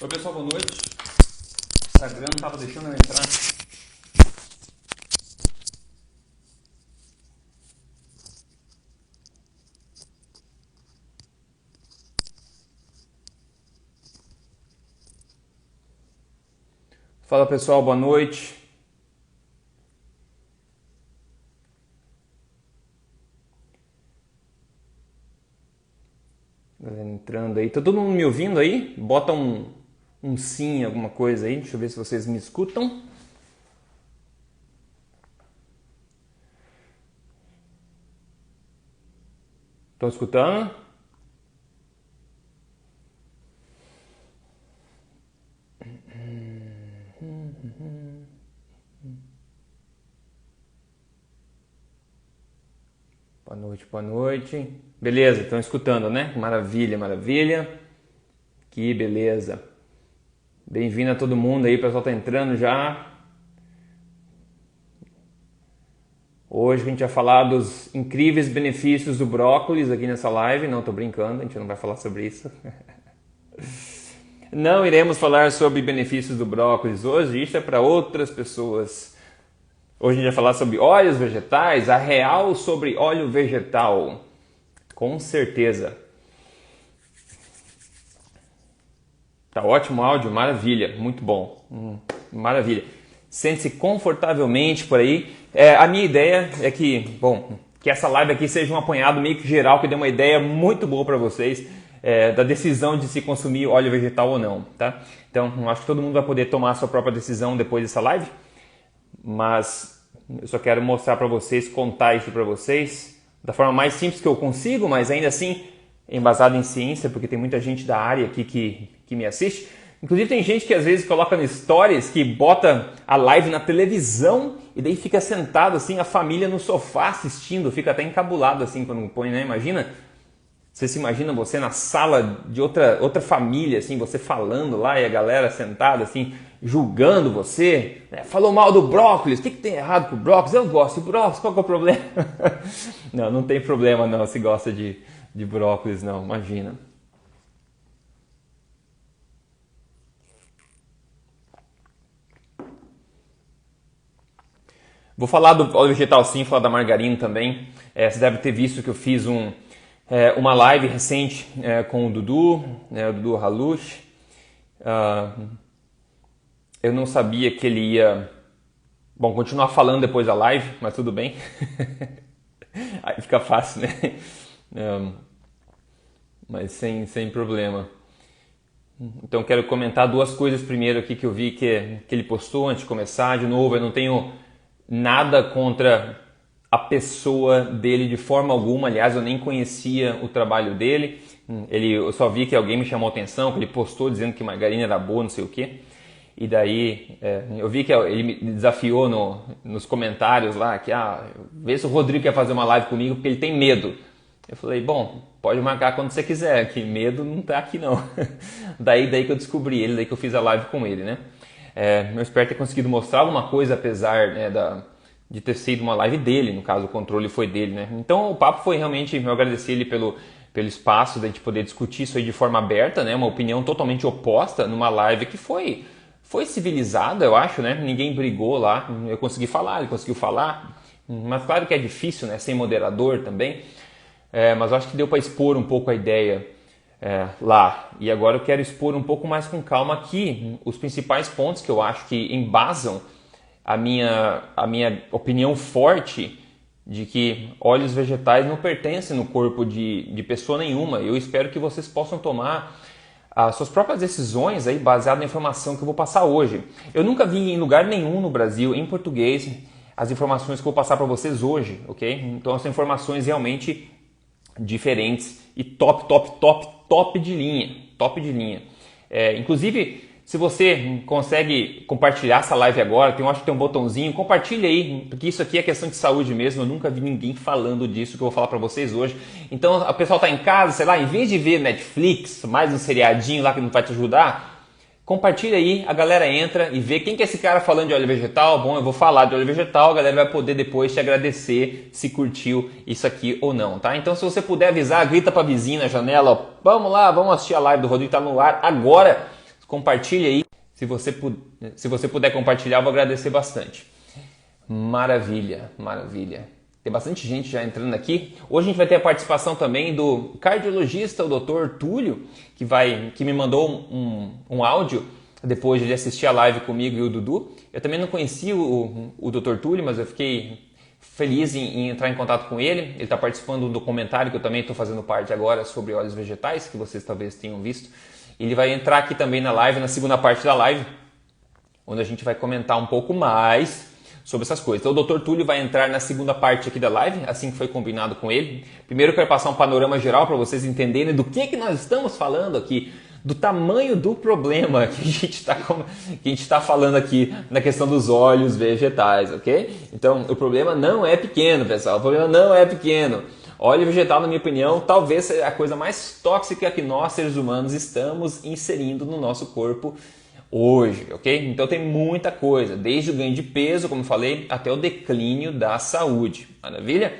Oi pessoal, boa noite. O Instagram não estava deixando eu entrar. Fala pessoal, boa noite. Galera entrando aí. Tá todo mundo me ouvindo aí? Bota um sim, alguma coisa aí. Deixa eu ver se vocês me escutam. Estão escutando? Boa noite, boa noite. Beleza, estão escutando, né? Maravilha, maravilha. Que beleza. Bem-vindo a todo mundo aí, o pessoal tá entrando já. Hoje a gente vai falar dos incríveis benefícios do brócolis aqui nessa live. Não, tô brincando, a gente não vai falar sobre isso. Não iremos falar sobre benefícios do brócolis hoje, isso é para outras pessoas. Hoje a gente vai falar sobre óleos vegetais, a real sobre óleo vegetal. Com certeza. Tá ótimo o áudio, maravilha, muito bom. Maravilha. Sente-se confortavelmente por aí. A minha ideia é que essa live aqui seja um apanhado meio que geral, que dê uma ideia muito boa para vocês da decisão de se consumir óleo vegetal ou não, tá? Então, acho que todo mundo vai poder tomar a sua própria decisão depois dessa live, mas eu só quero mostrar para vocês, contar isso para vocês da forma mais simples que eu consigo, mas ainda assim embasado em ciência, porque tem muita gente da área aqui que me assiste. Inclusive tem gente que às vezes coloca no stories que bota a live na televisão e daí fica sentado assim, a família no sofá assistindo, fica até encabulado assim quando põe, né? Imagina, você se imagina você na sala de outra família, assim, você falando lá e a galera sentada assim, julgando você, né? Falou mal do brócolis, o que tem errado com o brócolis? Eu gosto de brócolis, qual que é o problema? Não tem problema não, se gosta de brócolis não, imagina. Vou falar do óleo vegetal sim, falar da margarina também. Você deve ter visto que eu fiz uma live recente com o Dudu, o Dudu Halush. Eu não sabia que ele ia continuar falando depois da live, mas tudo bem. Aí fica fácil, né? Mas sem problema. Então quero comentar duas coisas primeiro aqui que eu vi que ele postou antes de começar. De novo, eu não tenho nada contra a pessoa dele de forma alguma. Aliás, eu nem conhecia o trabalho dele. Eu só vi que alguém me chamou a atenção, que ele postou dizendo que margarina era boa, não sei o quê. E daí eu vi que ele me desafiou nos comentários lá, que vê se o Rodrigo quer fazer uma live comigo porque ele tem medo. Eu falei, pode marcar quando você quiser, que medo não tá aqui não. daí que eu descobri ele, daí que eu fiz a live com ele, né? Eu espero ter conseguido mostrar alguma coisa, apesar de ter sido uma live dele, no caso o controle foi dele, né? Então o papo foi realmente, eu agradeci ele pelo espaço de poder discutir isso aí de forma aberta, né? Uma opinião totalmente oposta numa live que foi civilizada, eu acho, né? Ninguém brigou lá, eu consegui falar, ele conseguiu falar, mas claro que é difícil, né? Sem moderador também, mas eu acho que deu para expor um pouco a ideia lá. E agora eu quero expor um pouco mais com calma aqui os principais pontos que eu acho que embasam a minha opinião forte de que óleos vegetais não pertencem no corpo de pessoa nenhuma. Eu espero que vocês possam tomar as suas próprias decisões aí baseado na informação que eu vou passar hoje. Eu nunca vi em lugar nenhum no Brasil, em português, as informações que eu vou passar para vocês hoje, ok? Então são informações realmente diferentes e top de linha. Inclusive, se você consegue compartilhar essa live agora, acho que tem um botãozinho, compartilha aí, porque isso aqui é questão de saúde mesmo, eu nunca vi ninguém falando disso que eu vou falar pra vocês hoje. Então, o pessoal tá em casa, sei lá, em vez de ver Netflix, mais um seriadinho lá que não vai te ajudar, compartilha aí, a galera entra e vê quem que é esse cara falando de óleo vegetal. Eu vou falar de óleo vegetal, a galera vai poder depois te agradecer se curtiu isso aqui ou não, tá? Então, se você puder avisar, grita pra vizinha na janela, ó, vamos lá, vamos assistir a live do Rodrigo, tá no ar agora. compartilhe aí. Se você puder compartilhar, eu vou agradecer bastante. Maravilha, maravilha. Tem bastante gente já entrando aqui. Hoje a gente vai ter a participação também do cardiologista, o Dr. Túlio, que me mandou um áudio depois de assistir a live comigo e o Dudu. Eu também não conhecia o Dr. Túlio, mas eu fiquei feliz em entrar em contato com ele. Ele está participando do documentário que eu também estou fazendo parte agora sobre óleos vegetais, que vocês talvez tenham visto. Ele vai entrar aqui também na live, na segunda parte da live, onde a gente vai comentar um pouco mais sobre essas coisas. Então o Dr. Túlio vai entrar na segunda parte aqui da live, assim que foi combinado com ele. Primeiro eu quero passar um panorama geral para vocês entenderem do que nós estamos falando aqui, do tamanho do problema que a gente está falando aqui na questão dos óleos vegetais, ok? Então o problema não é pequeno, pessoal, o problema não é pequeno. Óleo vegetal, na minha opinião, talvez seja a coisa mais tóxica que nós, seres humanos, estamos inserindo no nosso corpo hoje, ok? Então tem muita coisa, desde o ganho de peso, como eu falei, até o declínio da saúde, maravilha?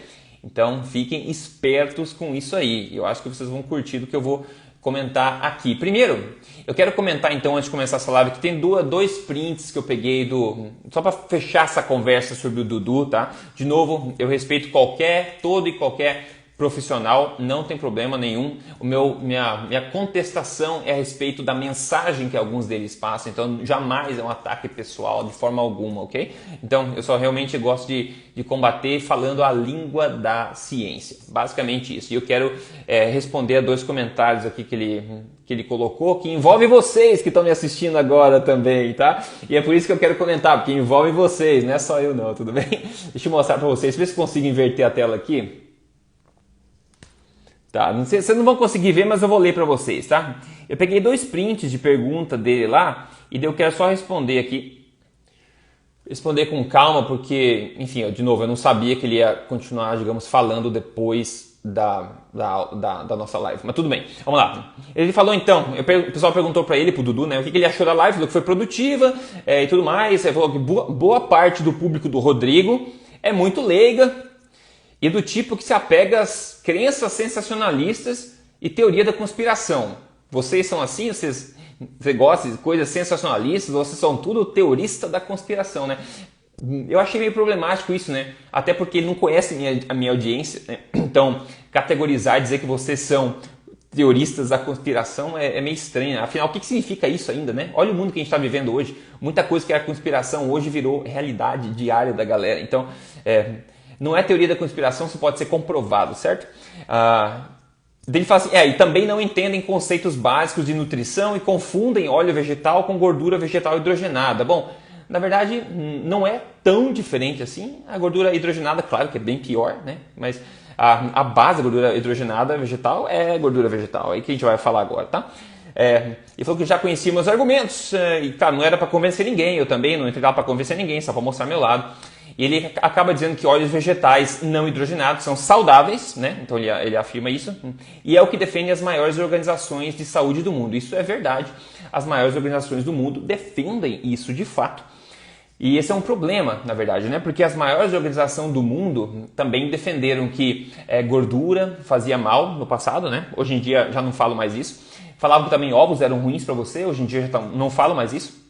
Então fiquem espertos com isso aí, eu acho que vocês vão curtir do que eu vou comentar aqui. Primeiro, eu quero comentar então, antes de começar essa live, que tem dois prints que eu peguei só para fechar essa conversa sobre o Dudu, tá? De novo, eu respeito todo e qualquer profissional, não tem problema nenhum. Minha contestação é a respeito da mensagem que alguns deles passam, então jamais é um ataque pessoal de forma alguma, ok? Então eu só realmente gosto de combater falando a língua da ciência, basicamente isso. E eu quero responder a dois comentários aqui que ele colocou, que envolve vocês que estão me assistindo agora também, tá? E é por isso que eu quero comentar, porque envolve vocês, não é só eu não, tudo bem? Deixa eu mostrar para vocês, ver se consigo inverter a tela aqui. Tá, não sei, vocês não vão conseguir ver, mas eu vou ler para vocês, tá? Eu peguei dois prints de pergunta dele lá e eu quero só responder aqui. Responder com calma, porque, enfim, de novo, eu não sabia que ele ia continuar, digamos, falando depois da nossa live. Mas tudo bem, vamos lá. Ele falou então, o pessoal perguntou para ele, pro Dudu, né, o que ele achou da live, falou que foi produtiva e tudo mais. Ele falou que boa parte do público do Rodrigo é muito leiga e do tipo que se apega às crenças sensacionalistas e teoria da conspiração. Vocês são assim? Vocês gostam de coisas sensacionalistas? Vocês são tudo teorista da conspiração, né? Eu achei meio problemático isso, né? Até porque ele não conhece a minha audiência, né? Então, categorizar e dizer que vocês são teoristas da conspiração é meio estranho. Afinal, o que significa isso ainda, né? Olha o mundo que a gente está vivendo hoje. Muita coisa que era conspiração hoje virou realidade diária da galera. Então, não é teoria da conspiração, isso pode ser comprovado, certo? Ele fala assim, e também não entendem conceitos básicos de nutrição e confundem óleo vegetal com gordura vegetal hidrogenada. Bom, na verdade, não é tão diferente assim. A gordura hidrogenada, claro que é bem pior, né? Mas a base da gordura hidrogenada vegetal é gordura vegetal, aí que a gente vai falar agora, tá? Ele falou que já conhecia meus argumentos, e cara, não era para convencer ninguém, eu também não entrei lá para convencer ninguém, só para mostrar meu lado. E ele acaba dizendo que óleos vegetais não hidrogenados são saudáveis, né? Então ele afirma isso, e é o que defende as maiores organizações de saúde do mundo. Isso é verdade, as maiores organizações do mundo defendem isso de fato. E esse é um problema, na verdade, né? Porque as maiores organizações do mundo também defenderam que gordura fazia mal no passado, né? Hoje em dia já não falo mais isso. Falavam que também ovos eram ruins para você, hoje em dia já não falo mais isso.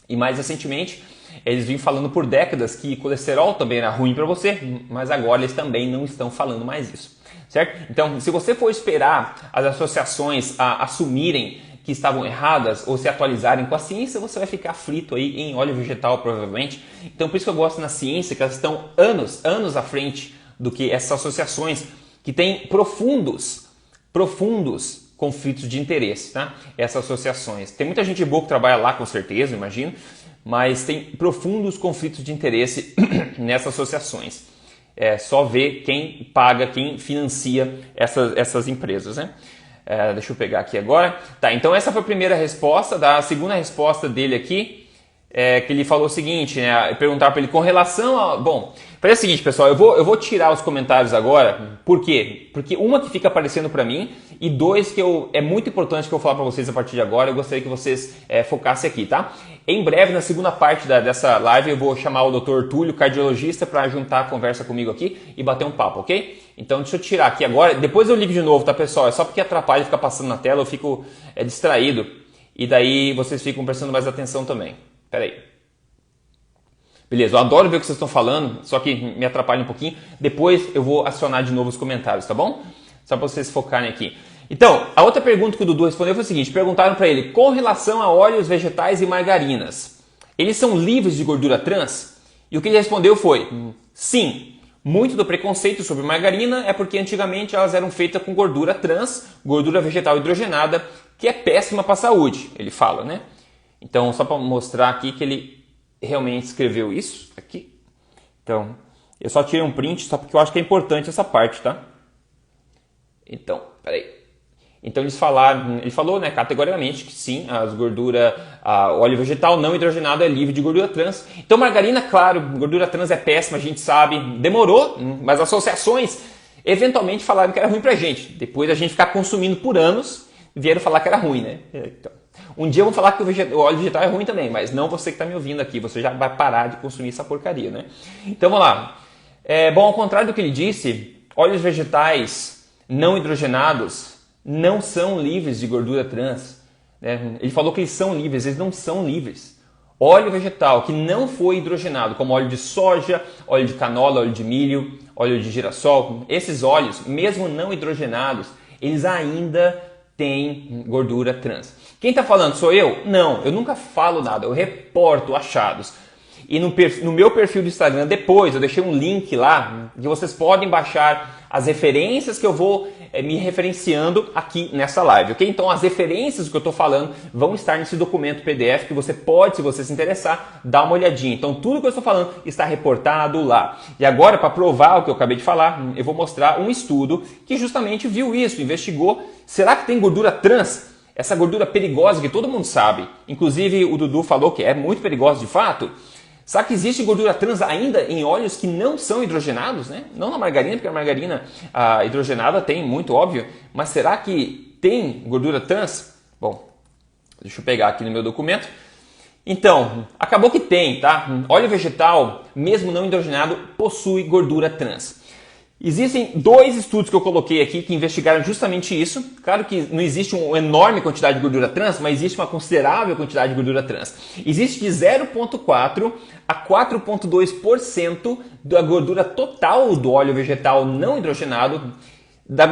E mais recentemente, eles vinham falando por décadas que colesterol também era ruim para você, mas agora eles também não estão falando mais isso, certo? Então, se você for esperar as associações assumirem que estavam erradas ou se atualizarem com a ciência, você vai ficar frito aí em óleo vegetal, provavelmente. Então, por isso que eu gosto na ciência, que elas estão anos à frente do que essas associações que têm profundos conflitos de interesse, tá? Essas associações. Tem muita gente boa que trabalha lá, com certeza, imagino, mas tem profundos conflitos de interesse nessas associações. É só ver quem paga, quem financia essas empresas, né? Deixa eu pegar aqui agora. Tá, então essa foi a primeira resposta. A segunda resposta dele aqui que ele falou o seguinte, né? Perguntar para ele com relação a... Bom, faz o seguinte, pessoal, eu vou tirar os comentários agora. Por quê? Porque uma que fica aparecendo para mim e dois que é muito importante que eu falar para vocês a partir de agora. Eu gostaria que vocês focassem aqui, tá? Em breve, na segunda parte dessa live, eu vou chamar o Dr. Túlio, cardiologista, para juntar a conversa comigo aqui e bater um papo, ok? Então deixa eu tirar aqui agora, depois eu ligo de novo, tá, pessoal? É só porque atrapalha ficar passando na tela, eu fico distraído. e daí vocês ficam prestando mais atenção também. Espera aí. Beleza, eu adoro ver o que vocês estão falando, só que me atrapalha um pouquinho. Depois eu vou acionar de novo os comentários, tá bom? Só para vocês focarem aqui. Então, a outra pergunta que o Dudu respondeu foi o seguinte, perguntaram para ele, com relação a óleos vegetais e margarinas, eles são livres de gordura trans? E o que ele respondeu foi, sim. Muito do preconceito sobre margarina é porque antigamente elas eram feitas com gordura trans, gordura vegetal hidrogenada, que é péssima para a saúde, ele fala, né? Então, só para mostrar aqui que ele realmente escreveu isso aqui. Então, eu só tirei um print só porque eu acho que é importante essa parte, tá? Então, peraí. Então ele falou, né, categoricamente que sim, o óleo vegetal não hidrogenado é livre de gordura trans. Então margarina, claro, gordura trans é péssima, a gente sabe, demorou, mas associações eventualmente falaram que era ruim pra gente. Depois a gente ficar consumindo por anos, vieram falar que era ruim, né? Então, um dia eu vou falar que o óleo vegetal é ruim também, mas não você que está me ouvindo aqui, você já vai parar de consumir essa porcaria, né? Então vamos lá. Bom, ao contrário do que ele disse, óleos vegetais não hidrogenados não são livres de gordura trans. Né? Ele falou que eles são livres, eles não são livres. Óleo vegetal que não foi hidrogenado, como óleo de soja, óleo de canola, óleo de milho, óleo de girassol, esses óleos, mesmo não hidrogenados, eles ainda têm gordura trans. Quem está falando sou eu? Não, eu nunca falo nada, eu reporto achados. E no meu perfil do Instagram, depois, eu deixei um link lá, que vocês podem baixar as referências que eu vou me referenciando aqui nessa live, ok? Então as referências do que eu estou falando vão estar nesse documento PDF que você pode, se você se interessar, dar uma olhadinha. Então tudo que eu estou falando está reportado lá. E agora, para provar o que eu acabei de falar, eu vou mostrar um estudo que justamente viu isso, investigou, será que tem gordura trans? Essa gordura perigosa que todo mundo sabe, inclusive o Dudu falou que é muito perigosa de fato. Será que existe gordura trans ainda em óleos que não são hidrogenados? Né? Não na margarina, porque a margarina hidrogenada tem, muito óbvio. Mas será que tem gordura trans? Bom, deixa eu pegar aqui no meu documento. Então, acabou que tem, tá? Óleo vegetal, mesmo não hidrogenado, possui gordura trans. Existem 2 estudos que eu coloquei aqui que investigaram justamente isso. Claro que não existe uma enorme quantidade de gordura trans, mas existe uma considerável quantidade de gordura trans. Existe de 0,4% a 4,2% da gordura total do óleo vegetal não hidrogenado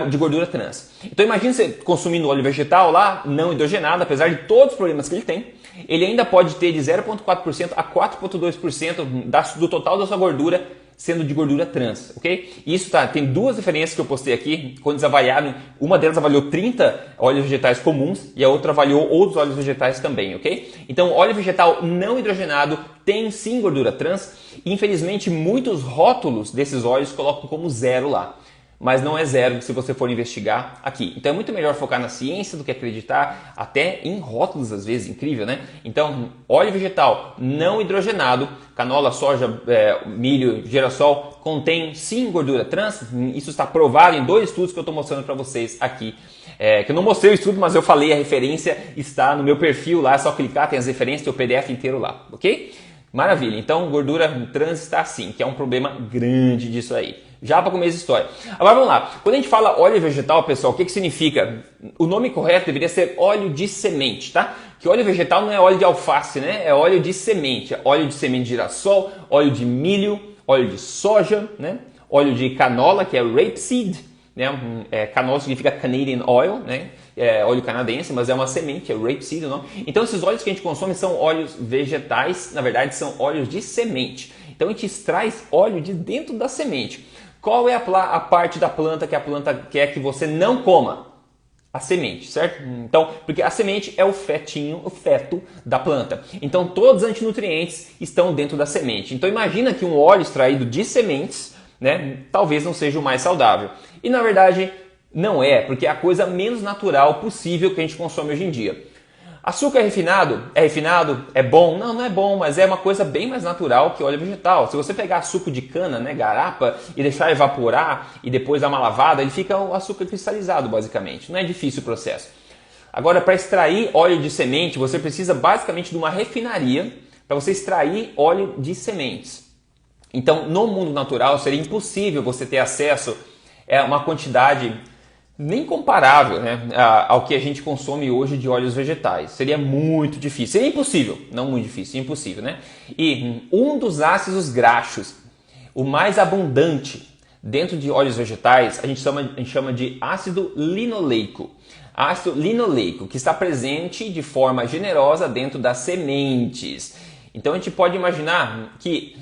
de gordura trans. Então imagine você consumindo óleo vegetal lá, não hidrogenado, apesar de todos os problemas que ele tem, ele ainda pode ter de 0,4% a 4,2% do total da sua gordura sendo de gordura trans, ok? Isso tem 2 referências que eu postei aqui, quando eles avaliaram, uma delas avaliou 30 óleos vegetais comuns e a outra avaliou outros óleos vegetais também, ok? Então, óleo vegetal não hidrogenado tem sim gordura trans, e infelizmente muitos rótulos desses óleos colocam como 0 lá. Mas não é 0 se você for investigar aqui. Então é muito melhor focar na ciência do que acreditar até em rótulos às vezes, incrível, né? Então, óleo vegetal não hidrogenado, canola, soja, milho, girassol, contém sim gordura trans. Isso está provado em 2 estudos que eu estou mostrando para vocês aqui. Que eu não mostrei o estudo, mas eu falei, a referência está no meu perfil lá, é só clicar, tem as referências, tem o PDF inteiro lá, ok? Maravilha, então gordura trans está assim, que é um problema grande disso aí. Já para começo de história. Agora vamos lá. Quando a gente fala óleo vegetal, pessoal, o que significa? O nome correto deveria ser óleo de semente, tá? Que óleo vegetal não é óleo de alface, né? É óleo de semente. Óleo de semente de girassol, óleo de milho, óleo de soja, né? Óleo de canola, que é rapeseed, né? Canola significa Canadian oil, né? É óleo canadense, mas é uma semente, é rapeseed o nome. Então esses óleos que a gente consome são óleos vegetais, na verdade são óleos de semente. Então a gente extrai óleo de dentro da semente. Qual é a parte da planta que a planta quer que você não coma? A semente, certo? Então, porque a semente é o feto da planta. Então, todos os antinutrientes estão dentro da semente. Então, imagina que um óleo extraído de sementes, né, talvez não seja o mais saudável. E, na verdade, não é, porque é a coisa menos natural possível que a gente consome hoje em dia. Açúcar refinado? É refinado? É bom? Não, não é bom, mas é uma coisa bem mais natural que óleo vegetal. Se você pegar suco de cana, né, garapa, e deixar evaporar e depois dar uma lavada, ele fica o açúcar cristalizado, basicamente. Não é difícil o processo. Agora, para extrair óleo de semente, você precisa basicamente de uma refinaria para você extrair óleo de sementes. Então, no mundo natural, seria impossível você ter acesso a uma quantidade nem comparável, né, ao que a gente consome hoje de óleos vegetais. Seria muito difícil, seria impossível, não muito difícil, impossível, né? E um dos ácidos graxos, o mais abundante dentro de óleos vegetais, a gente chama de ácido linoleico. Ácido linoleico, que está presente de forma generosa dentro das sementes. Então a gente pode imaginar que...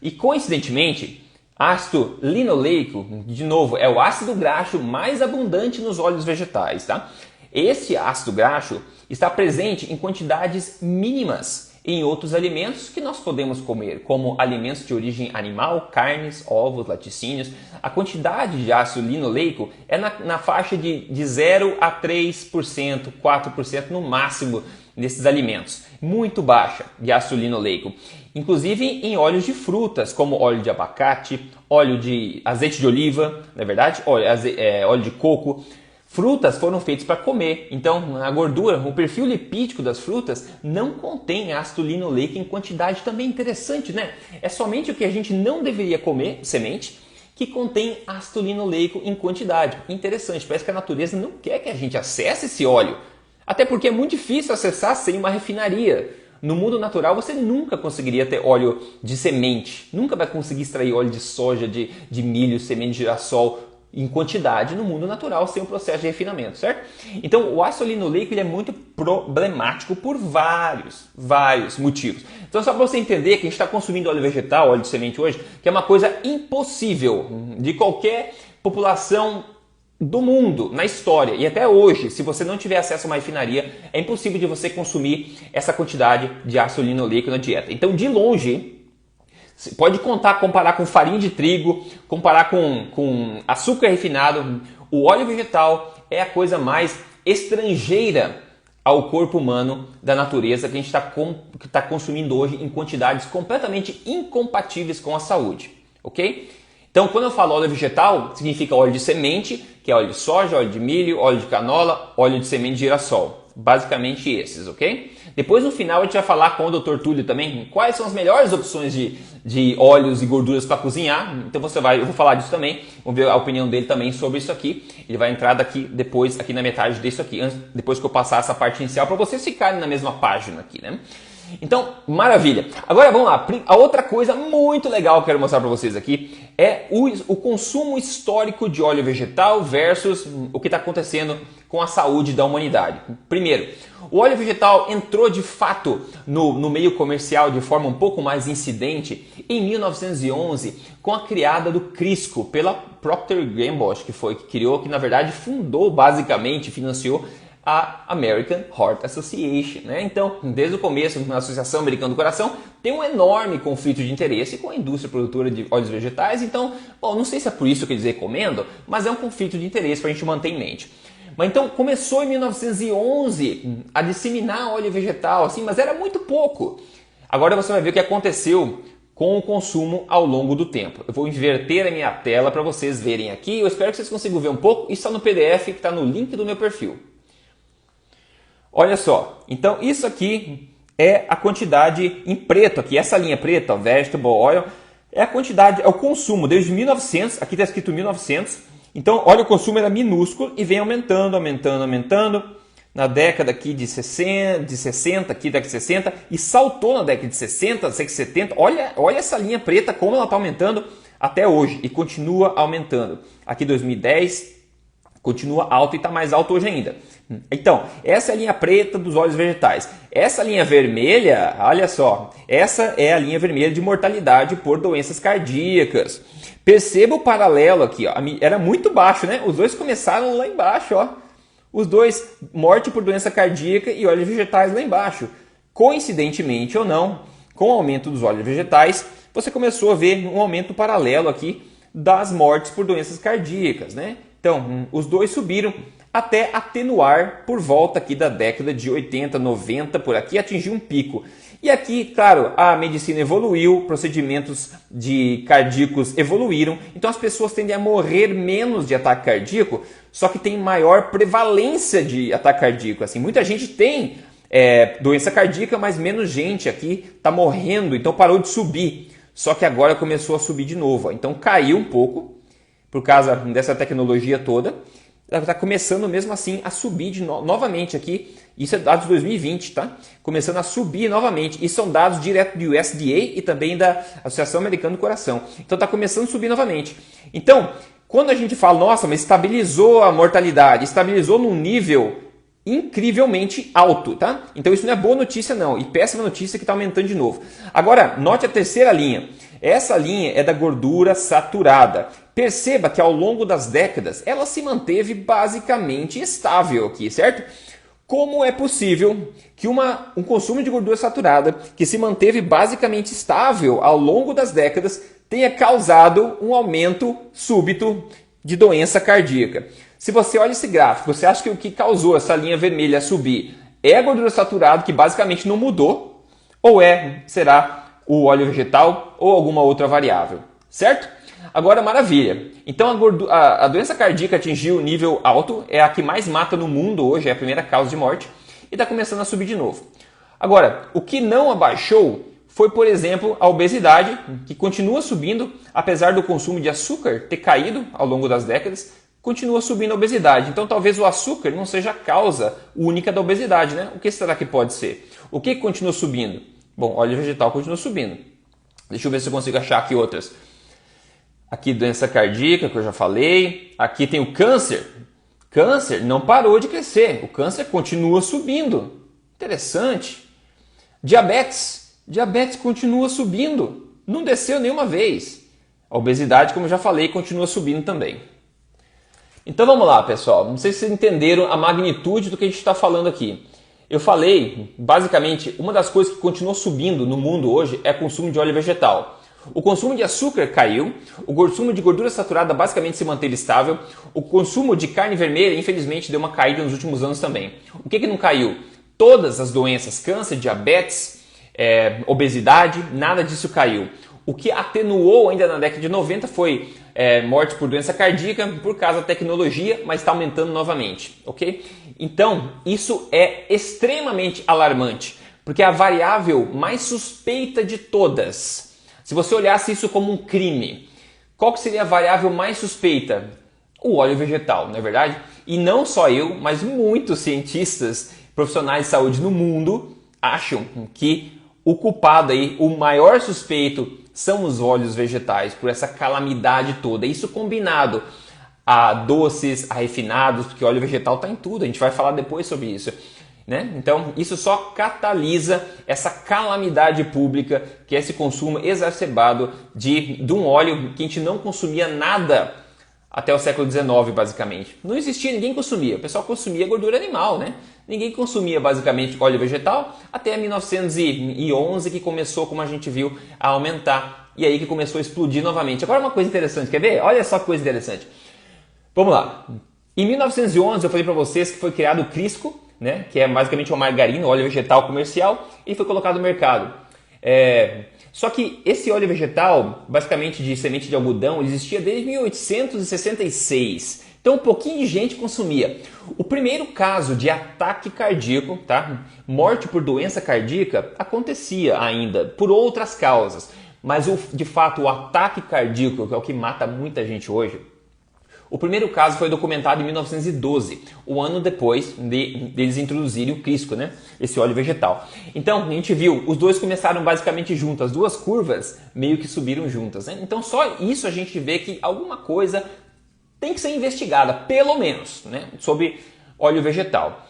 e coincidentemente, ácido linoleico, de novo, é o ácido graxo mais abundante nos óleos vegetais, tá? Esse ácido graxo está presente em quantidades mínimas em outros alimentos que nós podemos comer, como alimentos de origem animal, carnes, ovos, laticínios. A quantidade de ácido linoleico é na faixa de 0 a 3%, 4% no máximo nesses alimentos. Muito baixa de ácido linoleico. Inclusive em óleos de frutas, como óleo de abacate, óleo de azeite de oliva, não é verdade? Óleo de coco. Frutas foram feitas para comer, então a gordura, o perfil lipídico das frutas não contém ácido linoleico em quantidade também interessante, né? É somente o que a gente não deveria comer, semente, que contém ácido linoleico em quantidade. Interessante, parece que a natureza não quer que a gente acesse esse óleo, até porque é muito difícil acessar sem uma refinaria. No mundo natural você nunca conseguiria ter óleo de semente, nunca vai conseguir extrair óleo de soja, de milho, semente de girassol, em quantidade no mundo natural sem o processo de refinamento, certo? Então o ácido linoleico ele é muito problemático por vários motivos. Então só para você entender que a gente está consumindo óleo vegetal, óleo de semente hoje, que é uma coisa impossível de qualquer população do mundo, na história, e até hoje, se você não tiver acesso a uma refinaria, é impossível de você consumir essa quantidade de ácido linoleico na dieta. Então de longe, pode comparar com farinha de trigo, comparar com açúcar refinado. O óleo vegetal é a coisa mais estrangeira ao corpo humano da natureza que a gente está consumindo hoje em quantidades completamente incompatíveis com a saúde, ok? Então, quando eu falo óleo vegetal, significa óleo de semente, que é óleo de soja, óleo de milho, óleo de canola, óleo de semente de girassol. Basicamente esses, ok? Depois no final a gente vai falar com o Dr. Túlio também quais são as melhores opções de óleos e gorduras para cozinhar. Então eu vou falar disso também, vamos ver a opinião dele também sobre isso aqui. Ele vai entrar depois aqui na metade disso aqui, depois que eu passar essa parte inicial para vocês ficarem na mesma página aqui, né? Então, maravilha. Agora vamos lá, a outra coisa muito legal que eu quero mostrar para vocês aqui é o consumo histórico de óleo vegetal versus o que está acontecendo com a saúde da humanidade. Primeiro, o óleo vegetal entrou de fato no meio comercial de forma um pouco mais incidente em 1911 com a criada do Crisco pela Procter & Gamble, acho que foi que criou, que na verdade fundou basicamente, financiou a American Heart Association, né? Então, desde o começo, na Associação Americana do Coração, tem um enorme conflito de interesse com a indústria produtora de óleos vegetais. Então, não sei se é por isso que eles recomendam, mas é um conflito de interesse para a gente manter em mente. Mas então, começou em 1911 a disseminar óleo vegetal, assim, mas era muito pouco. Agora você vai ver o que aconteceu com o consumo ao longo do tempo. Eu vou inverter a minha tela para vocês verem aqui. Eu espero que vocês consigam ver um pouco. Isso está no PDF que está no link do meu perfil. Olha só, então isso aqui é a quantidade em preto aqui, essa linha preta, vegetable oil, é a quantidade, é o consumo desde 1900, aqui está escrito 1900, então olha o consumo era minúsculo e vem aumentando, na década aqui de 60, aqui década de 60 e saltou na década de 60, década de 70, olha essa linha preta como ela está aumentando até hoje e continua aumentando, aqui 2010 continua alto e está mais alto hoje ainda. Então, essa é a linha preta dos óleos vegetais. Essa linha vermelha, olha só, essa é a linha vermelha de mortalidade por doenças cardíacas. Perceba o paralelo aqui, ó. Era muito baixo, né? Os dois começaram lá embaixo, ó. Os dois, morte por doença cardíaca e óleos vegetais lá embaixo. Coincidentemente ou não, com o aumento dos óleos vegetais, você começou a ver um aumento paralelo aqui das mortes por doenças cardíacas, né? Então, os dois subiram até atenuar por volta aqui da década de 80, 90, por aqui, atingiu um pico. E aqui, claro, a medicina evoluiu, procedimentos cardíacos evoluíram, então as pessoas tendem a morrer menos de ataque cardíaco, só que tem maior prevalência de ataque cardíaco. Assim, muita gente tem doença cardíaca, mas menos gente aqui está morrendo, então parou de subir. Só que agora começou a subir de novo, ó. Então caiu um pouco, por causa dessa tecnologia toda, está começando mesmo assim a subir novamente aqui. Isso é dados de 2020, tá? Começando a subir novamente. E são dados direto do USDA e também da Associação Americana do Coração. Então está começando a subir novamente. Então, quando a gente fala, nossa, mas estabilizou a mortalidade, estabilizou num nível incrivelmente alto, tá? Então isso não é boa notícia não, e péssima notícia que está aumentando de novo. Agora, note a terceira linha. Essa linha é da gordura saturada. Perceba que ao longo das décadas ela se manteve basicamente estável aqui, certo? Como é possível que um consumo de gordura saturada que se manteve basicamente estável ao longo das décadas tenha causado um aumento súbito de doença cardíaca? Se você olha esse gráfico, você acha que o que causou essa linha vermelha a subir é a gordura saturada, que basicamente não mudou, ou será o óleo vegetal ou alguma outra variável, certo? Agora, maravilha. Então a doença cardíaca atingiu um nível alto, é a que mais mata no mundo hoje, é a primeira causa de morte, e está começando a subir de novo. Agora, o que não abaixou foi, por exemplo, a obesidade, que continua subindo, apesar do consumo de açúcar ter caído ao longo das décadas, continua subindo a obesidade. Então talvez o açúcar não seja a causa única da obesidade, né? O que será que pode ser? O que continua subindo? Bom, óleo vegetal continua subindo. Deixa eu ver se eu consigo achar aqui outras. Aqui doença cardíaca, que eu já falei. Aqui tem o câncer. Câncer não parou de crescer. O câncer continua subindo. Interessante. Diabetes. Diabetes continua subindo. Não desceu nenhuma vez. A obesidade, como eu já falei, continua subindo também. Então vamos lá, pessoal. Não sei se vocês entenderam a magnitude do que a gente está falando aqui. Eu falei, basicamente, uma das coisas que continua subindo no mundo hoje é o consumo de óleo vegetal. O consumo de açúcar caiu, o consumo de gordura saturada basicamente se manteve estável, o consumo de carne vermelha, infelizmente, deu uma caída nos últimos anos também. O que não caiu? Todas as doenças, câncer, diabetes, obesidade, nada disso caiu. O que atenuou ainda na década de 90 foi morte por doença cardíaca por causa da tecnologia, mas está aumentando novamente, ok? Então, isso é extremamente alarmante, porque é a variável mais suspeita de todas. Se você olhasse isso como um crime, qual que seria a variável mais suspeita? O óleo vegetal, não é verdade? E não só eu, mas muitos cientistas, profissionais de saúde no mundo acham que o culpado aí, o maior suspeito, são os óleos vegetais, por essa calamidade toda. Isso combinado a doces, a refinados, porque óleo vegetal está em tudo, a gente vai falar depois sobre isso. Né? Então, isso só catalisa essa calamidade pública, que é esse consumo exacerbado de um óleo que a gente não consumia nada até o século XIX, basicamente. Não existia, ninguém consumia. O pessoal consumia gordura animal, né? Ninguém consumia, basicamente, óleo vegetal até 1911, que começou, como a gente viu, a aumentar. E aí que começou a explodir novamente. Agora uma coisa interessante, quer ver? Olha só que coisa interessante. Vamos lá. Em 1911, eu falei para vocês que foi criado o Crisco, né? Que é basicamente uma margarina, óleo vegetal comercial, e foi colocado no mercado. Só que esse óleo vegetal, basicamente de semente de algodão, existia desde 1866. Então, um pouquinho de gente consumia. O primeiro caso de ataque cardíaco, tá? Morte por doença cardíaca, acontecia ainda por outras causas. Mas, de fato, o ataque cardíaco, que é o que mata muita gente hoje, o primeiro caso foi documentado em 1912, um ano depois deles introduzirem o Crisco, né? Esse óleo vegetal. Então, a gente viu, os dois começaram basicamente juntos, as duas curvas meio que subiram juntas, né? Então, só isso a gente vê que alguma coisa tem que ser investigada, pelo menos, né? Sobre óleo vegetal.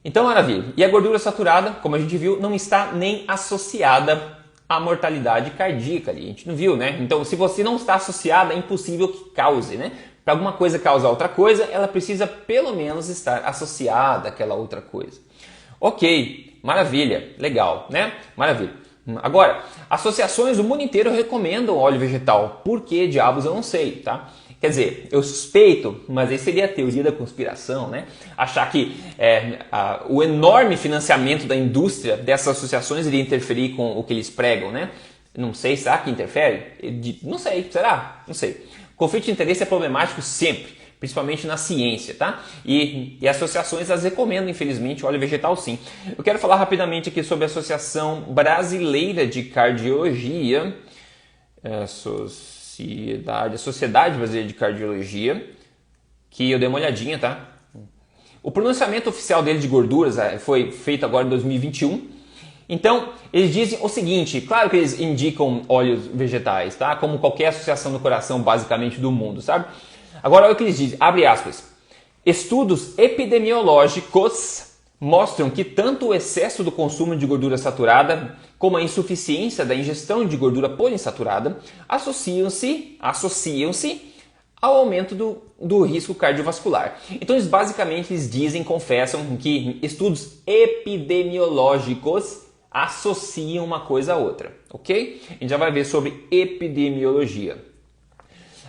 Então, maravilha. E a gordura saturada, como a gente viu, não está nem associada à mortalidade cardíaca ali. A gente não viu, né? Então, se você não está associada, é impossível que cause, né? Para alguma coisa causar outra coisa, ela precisa pelo menos estar associada àquela outra coisa. Ok, maravilha, legal, né? Maravilha. Agora, associações do mundo inteiro recomendam óleo vegetal. Por que diabos eu não sei, tá? Quer dizer, eu suspeito, mas aí seria a teoria da conspiração, né? Achar que o enorme financiamento da indústria dessas associações iria interferir com o que eles pregam, né? Não sei, será que interfere? Não sei, será? Não sei. Conflito de interesse é problemático sempre, principalmente na ciência, tá? E associações as recomendam, infelizmente, óleo vegetal sim. Eu quero falar rapidamente aqui sobre a Associação Brasileira de Cardiologia, a Sociedade Brasileira de Cardiologia. que eu dei uma olhadinha, tá? O pronunciamento oficial dele de gorduras foi feito agora em 2021. Então, eles dizem o seguinte, claro que eles indicam óleos vegetais, tá? Como qualquer associação do coração, basicamente, do mundo, sabe? Agora, olha o que eles dizem, abre aspas. Estudos epidemiológicos mostram que tanto o excesso do consumo de gordura saturada como a insuficiência da ingestão de gordura poliinsaturada associam-se ao aumento do risco cardiovascular. Então eles basicamente confessam que estudos epidemiológicos associam uma coisa a outra, ok? A gente já vai ver sobre epidemiologia.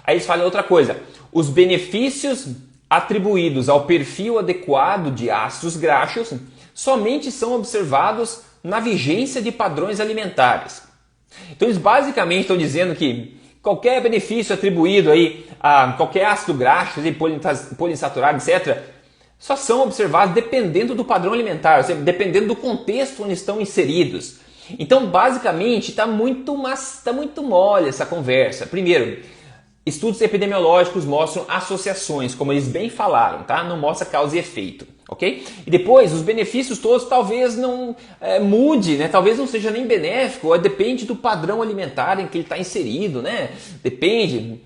Aí eles falam outra coisa, os benefícios atribuídos ao perfil adequado de ácidos graxos somente são observados na vigência de padrões alimentares. Então eles basicamente estão dizendo que qualquer benefício atribuído aí a qualquer ácido graxo, poliinsaturado, etc., só são observados dependendo do padrão alimentar, ou seja, dependendo do contexto onde estão inseridos. Então, basicamente, está muito mole essa conversa. Primeiro, estudos epidemiológicos mostram associações, como eles bem falaram, tá? Não mostra causa e efeito, ok? E depois, os benefícios todos talvez não mude, né? Talvez não seja nem benéfico, depende do padrão alimentar em que ele está inserido, né? Depende.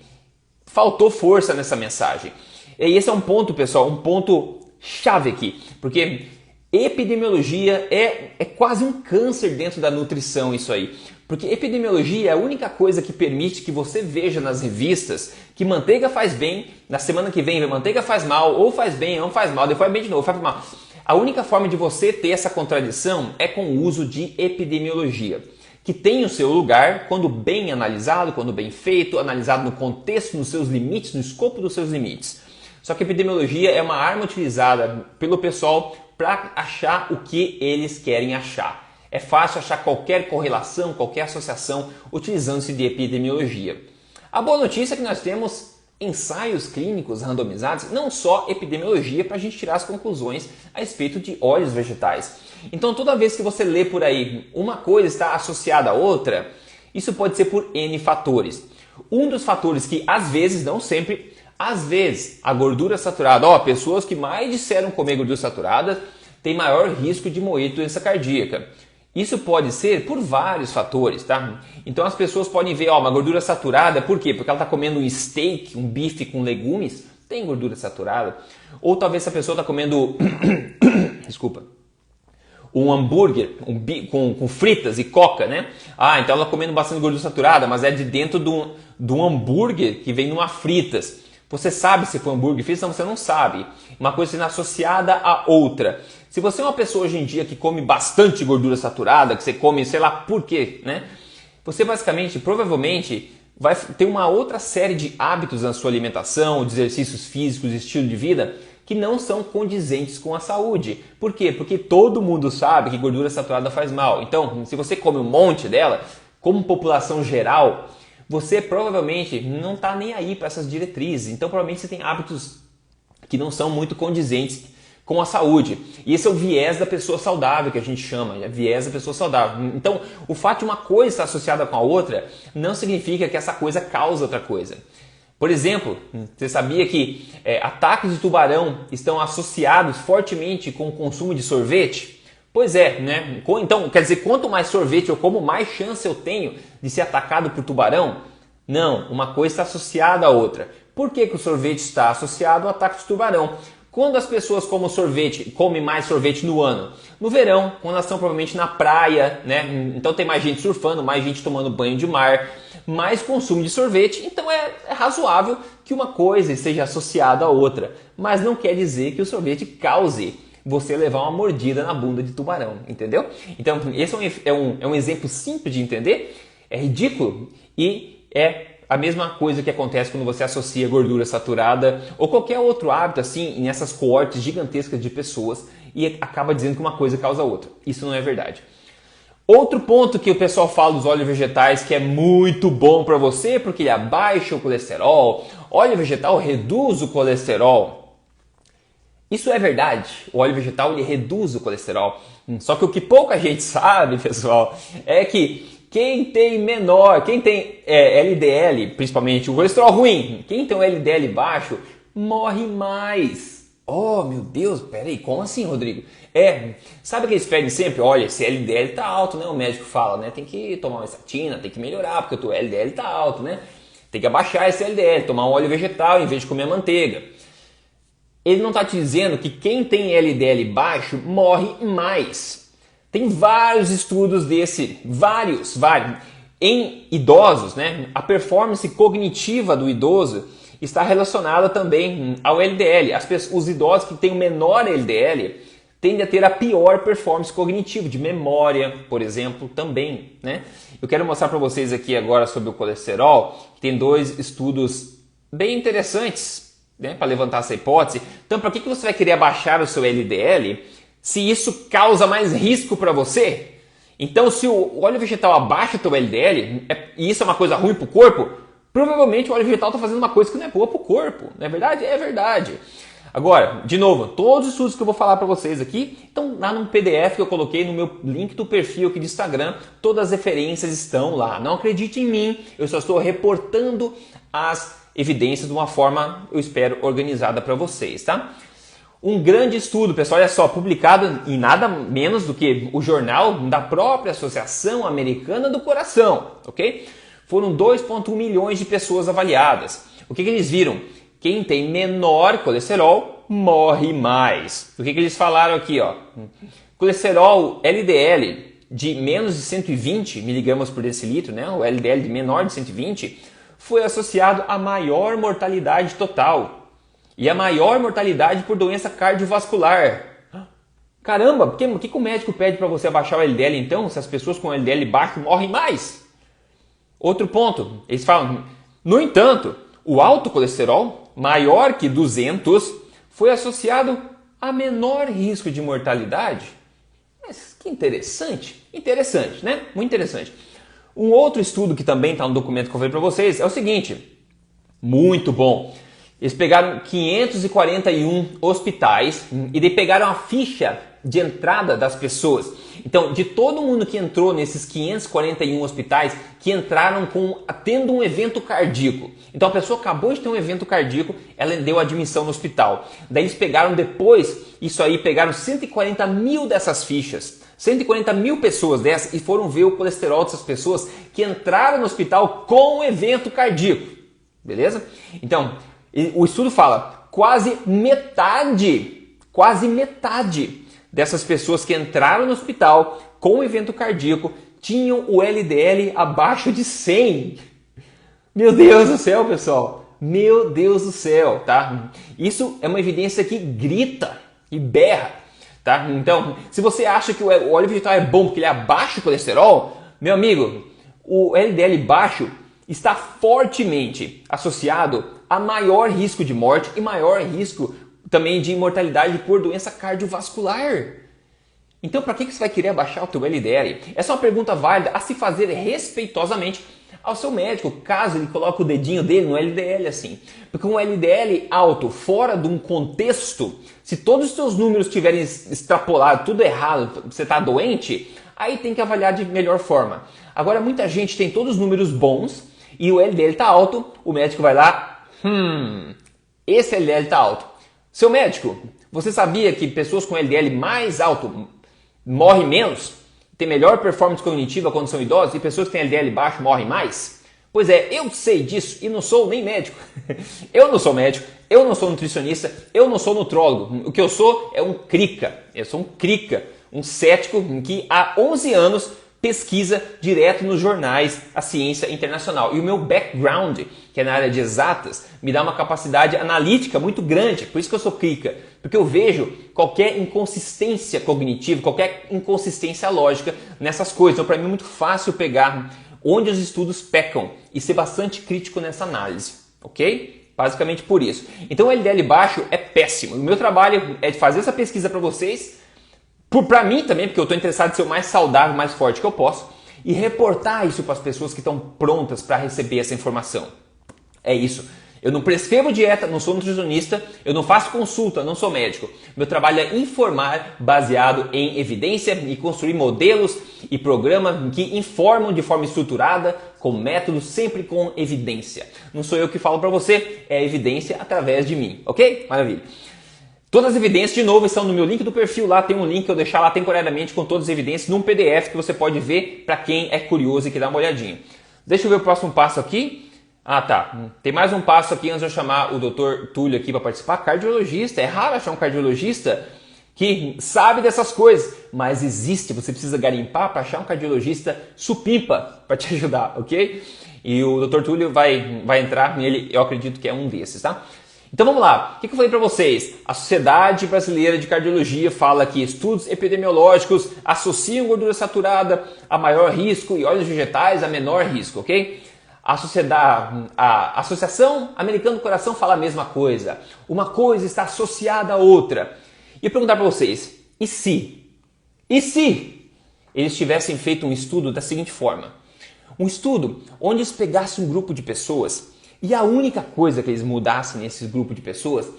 Faltou força nessa mensagem. E esse é um ponto, pessoal, um ponto chave aqui, porque epidemiologia é quase um câncer dentro da nutrição isso aí. Porque epidemiologia é a única coisa que permite que você veja nas revistas que manteiga faz bem, na semana que vem manteiga faz mal, ou faz bem, ou não faz mal, depois bem de novo, faz mal. A única forma de você ter essa contradição é com o uso de epidemiologia, que tem o seu lugar quando bem analisado, quando bem feito, analisado no contexto, nos seus limites, no escopo dos seus limites. Só que a epidemiologia é uma arma utilizada pelo pessoal para achar o que eles querem achar. É fácil achar qualquer correlação, qualquer associação utilizando-se de epidemiologia. A boa notícia é que nós temos ensaios clínicos randomizados, não só epidemiologia, para a gente tirar as conclusões a respeito de óleos vegetais. Então, toda vez que você lê por aí uma coisa está associada a outra, isso pode ser por N fatores. Um dos fatores que às vezes, não sempre, às vezes a gordura saturada, pessoas que mais disseram comer gordura saturada têm maior risco de morrer de doença cardíaca. Isso pode ser por vários fatores, tá? Então as pessoas podem ver, uma gordura saturada, por quê? Porque ela está comendo um steak, um bife com legumes, tem gordura saturada. Ou talvez essa pessoa está comendo, desculpa, um hambúrguer com fritas e coca, né? Então ela está comendo bastante gordura saturada, mas é de dentro de um hambúrguer que vem numa fritas. Você sabe se foi hambúrguer frito? Não, você não sabe. Uma coisa sendo associada a outra. Se você é uma pessoa hoje em dia que come bastante gordura saturada, que você come, sei lá por quê, né? Você basicamente, provavelmente, vai ter uma outra série de hábitos na sua alimentação, de exercícios físicos, estilo de vida, que não são condizentes com a saúde. Por quê? Porque todo mundo sabe que gordura saturada faz mal. Então, se você come um monte dela, como população geral, você provavelmente não está nem aí para essas diretrizes. Então, provavelmente você tem hábitos que não são muito condizentes com a saúde. E esse é o viés da pessoa saudável que a gente chama, é viés da pessoa saudável. Então, o fato de uma coisa estar associada com a outra não significa que essa coisa causa outra coisa. Por exemplo, você sabia que ataques de tubarão estão associados fortemente com o consumo de sorvete? Pois é, né? Então, quer dizer, quanto mais sorvete eu como, mais chance eu tenho de ser atacado por tubarão? Não, uma coisa está associada à outra. Por que o sorvete está associado ao ataque de tubarão? Quando as pessoas comem mais sorvete no ano? No verão, quando elas estão provavelmente na praia, né? Então tem mais gente surfando, mais gente tomando banho de mar, mais consumo de sorvete. Então é razoável que uma coisa esteja associada à outra. Mas não quer dizer que o sorvete cause você levar uma mordida na bunda de tubarão, entendeu? Então esse é um exemplo simples de entender, é ridículo e é a mesma coisa que acontece quando você associa gordura saturada ou qualquer outro hábito assim nessas coortes gigantescas de pessoas e acaba dizendo que uma coisa causa a outra. Isso não é verdade. Outro ponto que o pessoal fala dos óleos vegetais que é muito bom para você porque ele abaixa o colesterol. Óleo vegetal reduz o colesterol. Isso é verdade. O óleo vegetal ele reduz o colesterol. Só que o que pouca gente sabe, pessoal, é que quem tem LDL, principalmente o colesterol ruim, quem tem um LDL baixo, morre mais. Oh, meu Deus, peraí, como assim, Rodrigo? Sabe o que eles pedem sempre? Olha, esse LDL tá alto, né? O médico fala, né? Tem que tomar uma estatina, tem que melhorar, porque o teu LDL tá alto, né? Tem que abaixar esse LDL, tomar um óleo vegetal em vez de comer manteiga. Ele não está te dizendo que quem tem LDL baixo morre mais. Tem vários estudos vários. Em idosos, né? A performance cognitiva do idoso está relacionada também ao LDL. Os idosos que têm o menor LDL tendem a ter a pior performance cognitiva, de memória, por exemplo, também, né? Eu quero mostrar para vocês aqui agora sobre o colesterol. Tem 2 estudos bem interessantes, né, para levantar essa hipótese. Então, para que você vai querer abaixar o seu LDL se isso causa mais risco para você? Então, se o óleo vegetal abaixa o teu LDL, e isso é uma coisa ruim para o corpo, provavelmente o óleo vegetal está fazendo uma coisa que não é boa para o corpo. Não é verdade? É verdade. Agora, de novo, todos os estudos que eu vou falar para vocês aqui estão lá no PDF que eu coloquei no meu link do perfil aqui de Instagram. Todas as referências estão lá. Não acredite em mim, eu só estou reportando as evidências de uma forma, eu espero, organizada para vocês, tá? Um grande estudo, pessoal, olha só, publicado em nada menos do que o jornal da própria Associação Americana do Coração, ok? Foram 2,1 milhões de pessoas avaliadas. O que eles viram? Quem tem menor colesterol morre mais. O que eles falaram aqui? Ó? Colesterol LDL de menos de 120 miligramas por decilitro, né? O LDL de menor de 120, foi associado a maior mortalidade total e a maior mortalidade por doença cardiovascular. Caramba, por que o médico pede para você abaixar o LDL então, se as pessoas com LDL baixo morrem mais? Outro ponto, eles falam, no entanto, o alto colesterol maior que 200 foi associado a menor risco de mortalidade. Mas que interessante. Interessante, né? Muito interessante. Um outro estudo que também está no documento que eu falei para vocês é o seguinte. Muito bom. Eles pegaram 541 hospitais e daí pegaram a ficha de entrada das pessoas. Então, de todo mundo que entrou nesses 541 hospitais, que entraram tendo um evento cardíaco. Então, a pessoa acabou de ter um evento cardíaco, ela deu admissão no hospital. Daí eles pegaram depois, pegaram 140 mil dessas fichas. 140 mil pessoas dessas e foram ver o colesterol dessas pessoas que entraram no hospital com um evento cardíaco. Beleza? Então, o estudo fala, quase metade dessas pessoas que entraram no hospital com um evento cardíaco tinham o LDL abaixo de 100. Meu Deus do céu, pessoal. Meu Deus do céu, tá? Isso é uma evidência que grita e berra, tá? Então, se você acha que o óleo vegetal é bom porque ele abaixa o colesterol, meu amigo, o LDL baixo está fortemente associado a maior risco de morte e maior risco também de mortalidade por doença cardiovascular. Então, para que você vai querer abaixar o teu LDL? Essa é uma pergunta válida a se fazer respeitosamente ao seu médico, caso ele coloque o dedinho dele no LDL assim. Porque um LDL alto, fora de um contexto, se todos os seus números estiverem extrapolados, tudo errado, você está doente, aí tem que avaliar de melhor forma. Agora, muita gente tem todos os números bons e o LDL está alto, o médico vai lá, esse LDL está alto. Seu médico, você sabia que pessoas com LDL mais alto morrem menos? Tem melhor performance cognitiva quando são idosos e pessoas que têm LDL baixo morrem mais? Pois é, eu sei disso e não sou nem médico. Eu não sou médico, eu não sou nutricionista, eu não sou nutrólogo. O que eu sou é um crica. Eu sou um crica, um cético que há 11 anos pesquisa direto nos jornais a ciência internacional. E o meu background, que é na área de exatas, me dá uma capacidade analítica muito grande. Por isso que eu sou crica. Porque eu vejo qualquer inconsistência cognitiva, qualquer inconsistência lógica nessas coisas. Então, para mim é muito fácil pegar onde os estudos pecam e ser bastante crítico nessa análise. Ok? Basicamente por isso. Então, o LDL baixo é péssimo. O meu trabalho é de fazer essa pesquisa para vocês, para mim também, porque eu estou interessado em ser o mais saudável, mais forte que eu posso, e reportar isso para as pessoas que estão prontas para receber essa informação. É isso. Eu não prescrevo dieta, não sou nutricionista, eu não faço consulta, não sou médico. Meu trabalho é informar baseado em evidência e construir modelos e programas que informam de forma estruturada, com métodos, sempre com evidência. Não sou eu que falo para você, é a evidência através de mim, ok? Maravilha. Todas as evidências, de novo, estão no meu link do perfil. Lá tem um link que eu deixar lá temporariamente com todas as evidências num PDF que você pode ver para quem é curioso e quer dar uma olhadinha. Deixa eu ver o próximo passo aqui. Ah, tá. Tem mais um passo aqui antes de eu chamar o Dr. Túlio aqui para participar. Cardiologista. É raro achar um cardiologista que sabe dessas coisas, mas existe. Você precisa garimpar para achar um cardiologista supimpa para te ajudar, ok? E o Dr. Túlio vai entrar nele, eu acredito que é um desses, tá? Então vamos lá, o que eu falei para vocês? A Sociedade Brasileira de Cardiologia fala que estudos epidemiológicos associam gordura saturada a maior risco e óleos vegetais a menor risco, ok? A Associação Americana do Coração fala a mesma coisa. Uma coisa está associada à outra. E eu perguntar para vocês, e se eles tivessem feito um estudo da seguinte forma? Um estudo onde eles pegassem um grupo de pessoas e a única coisa que eles mudassem nesse grupo de pessoas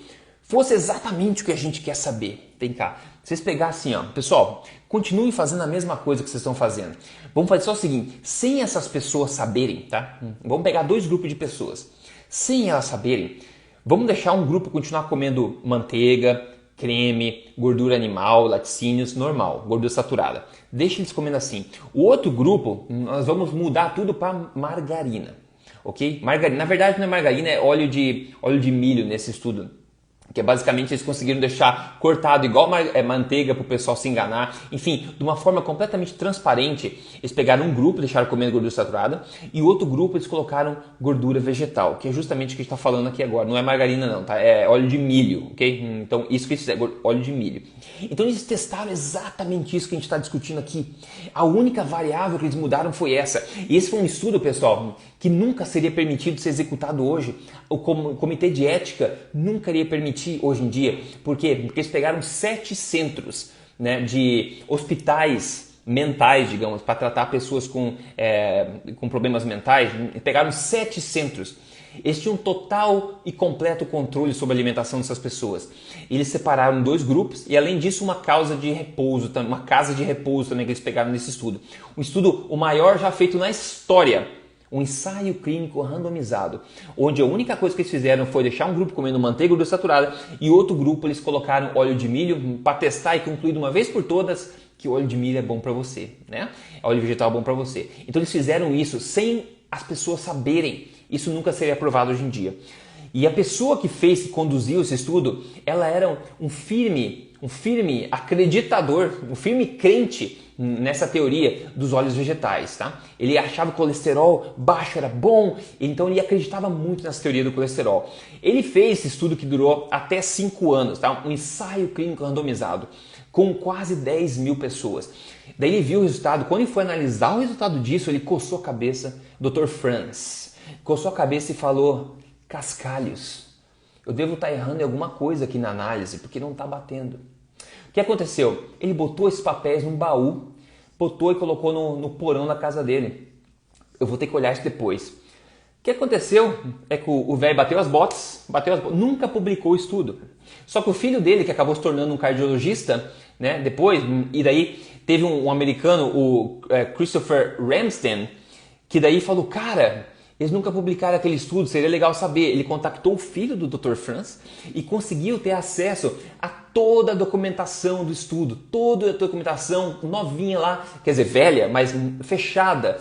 fosse exatamente o que a gente quer saber. Vem cá, vocês pegassem, ó, pessoal, continuem fazendo a mesma coisa que vocês estão fazendo. Vamos fazer só o seguinte, sem essas pessoas saberem, tá? Vamos pegar dois grupos de pessoas. Sem elas saberem, vamos deixar um grupo continuar comendo manteiga, creme, gordura animal, laticínios, normal, gordura saturada. Deixa eles comendo assim. O outro grupo, nós vamos mudar tudo para margarina. Ok? Margarina, na verdade não é margarina, é óleo de milho nesse estudo. Que é basicamente eles conseguiram deixar cortado igual manteiga para o pessoal se enganar. Enfim, de uma forma completamente transparente, eles pegaram um grupo, deixaram comendo gordura saturada, e outro grupo eles colocaram gordura vegetal, que é justamente o que a gente está falando aqui agora. Não é margarina não, tá? É óleo de milho, ok? Então isso que eles fizeram, óleo de milho. Então eles testaram exatamente isso que a gente está discutindo aqui. A única variável que eles mudaram foi essa. E esse foi um estudo, pessoal, que nunca seria permitido ser executado hoje. O comitê de ética nunca iria permitir hoje em dia. Por quê? Porque eles pegaram 7 centros, né, de hospitais mentais, digamos, para tratar pessoas com problemas mentais. Pegaram 7 centros. Eles tinham total e completo controle sobre a alimentação dessas pessoas. Eles separaram 2 grupos e, além disso, uma casa de repouso também que eles pegaram nesse estudo. Um estudo, o maior já feito na história. Um ensaio clínico randomizado, onde a única coisa que eles fizeram foi deixar um grupo comendo manteiga e gordura saturada e outro grupo eles colocaram óleo de milho para testar e concluir de uma vez por todas que o óleo de milho é bom para você, né? Óleo vegetal é bom para você. Então eles fizeram isso sem as pessoas saberem. Isso nunca seria aprovado hoje em dia. E a pessoa que conduziu esse estudo, ela era um firme acreditador, um firme crente nessa teoria dos óleos vegetais, tá? Ele achava que o colesterol baixo era bom, então ele acreditava muito nessa teoria do colesterol. Ele fez esse estudo que durou até 5 anos, tá? Um ensaio clínico randomizado, com quase 10 mil pessoas. Daí ele viu o resultado, quando ele foi analisar o resultado disso, ele coçou a cabeça, Dr. Franz, coçou a cabeça e falou, cascalhos, eu devo estar errando em alguma coisa aqui na análise, porque não está batendo. O que aconteceu? Ele botou esses papéis num baú, botou e colocou no porão da casa dele. Eu vou ter que olhar isso depois. O que aconteceu é que o velho bateu as botas, nunca publicou o estudo. Só que o filho dele, que acabou se tornando um cardiologista, né, depois, e daí teve um americano, o Christopher Ramsden, que daí falou, cara, eles nunca publicaram aquele estudo, seria legal saber. Ele contactou o filho do Dr. Franz e conseguiu ter acesso a toda a documentação do estudo, toda a documentação novinha lá, quer dizer, velha, mas fechada,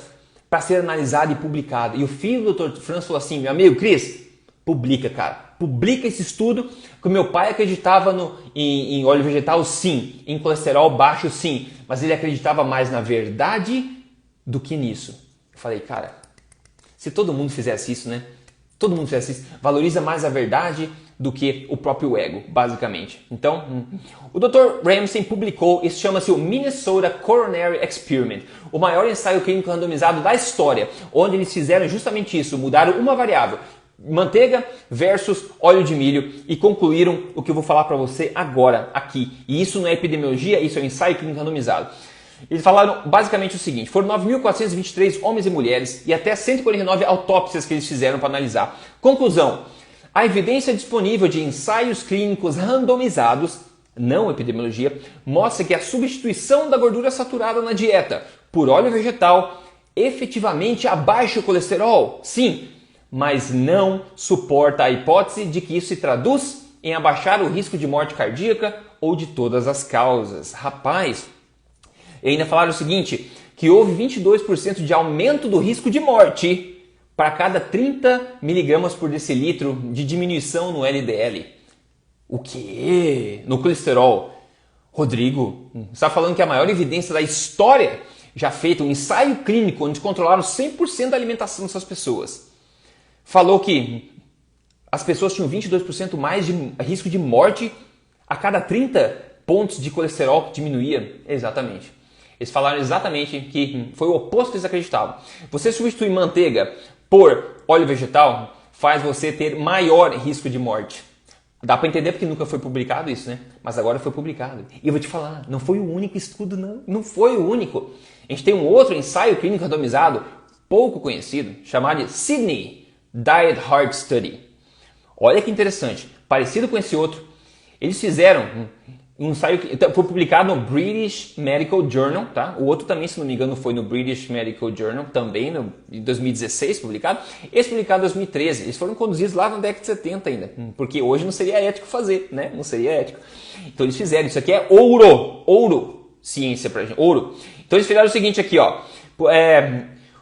para ser analisada e publicada. E o filho do Dr. Franz falou assim, meu amigo Chris, publica, cara, publica esse estudo, que o meu pai acreditava em óleo vegetal, sim, em colesterol baixo, sim, mas ele acreditava mais na verdade do que nisso. Eu falei, cara, se todo mundo fizesse isso, né? Todo mundo fizesse isso, valoriza mais a verdade do que o próprio ego, basicamente. Então, o Dr. Ramsden publicou, isso chama-se o Minnesota Coronary Experiment, o maior ensaio clínico randomizado da história, onde eles fizeram justamente isso, mudaram uma variável, manteiga versus óleo de milho, e concluíram o que eu vou falar para você agora, aqui. E isso não é epidemiologia, isso é um ensaio clínico randomizado. Eles falaram basicamente o seguinte, foram 9.423 homens e mulheres e até 149 autópsias que eles fizeram para analisar. Conclusão, A evidência disponível de ensaios clínicos randomizados, não epidemiologia, mostra que a substituição da gordura saturada na dieta por óleo vegetal efetivamente abaixa o colesterol, sim, mas não suporta a hipótese de que isso se traduz em abaixar o risco de morte cardíaca ou de todas as causas. Rapaz, e ainda falaram o seguinte, que houve 22% de aumento do risco de morte para cada 30 miligramas por decilitro de diminuição no LDL. O quê? No colesterol. Rodrigo, você está falando que a maior evidência da história já feita um ensaio clínico onde controlaram 100% da alimentação dessas pessoas. Falou que as pessoas tinham 22% mais de risco de morte a cada 30 pontos de colesterol que diminuía. Exatamente. Eles falaram exatamente que foi o oposto que eles acreditavam. Você substituir manteiga por óleo vegetal faz você ter maior risco de morte. Dá para entender porque nunca foi publicado isso, né? Mas agora foi publicado. E eu vou te falar, não foi o único estudo, não. Não foi o único. A gente tem um outro ensaio clínico randomizado, pouco conhecido, chamado de Sydney Diet Heart Study. Olha que interessante. Parecido com esse outro, eles fizeram um ensaio que foi publicado no British Medical Journal, tá? O outro também, se não me engano, foi no British Medical Journal, também em 2016 publicado. Esse publicado em 2013. Eles foram conduzidos lá na década de 70 ainda, porque hoje não seria ético fazer, né? Não seria ético. Então eles fizeram, isso aqui é ouro, ciência pra gente, ouro. Então eles fizeram o seguinte aqui, ó.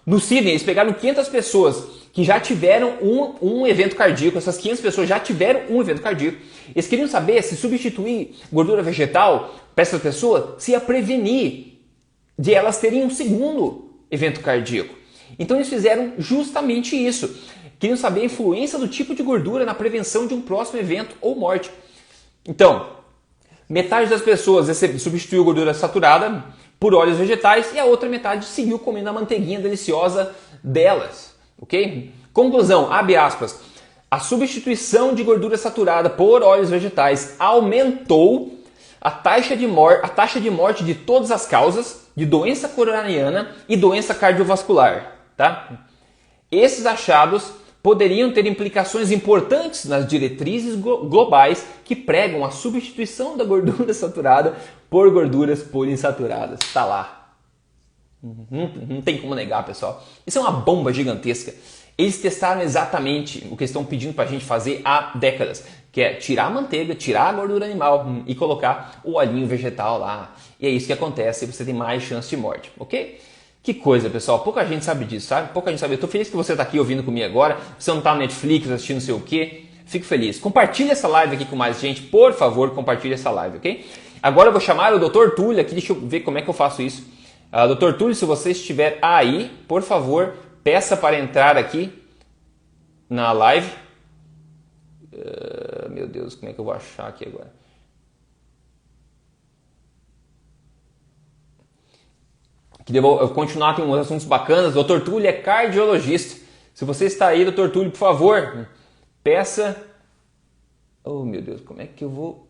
No Sydney, eles pegaram 500 pessoas que já tiveram um evento cardíaco, essas 500 pessoas já tiveram um evento cardíaco. Eles queriam saber se substituir gordura vegetal para essas pessoas se ia prevenir de elas terem um segundo evento cardíaco. Então eles fizeram justamente isso. Queriam saber a influência do tipo de gordura na prevenção de um próximo evento ou morte. Então, metade das pessoas substituiu gordura saturada por óleos vegetais e a outra metade seguiu comendo a manteiguinha deliciosa delas. Ok? Conclusão, abre aspas. A substituição de gordura saturada por óleos vegetais aumentou a taxa de morte de todas as causas de doença coronariana e doença cardiovascular. Tá? Esses achados poderiam ter implicações importantes nas diretrizes globais que pregam a substituição da gordura saturada por gorduras poliinsaturadas. Tá lá. Não tem como negar, pessoal. Isso é uma bomba gigantesca. Eles testaram exatamente o que estão pedindo para a gente fazer há décadas, que é tirar a manteiga, tirar a gordura animal e colocar o olhinho vegetal lá. E é isso que acontece, você tem mais chance de morte, ok? Que coisa, pessoal. Pouca gente sabe disso, sabe? Pouca gente sabe. Eu tô feliz que você está aqui ouvindo comigo agora. Você não está no Netflix assistindo não sei o quê. Fico feliz. Compartilhe essa live aqui com mais gente. Por favor, compartilhe essa live, ok? Agora eu vou chamar o Dr. Túlio aqui. Deixa eu ver como é que eu faço isso. Dr. Túlio, se você estiver aí, por favor, peça para entrar aqui na live. Meu Deus, como é que eu vou achar aqui agora? Que devo continuar com uns assuntos bacanas. Dr. Túlio é cardiologista. Se você está aí, Dr. Túlio, por favor, peça... Oh, meu Deus, como é que eu vou...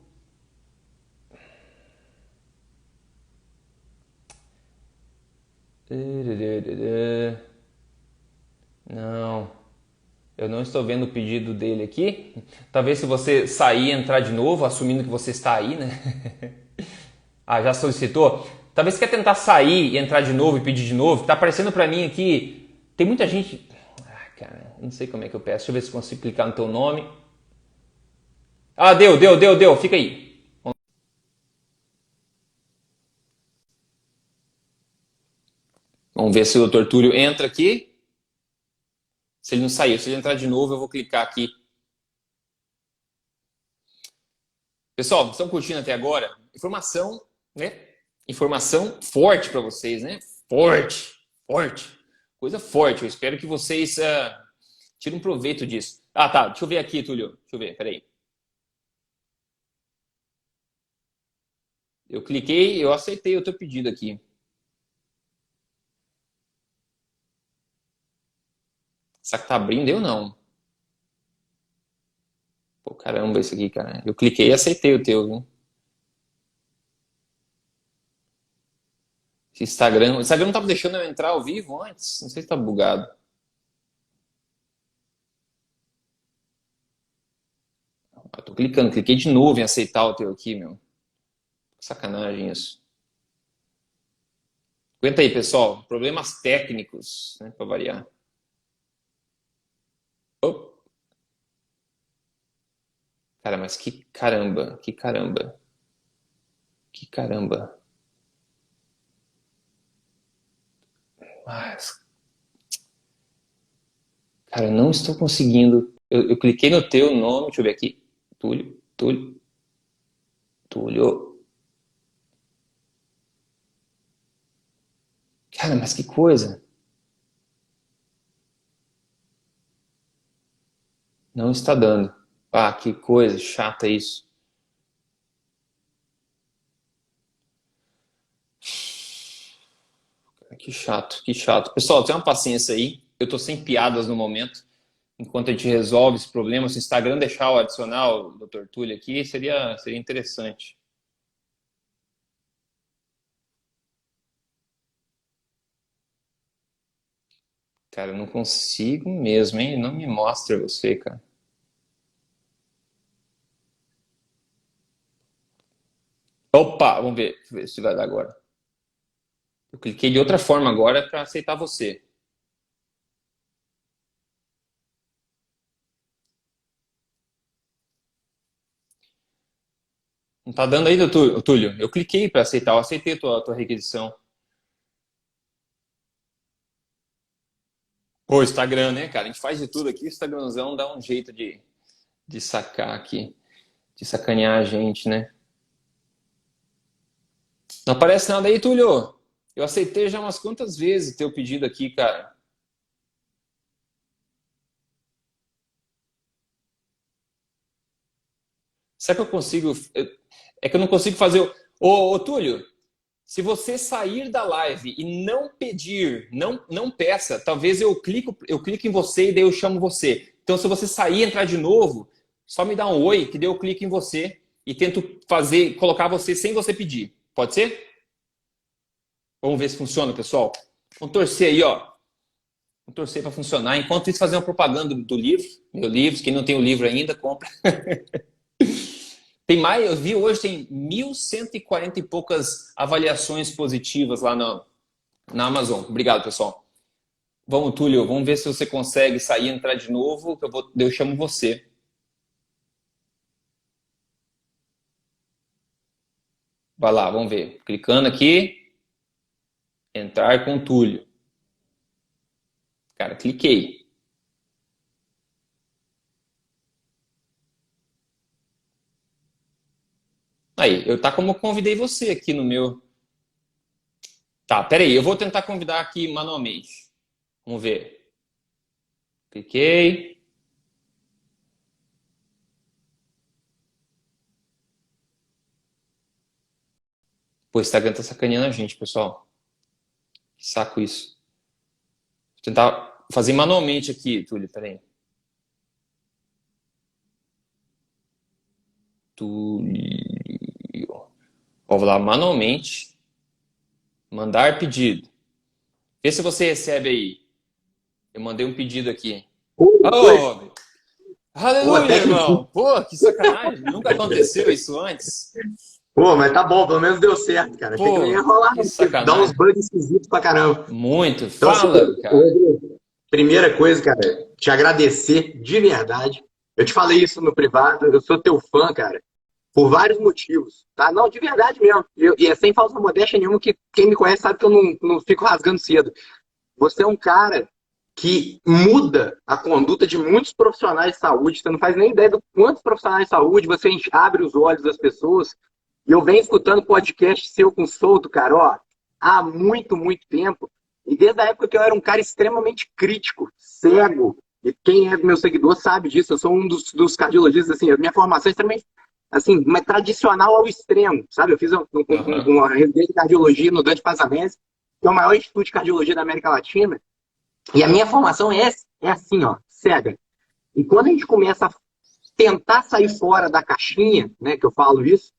Não, eu não estou vendo o pedido dele aqui. Talvez se você sair e entrar de novo, assumindo que você está aí, né? Ah, já solicitou? Talvez você quer tentar sair e entrar de novo e pedir de novo. Tá aparecendo para mim aqui, tem muita gente... Ah, cara, não sei como é que eu peço. Deixa eu ver se consigo clicar no teu nome. Ah, deu. Fica aí. Vamos ver se o Dr. Túlio entra aqui. Se ele não saiu, se ele entrar de novo, eu vou clicar aqui. Pessoal, estão curtindo até agora? Informação, né? Informação forte para vocês, né? Forte. Coisa forte. Eu espero que vocês tirem um proveito disso. Ah, tá. Deixa eu ver aqui, Túlio. Deixa eu ver, peraí. Eu cliquei, eu aceitei o teu pedido aqui. Será que tá abrindo? Eu não. Pô, caramba, isso aqui, cara. Eu cliquei e aceitei o teu, viu? O Instagram não tava deixando eu entrar ao vivo antes. Não sei se tá bugado. Eu tô clicando, cliquei de novo em aceitar o teu aqui, meu. Sacanagem isso. Aguenta aí, pessoal. Problemas técnicos, né, para variar. Oh, cara, mas que caramba, que caramba, que caramba. Mas, cara, eu não estou conseguindo. Eu cliquei no teu nome, deixa eu ver aqui. Túlio, Túlio, Túlio. Cara, mas que coisa. Não está dando. Ah, que coisa chata isso. Que chato, que chato. Pessoal, tenha uma paciência aí. Eu tô sem piadas no momento. Enquanto a gente resolve esse problema, se o Instagram deixar o adicional do Dr. Túlio aqui, seria interessante. Cara, eu não consigo mesmo, hein? Não me mostra você, cara. Opa, vamos ver se vai dar agora. Eu cliquei de outra forma agora para aceitar você. Não tá dando aí, doutor Túlio? Eu cliquei para aceitar, eu aceitei a tua requisição. Pô, Instagram, né, cara? A gente faz de tudo aqui, o Instagramzão dá um jeito de sacar aqui, de sacanear a gente, né? Não aparece nada aí, Túlio. Eu aceitei já umas quantas vezes teu pedido aqui, cara. Será que eu consigo? É que eu não consigo fazer. Ô, Túlio, se você sair da live e não pedir, não peça, talvez eu clico em você e daí eu chamo você. Então, se você sair e entrar de novo, só me dá um oi, que daí eu clico em você e tento colocar você sem você pedir. Pode ser? Vamos ver se funciona, pessoal. Vamos torcer aí, ó. Vamos torcer para funcionar. Enquanto isso, fazer uma propaganda do livro. Meu livro, quem não tem o livro ainda, compra. Tem mais, eu vi hoje, tem 1.140 e quarenta e poucas avaliações positivas lá na Amazon. Obrigado, pessoal. Vamos, Túlio, vamos ver se você consegue sair e entrar de novo, que eu chamo você. Vai lá, vamos ver. Clicando aqui, entrar com o Túlio. Cara, cliquei. Aí, eu tá como eu convidei você aqui no meu. Tá, peraí, eu vou tentar convidar aqui manualmente. Vamos ver. Cliquei. Pô, o Instagram tá sacaneando a gente, pessoal. Que saco isso. Vou tentar fazer manualmente aqui, Túlio, peraí. Túlio. Ó, vou lá manualmente. Mandar pedido. Vê se você recebe aí. Eu mandei um pedido aqui. Pois, Oh, pô, aleluia, até que irmão. Pô, que sacanagem. Nunca aconteceu isso antes. pô, mas tá bom, pelo menos deu certo, cara. Achei que não ia Pô, rolar, que não, porque dá uns sacanagem. bugs esquisitos pra caramba. Muito. Então, assim, Fala, cara. Rodrigo, primeira coisa, cara, te agradecer de verdade. Eu te falei isso no privado, eu sou teu fã, cara, por vários motivos, tá? Não, de verdade mesmo. E é sem falsa modéstia nenhuma, que quem me conhece sabe que eu não fico rasgando cedo. Você é um cara que muda a conduta de muitos profissionais de saúde. Você não faz nem ideia de quantos profissionais de saúde você abre os olhos das pessoas. E eu venho escutando podcast seu com Souto, cara, ó, há muito, muito tempo. E desde a época que eu era um cara extremamente crítico, cego. E quem é meu seguidor sabe disso. Eu sou um dos cardiologistas, assim, a minha formação é extremamente, assim, mas tradicional ao extremo, sabe? Eu fiz Aham. uma residência de cardiologia no Dante Pazzanese, que é o maior instituto de cardiologia da América Latina. E a minha formação é assim, ó, cega. E quando a gente começa a tentar sair fora da caixinha, né, que eu falo isso,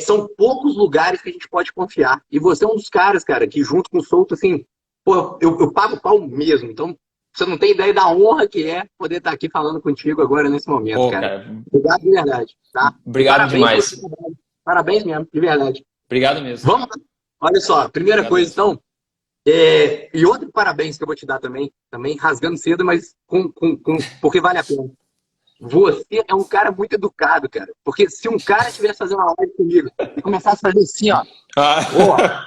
são poucos lugares que a gente pode confiar. E você é um dos caras, cara, que junto com o Souto, assim, pô, eu pago pau mesmo. Então, Você não tem ideia da honra que é poder estar aqui falando contigo agora nesse momento, Pô, cara. cara, Obrigado de verdade, tá? obrigado Parabéns pelo seu demais. trabalho. Parabéns mesmo, de verdade. Obrigado mesmo. Vamos lá. Olha só, primeira Obrigado coisa, mesmo. então, e outro parabéns que eu vou te dar também, rasgando cedo, mas porque vale a pena. Você é um cara muito educado, cara. Porque se um cara estivesse fazendo uma live comigo e começasse a fazer assim, ó, Ah.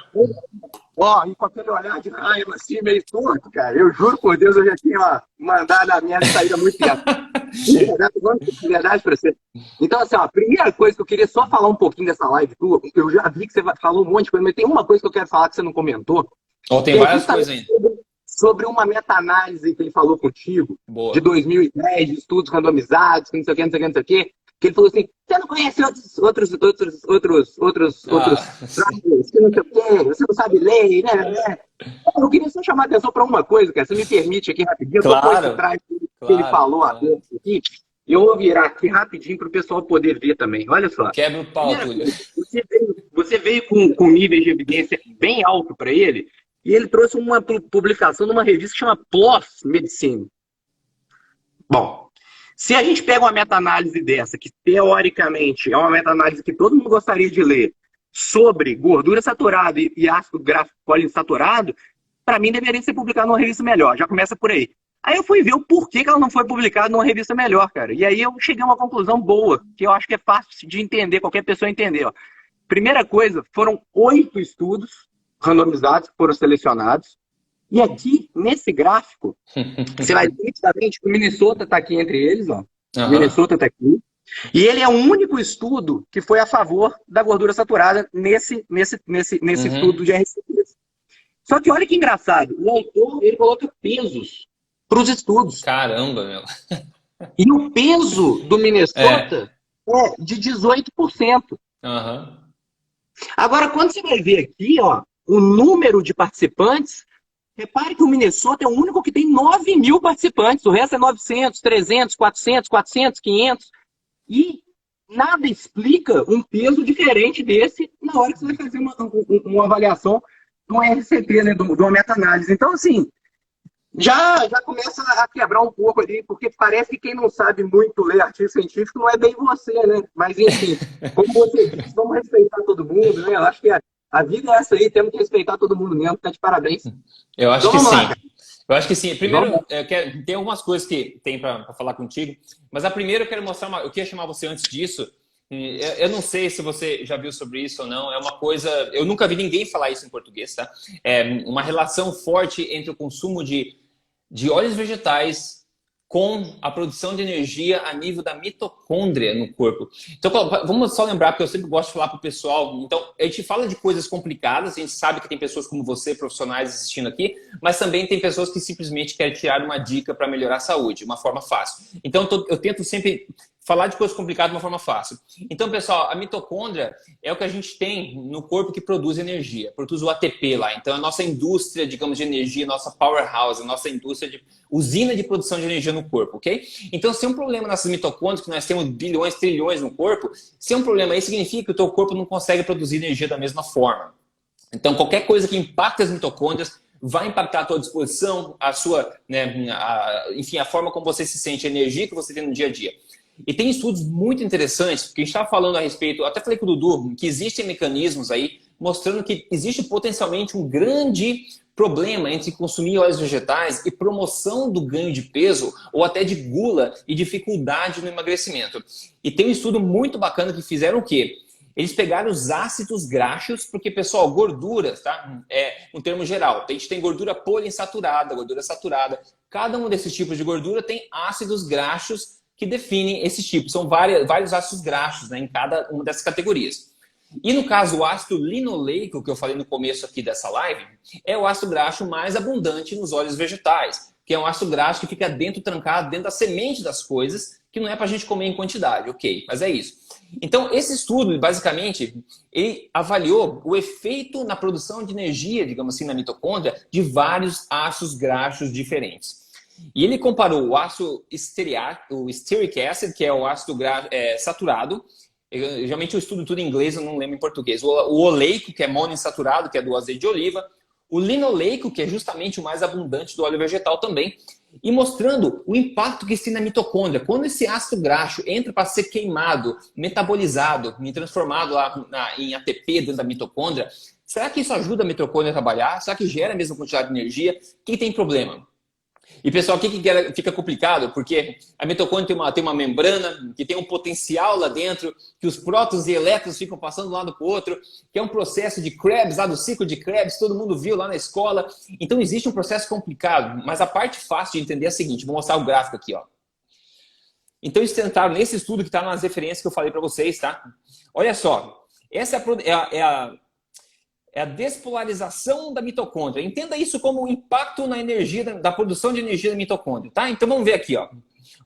e com aquele olhar de raiva assim, meio torto, cara, eu juro por Deus, eu já tinha mandado a merda sair há muito tempo. De verdade pra você. Então, assim, ó, a primeira coisa que eu queria só falar um pouquinho dessa live tua, eu já vi que você falou um monte de coisa, mas tem uma coisa que eu quero falar que você não comentou, Ó, tem que é várias coisas justamente ainda. sobre uma meta-análise que ele falou contigo, de Boa. 2010, de estudos randomizados, que não sei o que, não sei o que, não sei o que, que ele falou assim, você não conhece outros Sim. trabalhos, que não sei o que, você não sabe ler, né? Eu queria só chamar a atenção para uma coisa, cara, você me permite aqui rapidinho, eu tô com esse Claro, traje que ele claro, falou claro. agora aqui, e eu vou virar aqui rapidinho para o pessoal poder ver também. Olha só. Quebra o pau, Primeira Túlio. coisa, você veio com níveis de evidência bem alto para ele, e ele trouxe uma publicação numa revista que chama PLOS Medicine. Bom, se a gente pega uma meta-análise dessa, que teoricamente é uma meta-análise que todo mundo gostaria de ler, sobre gordura saturada e ácido gráfico poliinsaturado, para mim deveria ser publicado numa revista melhor. Já começa por aí. Aí eu fui ver o porquê que ela não foi publicada numa revista melhor, cara. E aí eu cheguei a uma conclusão boa, que eu acho que é fácil de entender, qualquer pessoa entender. Ó. Primeira coisa, foram 8 estudos randomizados que foram selecionados. E aqui, nesse gráfico, você vai ver nitidamente que o Minnesota está aqui entre eles, ó. O Aham. Minnesota está aqui. E ele é o único estudo que foi a favor da gordura saturada nesse estudo Uhum. de RCTs. Só que olha que engraçado, o autor ele coloca pesos para os estudos. Caramba, meu. E o peso do É. Minnesota é de 18%. Aham. Agora, quando você vai ver aqui, ó, o número de participantes, repare que o Minnesota é o único que tem 9.000 participantes. O resto é 900, 300, 400, 400, 500. E nada explica um peso diferente desse na hora que você vai fazer uma avaliação de um RCT, né, de uma meta-análise. Então, assim, já começa a quebrar um pouco ali, porque parece que quem não sabe muito ler artigo científico não é bem você, né? Mas, enfim, como você disse, vamos respeitar todo mundo, né? Eu acho que a vida é essa aí, temos que respeitar todo mundo mesmo. Tá de parabéns. Eu acho Então, que vamos lá, sim. cara. Eu acho que sim. Vamos Primeiro, lá. tem algumas coisas que tem para falar contigo, mas a primeira eu quero mostrar eu queria chamar você antes disso. Eu não sei se você já viu sobre isso ou não. É uma coisa. Eu nunca vi ninguém falar isso em português, tá? É uma relação forte entre o consumo de óleos vegetais com a produção de energia a nível da mitocôndria no corpo. Então, vamos só lembrar, porque eu sempre gosto de falar para o pessoal. Então, a gente fala de coisas complicadas, a gente sabe que tem pessoas como você, profissionais, assistindo aqui, mas também tem pessoas que simplesmente querem tirar uma dica para melhorar a saúde, uma forma fácil. Então, eu tento sempre falar de coisas complicadas de uma forma fácil. Então, pessoal, a mitocôndria é o que a gente tem no corpo que produz energia, produz o ATP lá. Então, a nossa indústria, digamos, de energia, nossa powerhouse, a nossa indústria de usina de produção de energia no corpo, ok? Então, se tem um problema nessas mitocôndrias, que nós temos bilhões, trilhões no corpo, se é um problema aí, significa que o teu corpo não consegue produzir energia da mesma forma. Então, qualquer coisa que impacte as mitocôndrias vai impactar a tua disposição, a sua, né, enfim, a forma como você se sente, a energia que você tem no dia a dia. E tem estudos muito interessantes, porque a gente estava falando a respeito, até falei com o Dudu, que existem mecanismos aí mostrando que existe potencialmente um grande problema entre consumir óleos vegetais e promoção do ganho de peso ou até de gula e dificuldade no emagrecimento. E tem um estudo muito bacana que fizeram o quê? Eles pegaram os ácidos graxos, porque, pessoal, gorduras, tá? É um termo geral. A gente tem gordura poliinsaturada, gordura saturada. Cada um desses tipos de gordura tem ácidos graxos que definem esses tipos. São vários ácidos graxos, né, em cada uma dessas categorias. E no caso, o ácido linoleico, que eu falei no começo aqui dessa live, é o ácido graxo mais abundante nos óleos vegetais, que é um ácido graxo que fica trancado dentro da semente das coisas, que não é para a gente comer em quantidade, ok, mas é isso. Então, esse estudo, basicamente, ele avaliou o efeito na produção de energia, digamos assim, na mitocôndria, de vários ácidos graxos diferentes. E ele comparou o ácido stearic acid, que é o ácido saturado. Geralmente eu estudo tudo em inglês, eu não lembro em português. O oleico, que é monoinsaturado, que é do azeite de oliva. O linoleico, que é justamente o mais abundante do óleo vegetal também. e mostrando o impacto que isso tem na mitocôndria. Quando esse ácido graxo entra para ser queimado, metabolizado, transformado lá em ATP dentro da mitocôndria, será que isso ajuda a mitocôndria a trabalhar? Será que gera a mesma quantidade de energia? O que tem problema? E, pessoal, o que fica complicado? Porque a mitocôndria tem uma membrana que tem um potencial lá dentro, que os prótons e elétrons ficam passando de um lado para o outro, que é um processo de Krebs, lá do ciclo de Krebs, todo mundo viu lá na escola. Então, existe um processo complicado, mas a parte fácil de entender é a seguinte, vou mostrar o gráfico aqui, ó. Então, eles tentaram, nesse estudo que está nas referências que eu falei para vocês, tá? Olha só, essa é a despolarização da mitocôndria. Entenda isso como um impacto na energia, da produção de energia da mitocôndria, tá? Então vamos ver aqui, ó.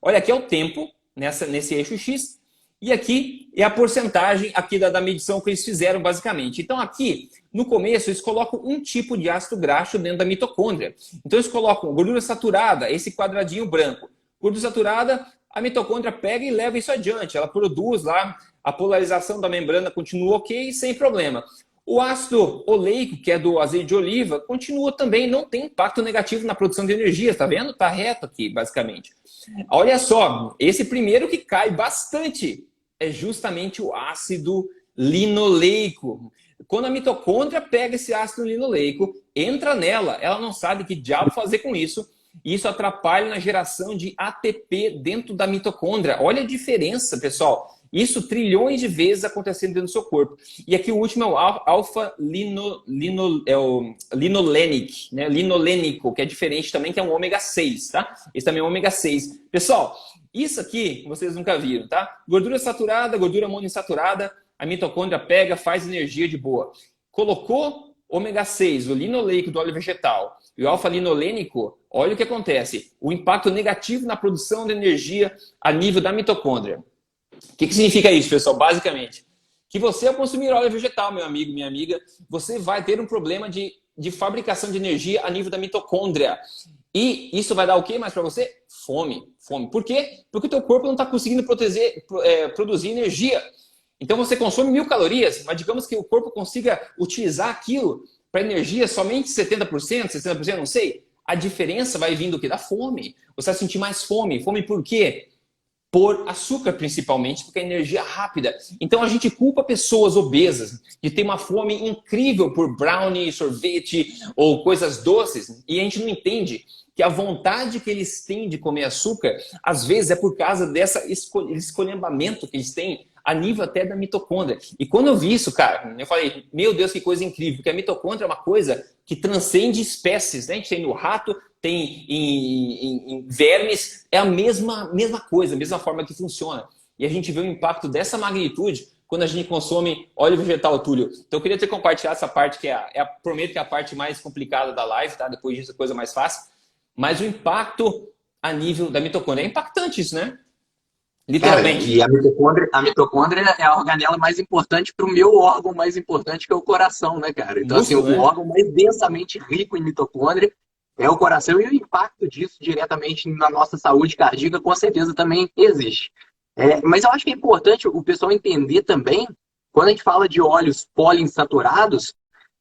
Olha, aqui é o tempo, nesse eixo X, e aqui é a porcentagem aqui da medição que eles fizeram, basicamente. Então aqui, no começo, eles colocam um tipo de ácido graxo dentro da mitocôndria. Então eles colocam gordura saturada, esse quadradinho branco. Gordura saturada, a mitocôndria pega e leva isso adiante. Ela produz lá, a polarização da membrana continua ok, sem problema. O ácido oleico, que é do azeite de oliva, continua também, não tem impacto negativo na produção de energia, tá vendo? Tá reto aqui, basicamente. Olha só, esse primeiro que cai bastante é justamente o ácido linoleico. Quando a mitocôndria pega esse ácido linoleico, entra nela, ela não sabe que diabo fazer com isso, e isso atrapalha na geração de ATP dentro da mitocôndria. Olha a diferença, pessoal. Isso trilhões de vezes acontecendo dentro do seu corpo. E aqui o último é o alfa-linolenic, né? Linolênico, que é diferente também, que é um ômega 6, tá? Esse também é um ômega 6. Pessoal, isso aqui vocês nunca viram, tá? Gordura saturada, gordura monoinsaturada, a mitocôndria pega, faz energia de boa. Colocou ômega 6, o linoleico do óleo vegetal e o alfa-linolênico, olha o que acontece. O impacto negativo na produção de energia a nível da mitocôndria. O que significa isso, pessoal? Basicamente, que você, ao consumir óleo vegetal, meu amigo, minha amiga, você vai ter um problema de fabricação de energia a nível da mitocôndria. E isso vai dar o que mais para você? Fome. Fome. Por quê? Porque o teu corpo não está conseguindo produzir energia. Então você consome 1000 calorias, mas digamos que o corpo consiga utilizar aquilo para energia somente 70%, 60%, não sei. A diferença vai vindo do quê? Da fome. Você vai sentir mais fome. Fome por quê? Por açúcar, principalmente, porque é energia rápida. Então a gente culpa pessoas obesas de ter uma fome incrível por brownie, sorvete ou coisas doces, e a gente não entende que a vontade que eles têm de comer açúcar, às vezes é por causa desse escolhambamento que eles têm a nível até da mitocôndria. E quando eu vi isso, cara, eu falei, meu Deus, que coisa incrível, porque a mitocôndria é uma coisa que transcende espécies, né? A gente tem no rato, tem em vermes, é a mesma coisa, a mesma forma que funciona. E a gente vê o impacto dessa magnitude quando a gente consome óleo vegetal, Túlio. Então eu queria ter compartilhado essa parte, que prometo que é a parte mais complicada da live, tá? Depois disso a coisa mais fácil. Mas o impacto a nível da mitocôndria. É impactante isso, né? Literalmente. Cara, e a mitocôndria é a organela mais importante para o meu órgão mais importante, que é o coração, né, cara? Então, Músculo, assim, né? o órgão mais densamente rico em mitocôndria é o coração, e o impacto disso diretamente na nossa saúde cardíaca, com certeza, também existe. Mas eu acho que é importante o pessoal entender também, quando a gente fala de óleos poliinsaturados,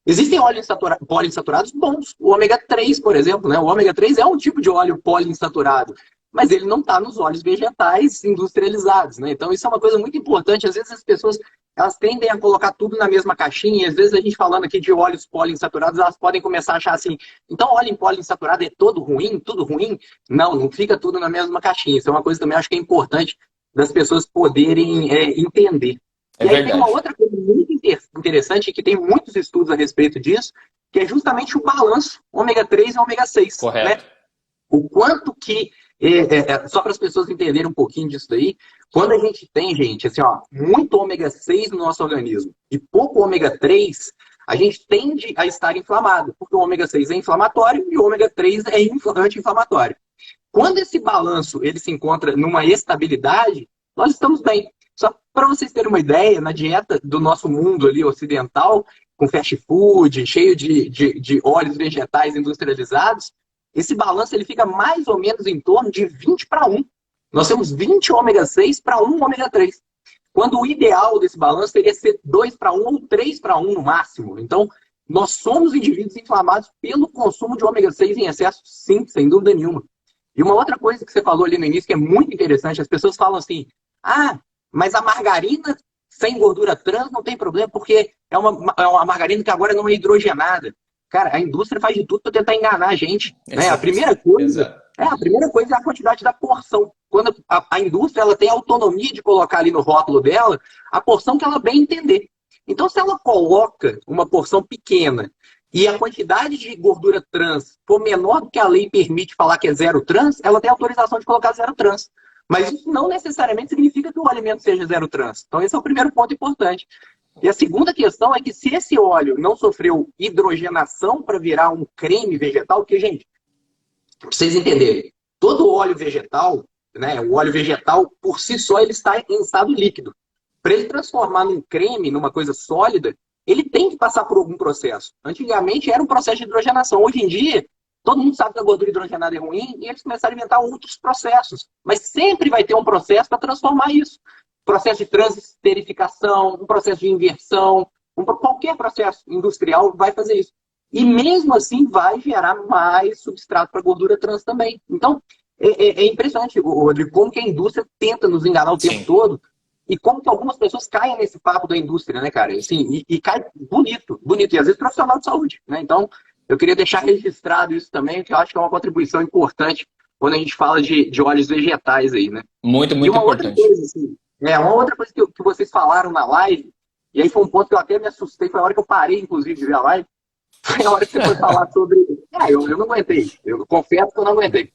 existem óleos poliinsaturados bons. O ômega 3, por exemplo, né? O ômega 3 é um tipo de óleo poliinsaturado, mas ele não está nos óleos vegetais industrializados, né? Então isso é uma coisa muito importante. Às vezes as pessoas elas tendem a colocar tudo na mesma caixinha, e às vezes a gente falando aqui de óleos poliinsaturados, elas podem começar a achar assim, então óleo poliinsaturado é todo ruim, tudo ruim? Não, não fica tudo na mesma caixinha. Isso é uma coisa também, acho que é importante das pessoas poderem entender. É e aí verdade. tem uma outra coisa muito interessante, que tem muitos estudos a respeito disso, que é justamente o balanço ômega 3 e ômega 6. Correto. Né? O quanto que, só para as pessoas entenderem um pouquinho disso daí, quando a gente tem, gente, assim, ó, muito ômega 6 no nosso organismo e pouco ômega 3, a gente tende a estar inflamado, porque o ômega 6 é inflamatório e o ômega 3 é anti-inflamatório. Quando esse balanço ele se encontra numa estabilidade, nós estamos bem. Só para vocês terem uma ideia, na dieta do nosso mundo ali ocidental, com fast food, cheio de óleos vegetais industrializados, esse balanço ele fica mais ou menos em torno de 20:1. Nós temos 20 ômega 6 para 1 ômega 3. Quando o ideal desse balanço teria ser 2:1 ou 3:1 no máximo. Então, nós somos indivíduos inflamados pelo consumo de ômega 6 em excesso, sim, sem dúvida nenhuma. E uma outra coisa que você falou ali no início que é muito interessante, as pessoas falam assim, ah, mas a margarina sem gordura trans não tem problema, porque é uma margarina que agora não é hidrogenada. Cara, a indústria faz de tudo para tentar enganar a gente. Né? A Exato, primeira coisa exato. é a quantidade da porção. Quando a indústria ela tem autonomia de colocar ali no rótulo dela a porção que ela bem entender. Então, se ela coloca uma porção pequena e a quantidade de gordura trans for menor do que a lei permite falar que é zero trans, ela tem autorização de colocar zero trans. Mas isso não necessariamente significa que o alimento seja zero trans. Então, esse é o primeiro ponto importante. E a segunda questão é que se esse óleo não sofreu hidrogenação para virar um creme vegetal, porque, gente, pra vocês entenderem, todo óleo vegetal, né, o óleo vegetal, por si só, ele está em estado líquido. Para ele transformar num creme, numa coisa sólida, ele tem que passar por algum processo. Antigamente era um processo de hidrogenação. Hoje em dia, todo mundo sabe que a gordura hidrogenada é ruim e eles começaram a inventar outros processos. Mas sempre vai ter um processo para transformar isso. Processo de transesterificação, um processo de inversão, qualquer processo industrial vai fazer isso. E mesmo assim vai gerar mais substrato para gordura trans também. Então, é impressionante, Rodrigo, como que a indústria tenta nos enganar o tempo todo e como que algumas pessoas caem nesse papo da indústria, né, cara? Assim, e cai bonito, bonito. E às vezes profissional de saúde, né? Então, eu queria deixar registrado isso também, que eu acho que é uma contribuição importante quando a gente fala de óleos vegetais aí, né? Muito, E muito uma outra importante. coisa, assim, uma outra coisa que vocês falaram na live, e aí foi um ponto que eu até me assustei, foi a hora que eu parei, inclusive, de ver a live, foi a hora que você foi falar sobre... eu não aguentei, eu confesso que eu não aguentei.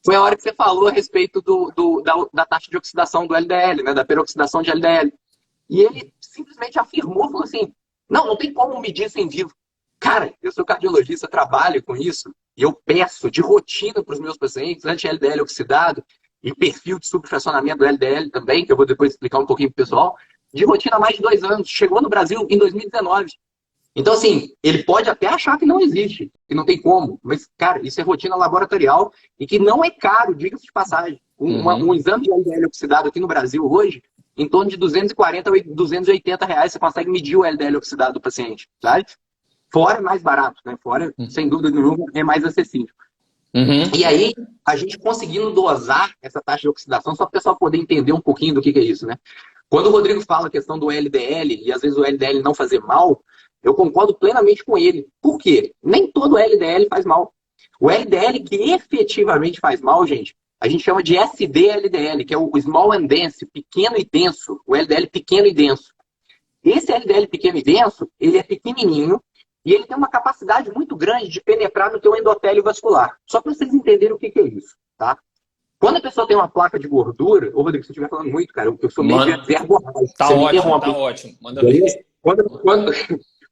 Foi a hora que você falou a respeito da taxa de oxidação do LDL, né, da peroxidação de LDL. E ele simplesmente afirmou, falou assim, não tem como medir isso em vivo. Cara, eu sou cardiologista, trabalho com isso, e eu peço de rotina para os meus pacientes, anti-LDL oxidado, e perfil de subfracionamento do LDL também, que eu vou depois explicar um pouquinho para o pessoal, de rotina há mais de 2 anos. Chegou no Brasil em 2019. Então, assim, ele pode até achar que não existe, que não tem como, mas, cara, isso é rotina laboratorial e que não é caro, diga-se de passagem. Um exame de LDL oxidado aqui no Brasil hoje, em torno de 240 a 280 reais, você consegue medir o LDL oxidado do paciente, sabe? Fora é mais barato, né? Fora, sem dúvida nenhuma, é mais acessível. E aí, a gente conseguindo dosar essa taxa de oxidação, só para o pessoal poder entender um pouquinho do que é isso, né? Quando o Rodrigo fala a questão do LDL, e às vezes o LDL não fazer mal, eu concordo plenamente com ele. Por quê? Nem todo LDL faz mal. O LDL que efetivamente faz mal, gente, a gente chama de SDLDL, que é o Small and Dense, pequeno e denso. O LDL pequeno e denso. Esse LDL pequeno e denso, ele é pequenininho e ele tem uma capacidade muito grande de penetrar no teu endotélio vascular. Só para vocês entenderem o que é isso, tá? Quando a pessoa tem uma placa de gordura, ô Rodrigo, se eu estiver falando muito, cara, eu sou meio verborrágico. Tá ótimo, tá ótimo. Manda ver.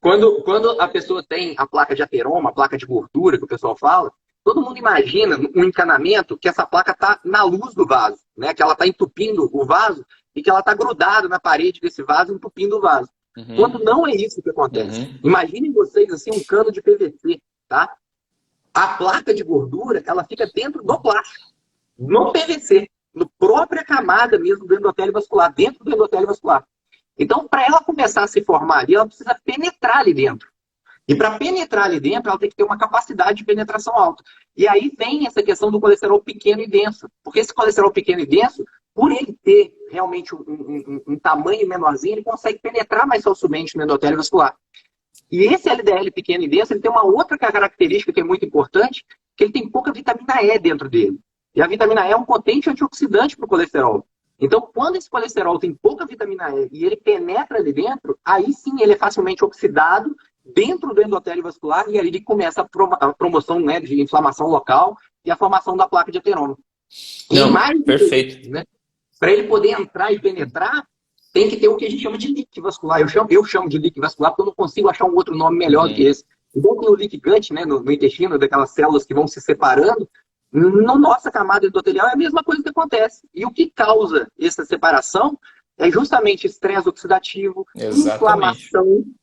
Quando a pessoa tem a placa de ateroma, a placa de gordura, que o pessoal fala, todo mundo imagina um encanamento que essa placa está na luz do vaso, né? Que ela está entupindo o vaso e que ela está grudada na parede desse vaso, entupindo o vaso. Quando não é isso que acontece. Imaginem vocês assim um cano de PVC, tá? A placa de gordura, ela fica dentro do plástico, no PVC, no própria camada mesmo do endotélio vascular, dentro do endotélio vascular. Então, para ela começar a se formar ali, ela precisa penetrar ali dentro. E para penetrar ali dentro, ela tem que ter uma capacidade de penetração alta. E aí vem essa questão do colesterol pequeno e denso. Porque esse colesterol pequeno e denso, por ele ter realmente um tamanho menorzinho, ele consegue penetrar mais facilmente no endotélio vascular. E esse LDL pequeno e denso, ele tem uma outra característica que é muito importante, que ele tem pouca vitamina E dentro dele. E a vitamina E é um potente antioxidante para o colesterol. Então, quando esse colesterol tem pouca vitamina E e ele penetra ali dentro, aí sim ele é facilmente oxidado dentro do endotélio vascular e aí ele começa a promoção, né, de inflamação local e a formação da placa de ateroma. Não, mais perfeito. Né, para ele poder entrar e penetrar, tem que ter o que a gente chama de líquido vascular. Eu chamo de líquido vascular porque eu não consigo achar um outro nome melhor do que esse. Igual tem o liquigante, né, no intestino, daquelas células que vão se separando, na nossa camada endotelial é a mesma coisa que acontece. E o que causa essa separação é justamente estresse oxidativo,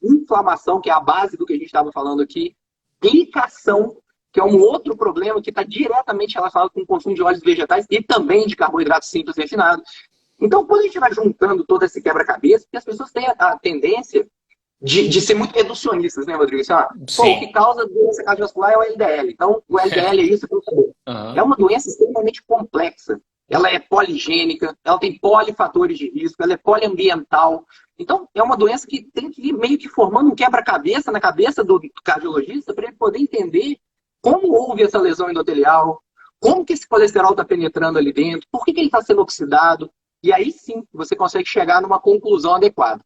inflamação, que é a base do que a gente estava falando aqui, glicação, que é um outro problema que está diretamente relacionado com o consumo de óleos vegetais e também de carboidratos simples refinados. Então, quando a gente vai juntando todo esse quebra-cabeça, as pessoas têm a tendência de ser muito reducionistas, né, Rodrigo? Assim, pô, o Sim. que causa doença cardiovascular é o LDL. Então, o LDL é isso, eu saber. É Aham. uma doença extremamente complexa. Ela é poligênica, ela tem polifatores de risco, ela é poliambiental. Então, é uma doença que tem que ir meio que formando um quebra-cabeça na cabeça do cardiologista para ele poder entender como houve essa lesão endotelial, como que esse colesterol está penetrando ali dentro, por que ele está sendo oxidado. E aí sim, você consegue chegar numa conclusão adequada.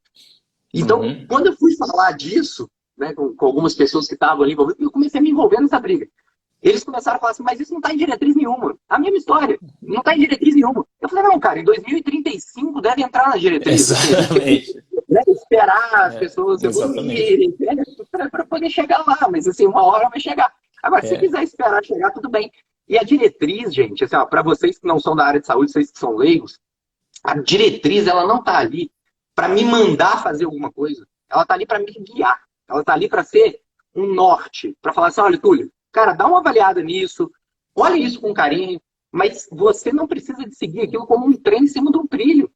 Então, Uhum. quando eu fui falar disso, né, com algumas pessoas que estavam ali envolvidas, eu comecei a me envolver nessa briga. Eles começaram a falar assim, mas isso não está em diretriz nenhuma. A mesma história, não está em diretriz nenhuma. Eu falei, não, cara, em 2035 deve entrar na diretriz. Assim, a gente tem que, Exatamente. né, esperar as É, pessoas exatamente. evoluírem, né, para poder chegar lá, mas assim, uma hora vai chegar. Agora, se É. quiser esperar chegar, tudo bem. E a diretriz, gente, assim, para vocês que não são da área de saúde, vocês que são leigos, a diretriz, ela não está ali para me mandar fazer alguma coisa. Ela está ali para me guiar. Ela está ali para ser um norte, para falar assim, olha, Túlio, cara, dá uma avaliada nisso, olha isso com carinho, mas você não precisa de seguir aquilo como um trem em cima de um trilho.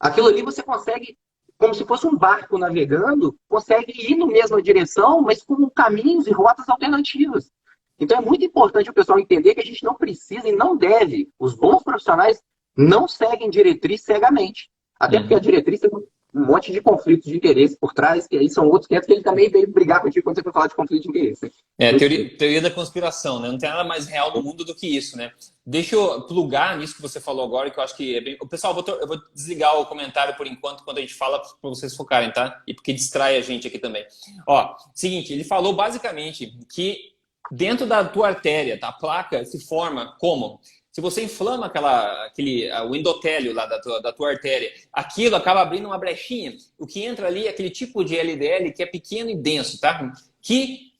Aquilo ali você consegue, como se fosse um barco navegando, consegue ir na mesma direção, mas com caminhos e rotas alternativas. Então é muito importante o pessoal entender que a gente não precisa e não deve. Os bons profissionais não seguem diretriz cegamente. Até porque a Uhum. diretriz tem um monte de conflitos de interesse por trás, que aí são outros 500 que ele também veio brigar contigo quando você foi falar de conflito de interesse. É, Muito bem. teoria da conspiração, né? Não tem nada mais real no mundo do que isso, né? Deixa eu plugar nisso que você falou agora, que eu acho que é bem. Pessoal, eu vou desligar o comentário por enquanto, quando a gente fala, para vocês focarem, tá? E porque distrai a gente aqui também. Ó, seguinte, ele falou basicamente que dentro da tua artéria, tá? A placa se forma como? Se você inflama o endotélio lá da tua artéria, aquilo acaba abrindo uma brechinha. O que entra ali é aquele tipo de LDL que é pequeno e denso, tá? Que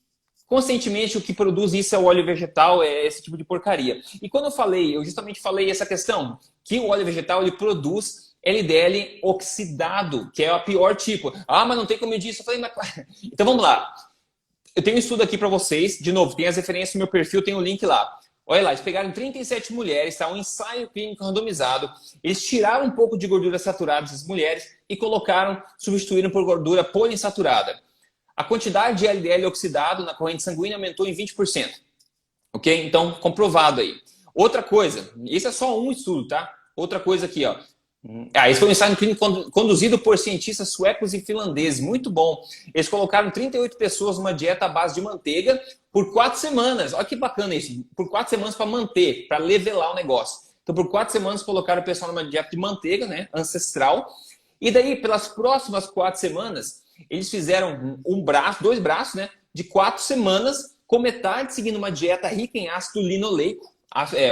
conscientemente, o que produz isso é o óleo vegetal, é esse tipo de porcaria. E quando eu justamente falei essa questão, que o óleo vegetal ele produz LDL oxidado, que é o pior tipo. Ah, mas não tem como medir isso. Eu falei, mas... Então vamos lá. Eu tenho um estudo aqui para vocês. De novo, tem as referências no meu perfil, tem o link lá. Olha lá, eles pegaram 37 mulheres, tá? Um ensaio clínico randomizado. Eles tiraram um pouco de gordura saturada dessas mulheres e substituíram por gordura poliinsaturada. A quantidade de LDL oxidado na corrente sanguínea aumentou em 20%. Ok? Então, comprovado aí. Outra coisa, esse é só um estudo, tá? Outra coisa aqui, ó. Esse foi um ensaio clínico conduzido por cientistas suecos e finlandeses. Muito bom. Eles colocaram 38 pessoas numa dieta à base de manteiga por 4 semanas. Olha que bacana isso. Por 4 semanas para manter, para levelar o negócio. Então, por 4 semanas, colocaram o pessoal numa dieta de manteiga, né? Ancestral. E daí, pelas próximas 4 semanas, eles fizeram dois braços, né? De 4 semanas, com metade seguindo uma dieta rica em ácido linoleico,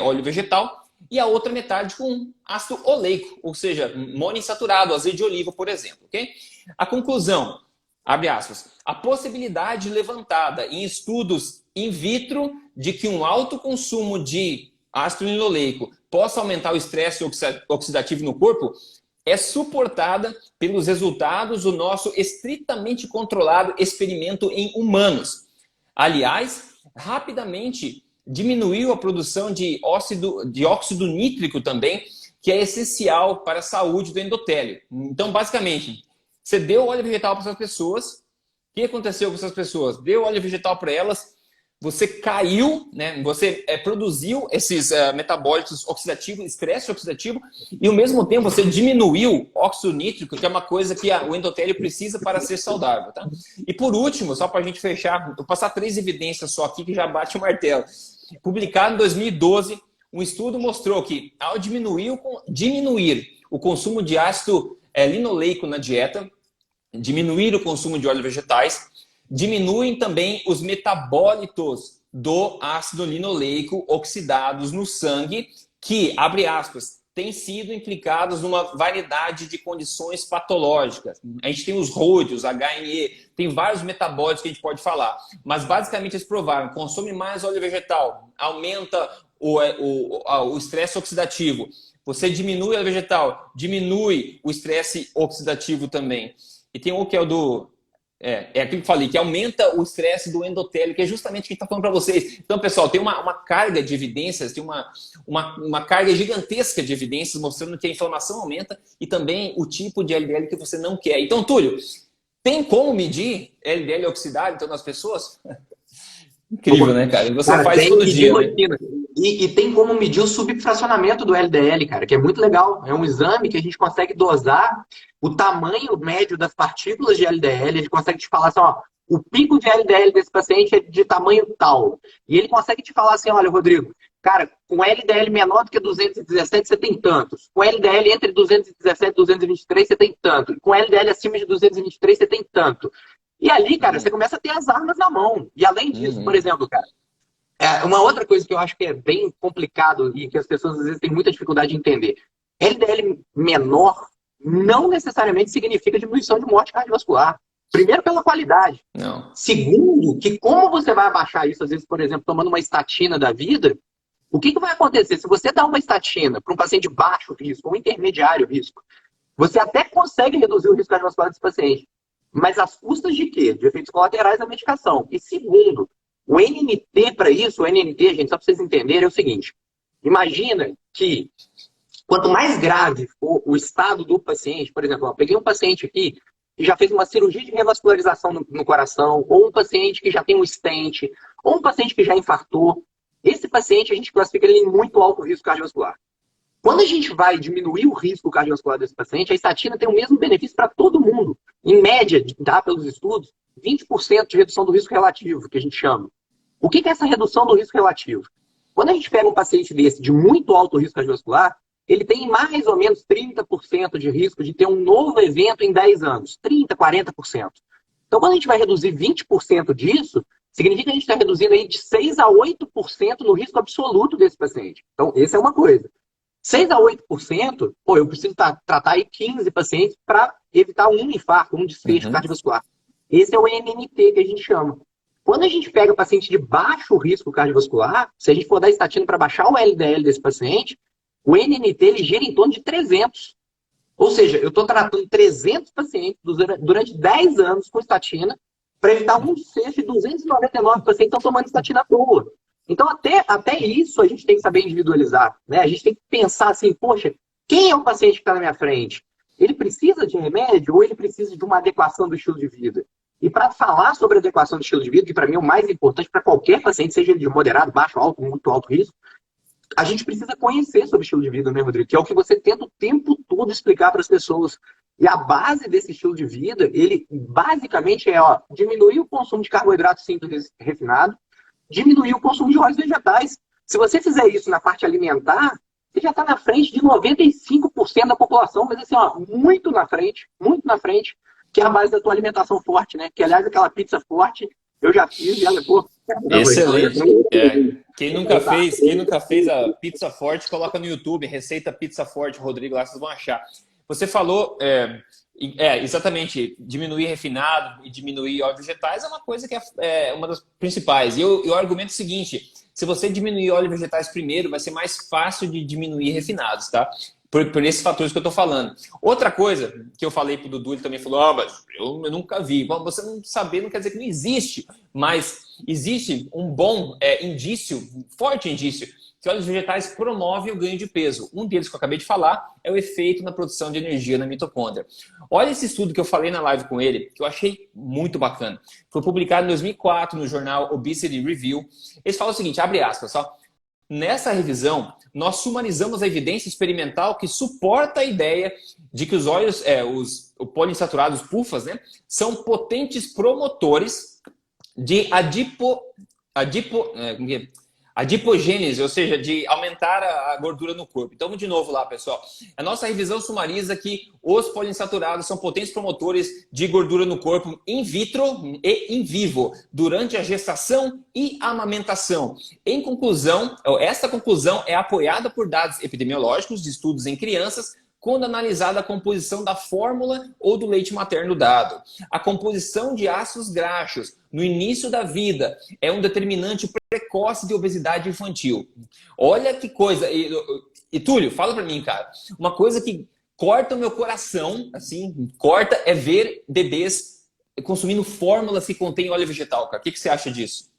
óleo vegetal, e a outra metade com ácido oleico, ou seja, monoinsaturado, azeite de oliva, por exemplo. Okay? A conclusão, abre aspas, a possibilidade levantada em estudos in vitro de que um alto consumo de ácido linoleico possa aumentar o estresse oxidativo no corpo é suportada pelos resultados do nosso estritamente controlado experimento em humanos. Aliás, rapidamente diminuiu a produção de óxido nítrico também, que é essencial para a saúde do endotélio. Então, basicamente, você deu óleo vegetal para essas pessoas. O que aconteceu com essas pessoas? Deu óleo vegetal para elas, você caiu, né? Você produziu esses metabólitos oxidativos, estresse oxidativo, e ao mesmo tempo você diminuiu óxido nítrico, que é uma coisa que o endotélio precisa para ser saudável. Tá? E por último, só para a gente fechar, vou passar 3 evidências só aqui que já bate o martelo. Publicado em 2012, um estudo mostrou que ao diminuir o consumo de ácido linoleico na dieta, diminuir o consumo de óleos vegetais, diminuem também os metabólitos do ácido linoleico oxidados no sangue, que, abre aspas, têm sido implicados numa variedade de condições patológicas. A gente tem os RODs, HME, tem vários metabólitos que a gente pode falar. Mas, basicamente, eles provaram, consome mais óleo vegetal, aumenta o estresse oxidativo. Você diminui o óleo vegetal, diminui o estresse oxidativo também. E tem um que é o do... aquilo que eu falei, que aumenta o estresse do endotélio, que é justamente o que está falando para vocês. Então, pessoal, tem uma carga de evidências, tem uma carga gigantesca de evidências mostrando que a inflamação aumenta e também o tipo de LDL que você não quer. Então, Túlio, Tem como medir LDL oxidado então nas pessoas? Incrível, né, cara? Você Cara, faz tem todo medir dia, né? rotina. E tem como medir o subfracionamento do LDL, cara, que é muito legal. É um exame que a gente consegue dosar o tamanho médio das partículas de LDL. A gente consegue te falar assim, ó, o pico de LDL desse paciente é de tamanho tal. E ele consegue te falar assim, olha, Rodrigo, cara, com LDL menor do que 217, você tem tantos. Com LDL entre 217 e 223, você tem tanto. Com LDL acima de 223, você tem tanto. E ali, cara, você começa a ter as armas na mão. E além disso, por Uhum. exemplo, cara, uma outra coisa que eu acho que é bem complicado e que as pessoas às vezes têm muita dificuldade de entender. LDL menor não necessariamente significa diminuição de morte cardiovascular. Primeiro, pela qualidade. Não. Segundo, que como você vai abaixar isso, às vezes, por exemplo, tomando uma estatina da vida, o que vai acontecer? Se você dá uma estatina para um paciente de baixo risco ou intermediário risco, você até consegue reduzir o risco cardiovascular desse paciente. Mas às custas de quê? De efeitos colaterais da medicação. E segundo, o NNT para isso, o NNT, gente, só para vocês entenderem, é o seguinte. Imagina que quanto mais grave for o estado do paciente, por exemplo, eu peguei um paciente aqui que já fez uma cirurgia de revascularização no coração, ou um paciente que já tem um stent, ou um paciente que já infartou. Esse paciente a gente classifica ele em muito alto risco cardiovascular. Quando a gente vai diminuir o risco cardiovascular desse paciente, a estatina tem o mesmo benefício para todo mundo. Em média, dá pelos estudos, 20% de redução do risco relativo, que a gente chama. O que é essa redução do risco relativo? Quando a gente pega um paciente desse de muito alto risco cardiovascular, ele tem mais ou menos 30% de risco de ter um novo evento em 10 anos. 30%, 40%. Então, quando a gente vai reduzir 20% disso, significa que a gente está reduzindo aí de 6% a 8% no risco absoluto desse paciente. Então, essa é uma coisa. 6 a 8%, pô, eu preciso tratar aí 15 pacientes para evitar um infarto, um desfecho Uhum. cardiovascular. Esse é o NNT que a gente chama. Quando a gente pega paciente de baixo risco cardiovascular, se a gente for dar estatina para baixar o LDL desse paciente, o NNT ele gira em torno de 300. Ou seja, eu estou tratando 300 pacientes durante 10 anos com estatina para evitar um desfecho e 299 pacientes estão tomando estatina boa. Então, até isso a gente tem que saber individualizar. Né? A gente tem que pensar assim, poxa, quem é o paciente que está na minha frente? Ele precisa de remédio ou ele precisa de uma adequação do estilo de vida? E para falar sobre adequação do estilo de vida, que para mim é o mais importante para qualquer paciente, seja ele de moderado, baixo, alto, muito alto risco, a gente precisa conhecer sobre estilo de vida, né, Rodrigo? Que é o que você tenta o tempo todo explicar para as pessoas. E a base desse estilo de vida, ele basicamente é diminuir o consumo de carboidrato simples refinado, diminuir o consumo de óleos vegetais. Se você fizer isso na parte alimentar, você já está na frente de 95% da população, mas assim, muito na frente, que é a base da tua alimentação forte, né? Que, aliás, aquela pizza forte, eu já fiz e ela, pô, Excelente. Quem nunca fez a pizza forte, coloca no YouTube, receita pizza forte, Rodrigo, lá vocês vão achar. Você falou, exatamente, diminuir refinado e diminuir óleos vegetais é uma coisa que é uma das principais. E eu argumento o seguinte, se você diminuir óleos vegetais primeiro, vai ser mais fácil de diminuir refinados, tá? Por esses fatores que eu estou falando. Outra coisa que eu falei para o Dudu, ele também falou, mas eu nunca vi. Bom, você não saber não quer dizer que não existe, mas existe um bom indício, forte indício, que óleos vegetais promovem o ganho de peso. Um deles que eu acabei de falar é o efeito na produção de energia na mitocôndria. Olha esse estudo que eu falei na live com ele, que eu achei muito bacana. Foi publicado em 2004 no jornal Obesity Review. Eles falam o seguinte, abre aspas, só. Nessa revisão, nós sumarizamos a evidência experimental que suporta a ideia de que os óleos, os poliinsaturados PUFAs, né, são potentes promotores de adipogênese, ou seja, de aumentar a gordura no corpo. Então, de novo lá, pessoal. A nossa revisão sumariza que os poliinsaturados são potentes promotores de gordura no corpo in vitro e in vivo, durante a gestação e amamentação. Em conclusão, esta conclusão é apoiada por dados epidemiológicos de estudos em crianças, quando analisada a composição da fórmula ou do leite materno dado. A composição de ácidos graxos no início da vida é um determinante precoce de obesidade infantil. Olha que coisa. E Túlio, fala pra mim, cara. Uma coisa que corta o meu coração, assim, corta, é ver bebês consumindo fórmulas que contêm óleo vegetal, cara. O que você acha disso?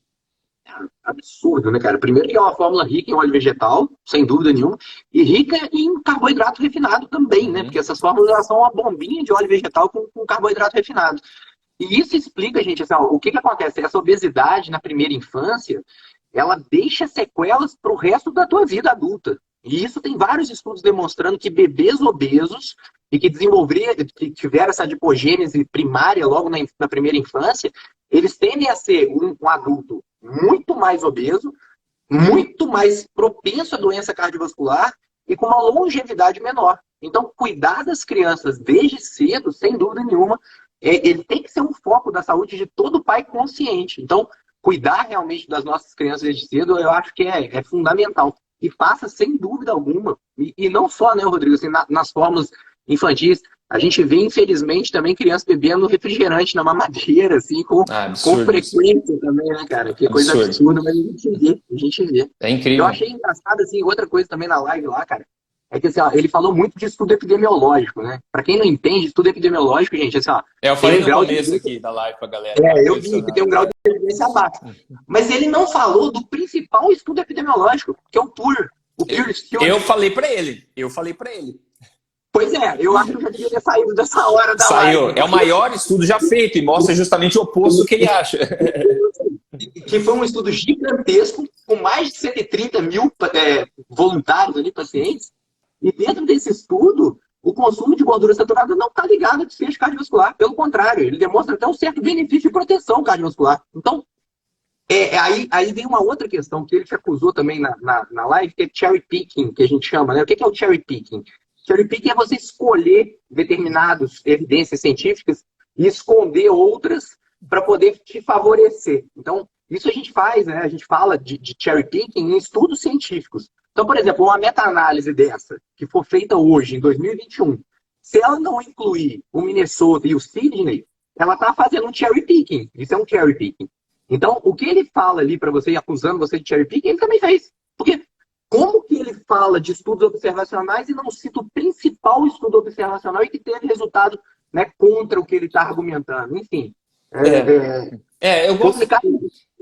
Absurdo, né, cara? Primeiro que é uma fórmula rica em óleo vegetal, sem dúvida nenhuma, e rica em carboidrato refinado também, né? Porque essas fórmulas são uma bombinha de óleo vegetal com carboidrato refinado. E isso explica, gente, assim, ó, o que que acontece? Essa obesidade na primeira infância, ela deixa sequelas para o resto da tua vida adulta. E isso tem vários estudos demonstrando que bebês obesos e que tiveram essa adipogênese primária logo na primeira infância, eles tendem a ser um adulto muito mais obeso, muito mais propenso à doença cardiovascular e com uma longevidade menor. Então, cuidar das crianças desde cedo, sem dúvida nenhuma, ele tem que ser um foco da saúde de todo pai consciente. Então, cuidar realmente das nossas crianças desde cedo, eu acho que é fundamental. E passa, sem dúvida alguma, e não só, né, Rodrigo, assim, nas formas infantis, a gente vê, infelizmente, também crianças bebendo refrigerante na mamadeira, assim, com frequência também, né, cara? Que é coisa absurda, mas a gente vê. É incrível. Eu achei engraçado, assim, outra coisa também na live lá, cara, é que, assim, ó, ele falou muito de estudo epidemiológico, né? Pra quem não entende, estudo epidemiológico, gente, assim, ó... Eu falei no começo aqui da live pra galera. Eu vi que tem um grau de evidência abaixo. Mas ele não falou do principal estudo epidemiológico, que é o PUR. O PUR. Eu falei pra ele. Pois é, eu acho que já devia ter saído dessa hora da live. Saiu. É o maior estudo já feito e mostra justamente o oposto do que ele acha. Que foi um estudo gigantesco, com mais de 130 mil voluntários ali, pacientes. E dentro desse estudo, o consumo de gordura saturada não está ligado a desfecho cardiovascular. Pelo contrário, ele demonstra até um certo benefício de proteção cardiovascular. Então, aí vem uma outra questão que ele te acusou também na live, que é cherry picking, que a gente chama, né? O que é o cherry picking? Cherry picking é você escolher determinadas evidências científicas e esconder outras para poder te favorecer. Então, isso a gente faz, né? A gente fala de cherry picking em estudos científicos. Então, por exemplo, uma meta-análise dessa, que for feita hoje, em 2021, se ela não incluir o Minnesota e o Sydney, ela está fazendo um cherry picking. Isso é um cherry picking. Então, o que ele fala ali para você, acusando você de cherry picking, ele também fez. Porque como que ele fala de estudos observacionais e não cita o principal estudo observacional e que teve resultado, né, contra o que ele está argumentando? Enfim. Eu gosto.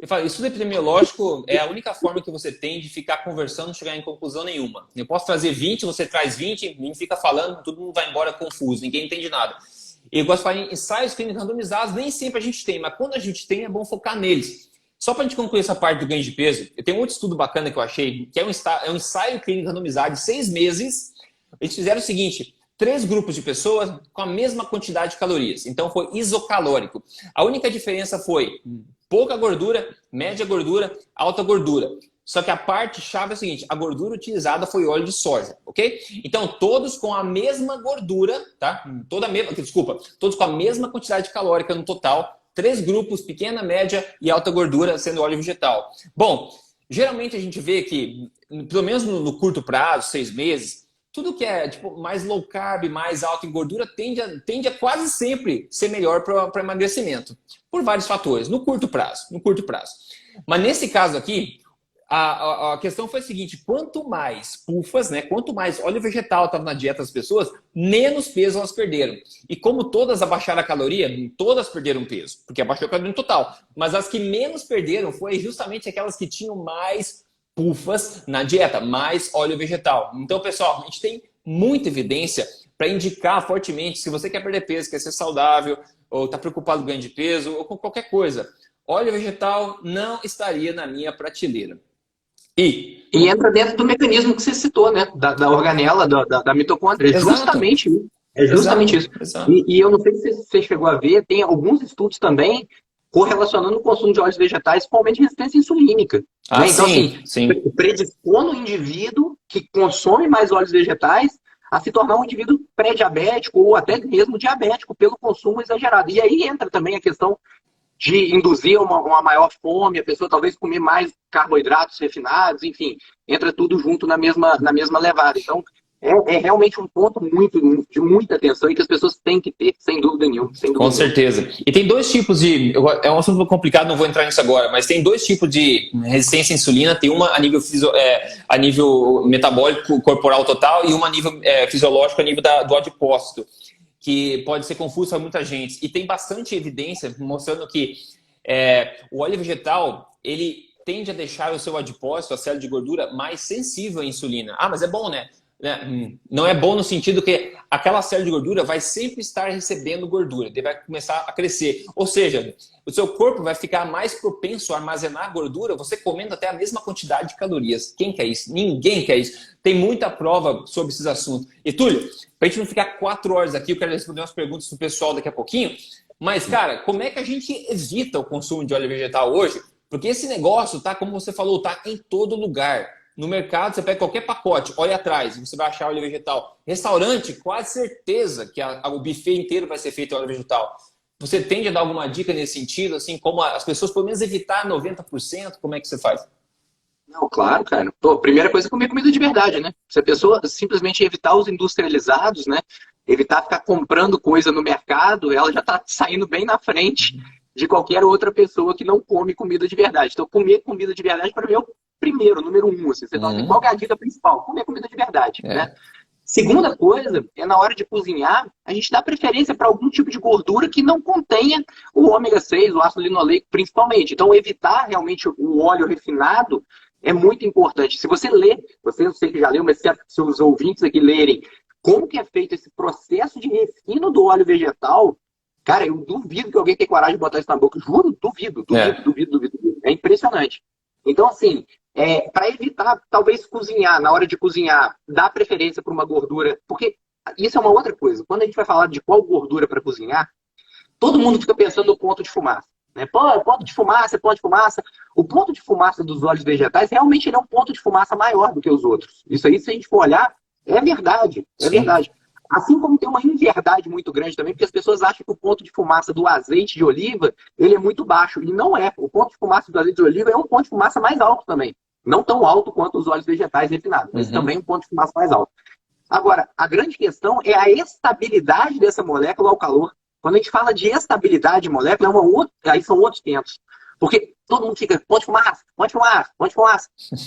Eu falo, estudo epidemiológico é a única forma que você tem de ficar conversando e chegar em conclusão nenhuma. Eu posso trazer 20, você traz 20, ninguém fica falando, todo mundo vai embora confuso, ninguém entende nada. Eu gosto de falar em ensaios clínicos randomizados, nem sempre a gente tem, mas quando a gente tem, é bom focar neles. Só para a gente concluir essa parte do ganho de peso, eu tenho um outro estudo bacana que eu achei, que é um ensaio clínico randomizado de 6 meses. Eles fizeram o seguinte: 3 grupos de pessoas com a mesma quantidade de calorias. Então foi isocalórico. A única diferença foi pouca gordura, média gordura, alta gordura. Só que a parte chave é a seguinte: a gordura utilizada foi óleo de soja, ok? Então todos com a mesma gordura, tá? Todos com a mesma quantidade calórica no total. 3 grupos, pequena, média e alta gordura, sendo óleo vegetal. Bom, geralmente a gente vê que, pelo menos no curto prazo, 6 meses, tudo que é tipo, mais low carb, mais alto em gordura, tende a quase sempre ser melhor para emagrecimento. Por vários fatores, no curto prazo. Mas nesse caso aqui, a questão foi a seguinte: quanto mais pufas, né, quanto mais óleo vegetal estava na dieta das pessoas, menos peso elas perderam. E como todas abaixaram a caloria, todas perderam peso, porque abaixou a caloria no total. Mas as que menos perderam foi justamente aquelas que tinham mais pufas na dieta, mais óleo vegetal. Então, pessoal, a gente tem muita evidência para indicar fortemente, se você quer perder peso, quer ser saudável, ou está preocupado com ganho de peso, ou com qualquer coisa, óleo vegetal não estaria na minha prateleira. E entra dentro do mecanismo que você citou, né? Da organela, da mitocôndria. É justamente isso. Exato. E eu não sei se você chegou a ver, tem alguns estudos também correlacionando o consumo de óleos vegetais com aumento de resistência insulínica. Né? Então, sim. Predispõe o indivíduo que consome mais óleos vegetais a se tornar um indivíduo pré-diabético ou até mesmo diabético pelo consumo exagerado. E aí entra também a questão de induzir uma maior fome, a pessoa talvez comer mais carboidratos refinados, enfim, entra tudo junto na mesma levada. Então, é realmente um ponto de muita atenção e que as pessoas têm que ter, sem dúvida nenhuma. Com certeza. E tem 2 tipos de... É um assunto complicado, não vou entrar nisso agora, mas tem 2 tipos de resistência à insulina. Tem uma a nível metabólico corporal total e uma a nível fisiológico, a nível do adipócito, que pode ser confuso para muita gente. E tem bastante evidência mostrando que o óleo vegetal, ele tende a deixar o seu adipócito, a célula de gordura, mais sensível à insulina. Ah, mas é bom, né? né? Não é bom no sentido que aquela célula de gordura vai sempre estar recebendo gordura, ele vai começar a crescer. Ou seja, o seu corpo vai ficar mais propenso a armazenar gordura, você comendo até a mesma quantidade de calorias. Quem quer isso? Ninguém quer isso. Tem muita prova sobre esses assuntos. E Túlio, para a gente não ficar 4 horas aqui, eu quero responder umas perguntas do pessoal daqui a pouquinho. Mas, cara, como é que a gente evita o consumo de óleo vegetal hoje? Porque esse negócio, tá, como você falou, tá em todo lugar. No mercado, você pega qualquer pacote, olha atrás, você vai achar óleo vegetal. Restaurante, quase certeza que o buffet inteiro vai ser feito em óleo vegetal. Você tende a dar alguma dica nesse sentido, assim, como as pessoas pelo menos evitar 90%? Como é que você faz? Não, claro, cara. Pô, primeira coisa é comer comida de verdade, né? Se a pessoa simplesmente evitar os industrializados, né? Evitar ficar comprando coisa no mercado, ela já está saindo bem na frente de qualquer outra pessoa que não come comida de verdade. Então, comer comida de verdade, para mim, é o primeiro, número um. Assim, você fala assim, qual que é a dica principal? Comer comida de verdade, né? Segunda coisa, é na hora de cozinhar, a gente dá preferência para algum tipo de gordura que não contenha o ômega 6, o ácido linoleico, principalmente. Então, evitar realmente o óleo refinado é muito importante. Se você ler, você não sei que já leu, mas se os ouvintes aqui lerem como que é feito esse processo de refino do óleo vegetal, cara, eu duvido que alguém tenha coragem de botar isso na boca. Juro, duvido. É impressionante. Então, assim, para evitar, talvez, cozinhar, na hora de cozinhar, dar preferência para uma gordura, porque isso é uma outra coisa. Quando a gente vai falar de qual gordura para cozinhar, todo mundo fica pensando no ponto de fumaça. Né? Pô, ponto de fumaça, ponto de fumaça. O ponto de fumaça dos óleos vegetais realmente ele é um ponto de fumaça maior do que os outros. Isso aí, se a gente for olhar, é verdade. É verdade. Assim como tem uma inverdade muito grande também, porque as pessoas acham que o ponto de fumaça do azeite de oliva ele é muito baixo. E não é. O ponto de fumaça do azeite de oliva é um ponto de fumaça mais alto também. Não tão alto quanto os óleos vegetais refinados, mas também um ponto de fumaça mais alto. Agora, a grande questão é a estabilidade dessa molécula ao calor. Quando a gente fala de estabilidade de molécula, aí são outros 500. Porque todo mundo fica, ponto de fumaça.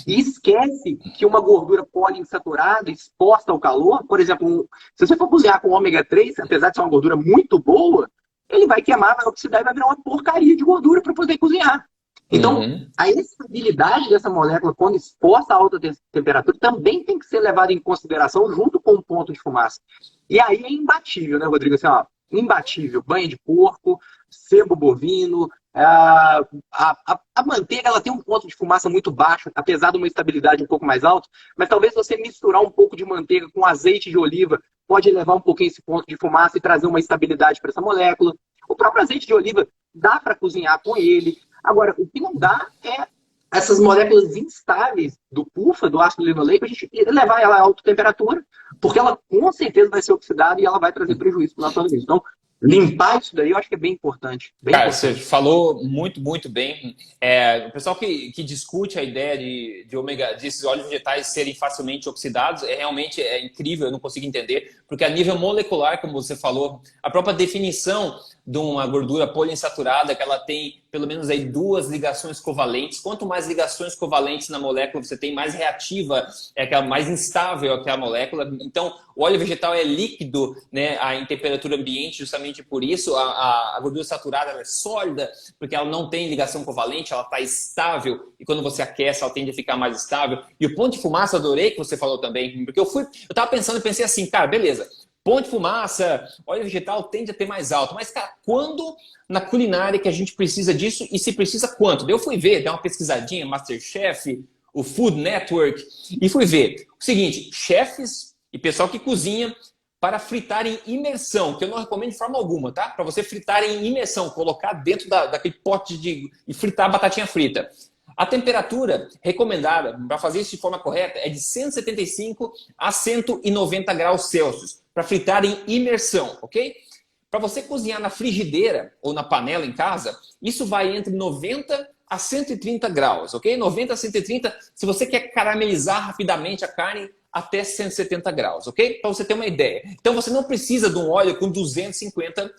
E esquece que uma gordura poliinsaturada exposta ao calor, por exemplo, se você for cozinhar com ômega 3, apesar de ser uma gordura muito boa, ele vai queimar, vai oxidar e vai virar uma porcaria de gordura para poder cozinhar. Então, a estabilidade dessa molécula, quando exposta a alta temperatura, também tem que ser levada em consideração junto com o ponto de fumaça. E aí é imbatível, né, Rodrigo? Assim, ó, imbatível. Banha de porco, sebo bovino. A manteiga ela tem um ponto de fumaça muito baixo, apesar de uma estabilidade um pouco mais alta. Mas talvez você misturar um pouco de manteiga com azeite de oliva pode elevar um pouquinho esse ponto de fumaça e trazer uma estabilidade para essa molécula. O próprio azeite de oliva dá para cozinhar com ele. Agora, o que não dá é essas moléculas instáveis do PUFA, do ácido linoleico, a gente levar ela a alta temperatura, porque ela com certeza vai ser oxidada e ela vai trazer prejuízo para o nosso organismo. Então, limpar isso daí eu acho que é bem importante. Cara, você falou muito, muito bem. O pessoal que discute a ideia desses óleos vegetais serem facilmente oxidados realmente incrível, eu não consigo entender, porque a nível molecular, como você falou, a própria definição de uma gordura poliinsaturada, que ela tem pelo menos aí 2 ligações covalentes. Quanto mais ligações covalentes na molécula você tem, mais reativa, mais instável é aquela molécula. Então, o óleo vegetal é líquido, né, em temperatura ambiente, justamente por isso. A gordura saturada ela é sólida, porque ela não tem ligação covalente, ela está estável. E quando você aquece, ela tende a ficar mais estável. E o ponto de fumaça, eu adorei que você falou também, porque eu estava pensando e pensei assim, cara, beleza. Ponto de fumaça, óleo vegetal tende a ter mais alto. Mas, cara, quando na culinária que a gente precisa disso e se precisa quanto? Daí eu fui ver, dei uma pesquisadinha, Masterchef, o Food Network, e fui ver o seguinte, chefes e pessoal que cozinha para fritar em imersão, que eu não recomendo de forma alguma, tá? Para você fritar em imersão, colocar dentro daquele pote e fritar a batatinha frita. A temperatura recomendada para fazer isso de forma correta é de 175 a 190 graus Celsius para fritar em imersão, ok? Para você cozinhar na frigideira ou na panela em casa, isso vai entre 90 a 130 graus, ok? 90 a 130 se você quer caramelizar rapidamente a carne até 170 graus, ok? Para você ter uma ideia. Então você não precisa de um óleo com 250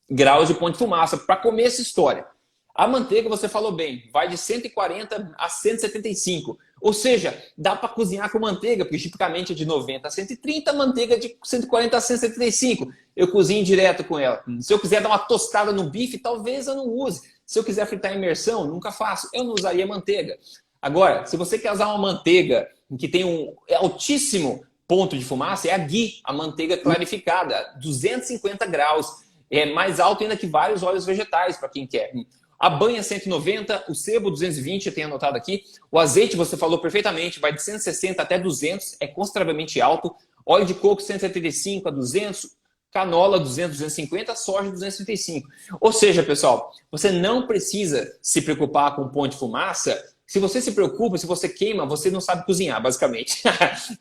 graus de ponto de fumaça para comer essa história. A manteiga, você falou bem, vai de 140 a 175. Ou seja, dá para cozinhar com manteiga, porque tipicamente é de 90 a 130, manteiga de 140 a 175. Eu cozinho direto com ela. Se eu quiser dar uma tostada no bife, talvez eu não use. Se eu quiser fritar em imersão, nunca faço. Eu não usaria manteiga. Agora, se você quer usar uma manteiga que tem um altíssimo ponto de fumaça é a ghee, a manteiga clarificada, 250 graus. É mais alto ainda que vários óleos vegetais, para quem quer. A banha 190, o sebo 220, eu tenho anotado aqui. O azeite, você falou perfeitamente, vai de 160 até 200, é consideravelmente alto. Óleo de coco 175 a 200, canola 200, 250, soja 235. Ou seja, pessoal, você não precisa se preocupar com o ponto de fumaça. Se você se preocupa, se você queima, você não sabe cozinhar, basicamente.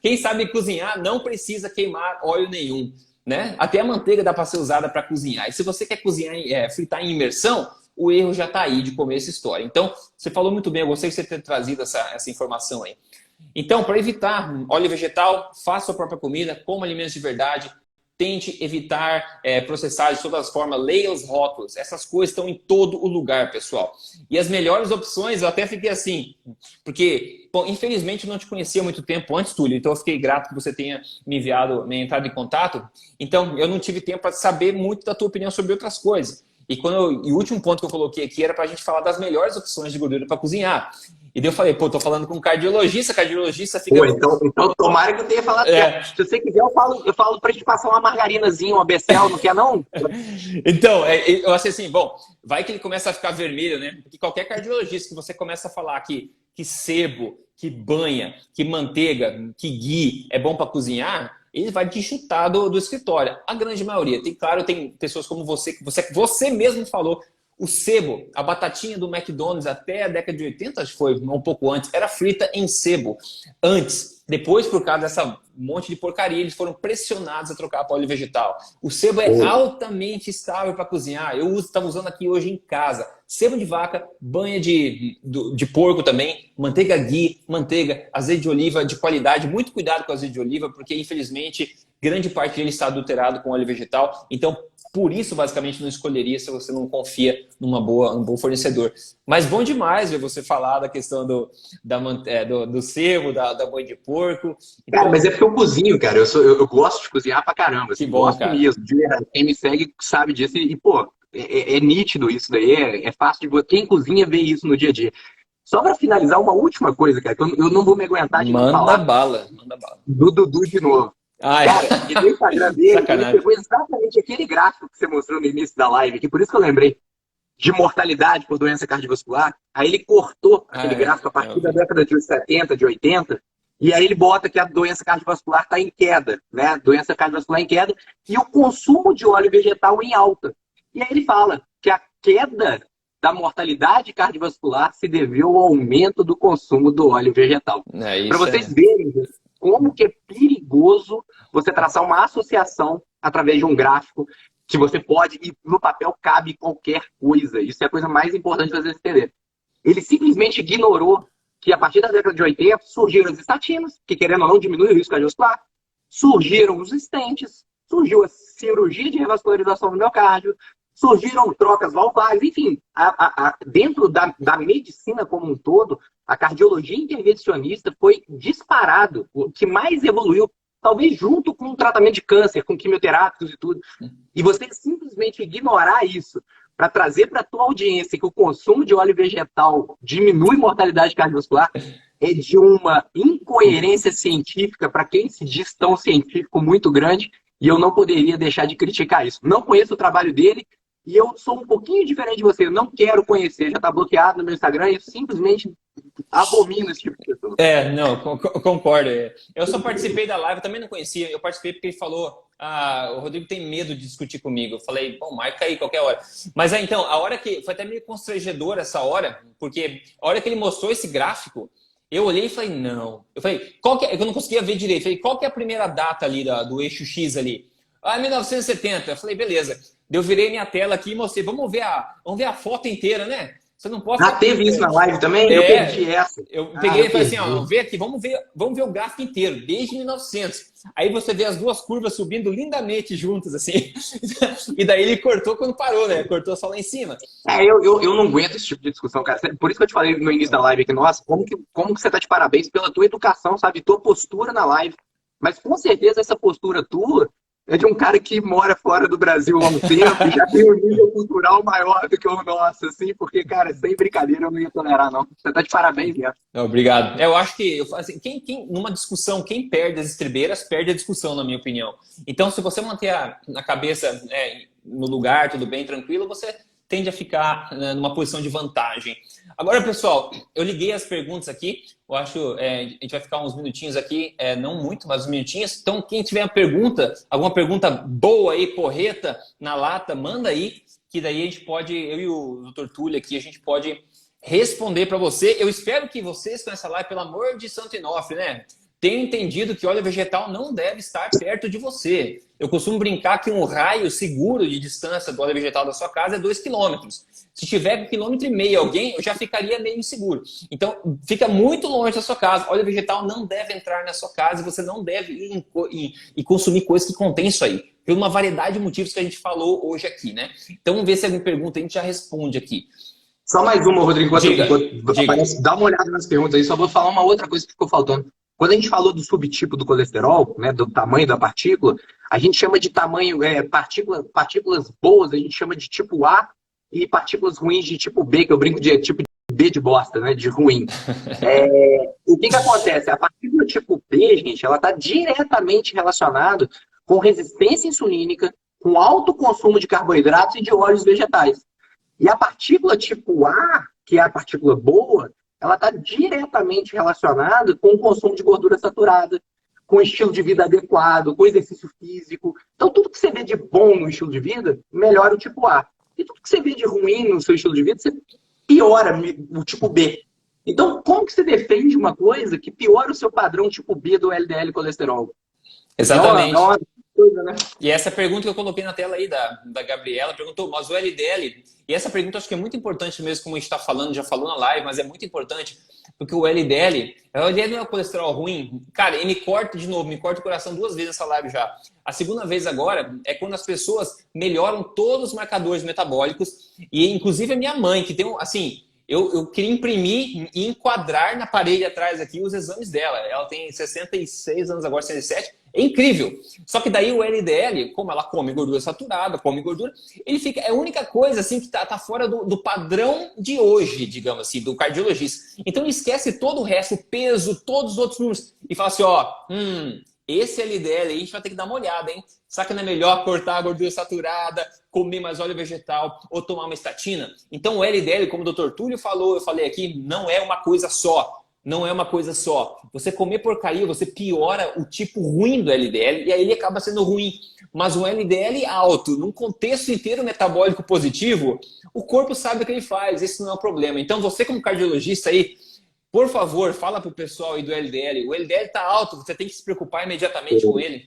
Quem sabe cozinhar não precisa queimar óleo nenhum, né? Até a manteiga dá para ser usada para cozinhar. E se você quer cozinhar, fritar em imersão, o erro já está aí de comer essa história. Então, você falou muito bem, eu gostei de você ter trazido essa informação aí. Então, para evitar óleo vegetal, faça a sua própria comida, coma alimentos de verdade, tente evitar processar de todas as formas, leia os rótulos. Essas coisas estão em todo o lugar, pessoal. E as melhores opções, eu até fiquei assim, porque, bom, infelizmente eu não te conhecia há muito tempo antes, Túlio, então eu fiquei grato que você tenha me entrado em contato. Então, eu não tive tempo para saber muito da tua opinião sobre outras coisas. E o último ponto que eu coloquei aqui era para a gente falar das melhores opções de gordura para cozinhar. E daí eu falei, pô, tô falando com um cardiologista fica... Pô, então tomara que eu tenha falado certo. Se você quiser, eu falo pra gente passar uma margarinazinha, uma Becel, não quer não? Então, eu achei assim, bom, vai que ele começa a ficar vermelho, né? Porque qualquer cardiologista que você começa a falar que sebo, que banha, que manteiga, que ghee é bom para cozinhar, ele vai te chutar do escritório. A grande maioria. Tem pessoas como você, que você mesmo falou. O sebo, a batatinha do McDonald's até a década de 80, acho que foi um pouco antes, era frita em sebo. Antes, depois, por causa dessa monte de porcaria, eles foram pressionados a trocar para óleo vegetal. O sebo é altamente estável para cozinhar. Eu estava usando aqui hoje em casa. Sebo de vaca, banha de porco também, manteiga ghee, manteiga, azeite de oliva de qualidade. Muito cuidado com o azeite de oliva, porque infelizmente grande parte dele está adulterado com óleo vegetal. Então, por isso, basicamente, não escolheria se você não confia num bom fornecedor. Mas bom demais ver você falar da questão do sebo, da banha de porco. Então... Cara, mas é porque eu cozinho, cara. Eu gosto de cozinhar pra caramba. Assim, que bom, gosto cara. Mesmo. Quem me segue sabe disso. E pô, é nítido isso daí. É fácil de... Quem cozinha vê isso no dia a dia. Só pra finalizar, uma última coisa, cara, que eu não vou me aguentar de não falar. Manda bala. Do Dudu de novo. Ai. Cara, e no Instagram dele, ele pegou exatamente aquele gráfico que você mostrou no início da live, que por isso que eu lembrei, de mortalidade por doença cardiovascular. Aí ele cortou aquele gráfico a partir da década de 70, de 80, e aí ele bota que a doença cardiovascular está em queda, né? Doença cardiovascular em queda, e o consumo de óleo vegetal em alta. E aí ele fala que a queda da mortalidade cardiovascular se deveu ao aumento do consumo do óleo vegetal. Para vocês verem como que é perigoso você traçar uma associação através de um gráfico que você pode, e no papel cabe qualquer coisa. Isso é a coisa mais importante para vocês entenderem. Ele simplesmente ignorou que a partir da década de 80 surgiram as estatinas, que querendo ou não diminui o risco cardiovascular, surgiram os stents, surgiu a cirurgia de revascularização do miocárdio, surgiram trocas valvulares, enfim, dentro da medicina como um todo, a cardiologia intervencionista foi disparado, o que mais evoluiu, talvez junto com o tratamento de câncer, com quimioterápicos e tudo. E você simplesmente ignorar isso para trazer para a tua audiência que o consumo de óleo vegetal diminui mortalidade cardiovascular é de uma incoerência científica para quem se diz tão científico muito grande, e eu não poderia deixar de criticar isso. Não conheço o trabalho dele, e eu sou um pouquinho diferente de você. Eu não quero conhecer, já está bloqueado no meu Instagram, e eu simplesmente abomino esse tipo de pessoa. Não, concordo. Eu só participei da live, também não conhecia. Eu participei porque ele falou, o Rodrigo tem medo de discutir comigo. Eu falei, bom, marca aí qualquer hora. Mas então, a hora que... Foi até meio constrangedor essa hora, porque a hora que ele mostrou esse gráfico, eu olhei e falei, não. Eu falei, eu não conseguia ver direito. Eu falei, qual que é a primeira data ali do eixo X ali? 1970. Eu falei, beleza. Eu virei minha tela aqui e mostrei, vamos ver a foto inteira, né? Você não pode... teve isso na live também? Eu perdi essa. Eu peguei e falei assim, vamos ver aqui, vamos ver o gráfico inteiro, desde 1900. Aí você vê as duas curvas subindo lindamente juntas, assim. E daí ele cortou quando parou, né? Cortou só lá em cima. Eu não aguento esse tipo de discussão, cara. Por isso que eu te falei no início da live aqui, nossa, como que você tá de parabéns pela tua educação, sabe? Tua postura na live. Mas com certeza essa postura tua é de um cara que mora fora do Brasil há um tempo e já tem um nível cultural maior do que o nosso, assim, porque, cara, sem brincadeira eu não ia tolerar, não. Você tá de parabéns, né? Obrigado. Eu acho que, assim, numa discussão, quem perde as estribeiras, perde a discussão, na minha opinião. Então, se você manter a cabeça no lugar, tudo bem, tranquilo, você tende a ficar numa posição de vantagem. Agora, pessoal, eu liguei as perguntas aqui. Eu acho a gente vai ficar uns minutinhos aqui, não muito, mas uns minutinhos. Então, quem tiver alguma pergunta boa aí, porreta, na lata, manda aí, que daí a gente pode, eu e o Dr. Túlio aqui, a gente pode responder para você. Eu espero que vocês com essa live, pelo amor de Santo Onofre, né, tenham entendido que óleo vegetal não deve estar perto de você. Eu costumo brincar que um raio seguro de distância do óleo vegetal da sua casa é 2 quilômetros. Se tiver 1,5 km alguém, eu já ficaria meio inseguro. Então, fica muito longe da sua casa. Óleo vegetal não deve entrar na sua casa e você não deve ir e consumir coisas que contêm isso aí. Por uma variedade de motivos que a gente falou hoje aqui, né? Então, vamos ver se alguém pergunta, a gente já responde aqui. Só mais uma, Rodrigo. Diga. Dá uma olhada nas perguntas aí, só vou falar uma outra coisa que ficou faltando. Quando a gente falou do subtipo do colesterol, né, do tamanho da partícula, a gente chama de tamanho, partículas boas, a gente chama de tipo A, e partículas ruins de tipo B, que eu brinco de tipo B de bosta, né, de ruim. O que acontece? A partícula tipo B, gente, ela está diretamente relacionada com resistência insulínica, com alto consumo de carboidratos e de óleos vegetais. E a partícula tipo A, que é a partícula boa, ela está diretamente relacionada com o consumo de gordura saturada, com estilo de vida adequado, com exercício físico. Então, tudo que você vê de bom no estilo de vida, melhora o tipo A. E tudo que você vê de ruim no seu estilo de vida, você piora o tipo B. Então, como que você defende uma coisa que piora o seu padrão tipo B do LDL colesterol? Exatamente. É uma coisa, né? E essa pergunta que eu coloquei na tela aí da Gabriela, perguntou, mas o LDL... E essa pergunta eu acho que é muito importante mesmo, como a gente está falando, já falou na live, mas é muito importante, porque o LDL não é o colesterol ruim. Cara, e me corta o coração 2 vezes nessa live já. A segunda vez agora é quando as pessoas melhoram todos os marcadores metabólicos, e inclusive a minha mãe, que tem assim... Eu queria imprimir e enquadrar na parede atrás aqui os exames dela. Ela tem 66 anos agora, 67. É incrível. Só que daí o LDL, como ela come gordura saturada, ele fica... É a única coisa assim que tá fora do padrão de hoje, digamos assim, do cardiologista. Então ele esquece todo o resto, o peso, todos os outros números. E fala assim, esse LDL aí a gente vai ter que dar uma olhada, hein? Será que não é melhor cortar a gordura saturada, comer mais óleo vegetal ou tomar uma estatina? Então o LDL, como o Dr. Túlio falou, eu falei aqui, não é uma coisa só. Não é uma coisa só. Você comer porcaria, você piora o tipo ruim do LDL e aí ele acaba sendo ruim. Mas um LDL alto, num contexto inteiro metabólico positivo, o corpo sabe o que ele faz, esse não é o problema. Então você como cardiologista aí, por favor, fala pro pessoal aí do LDL. O LDL tá alto, você tem que se preocupar imediatamente com ele.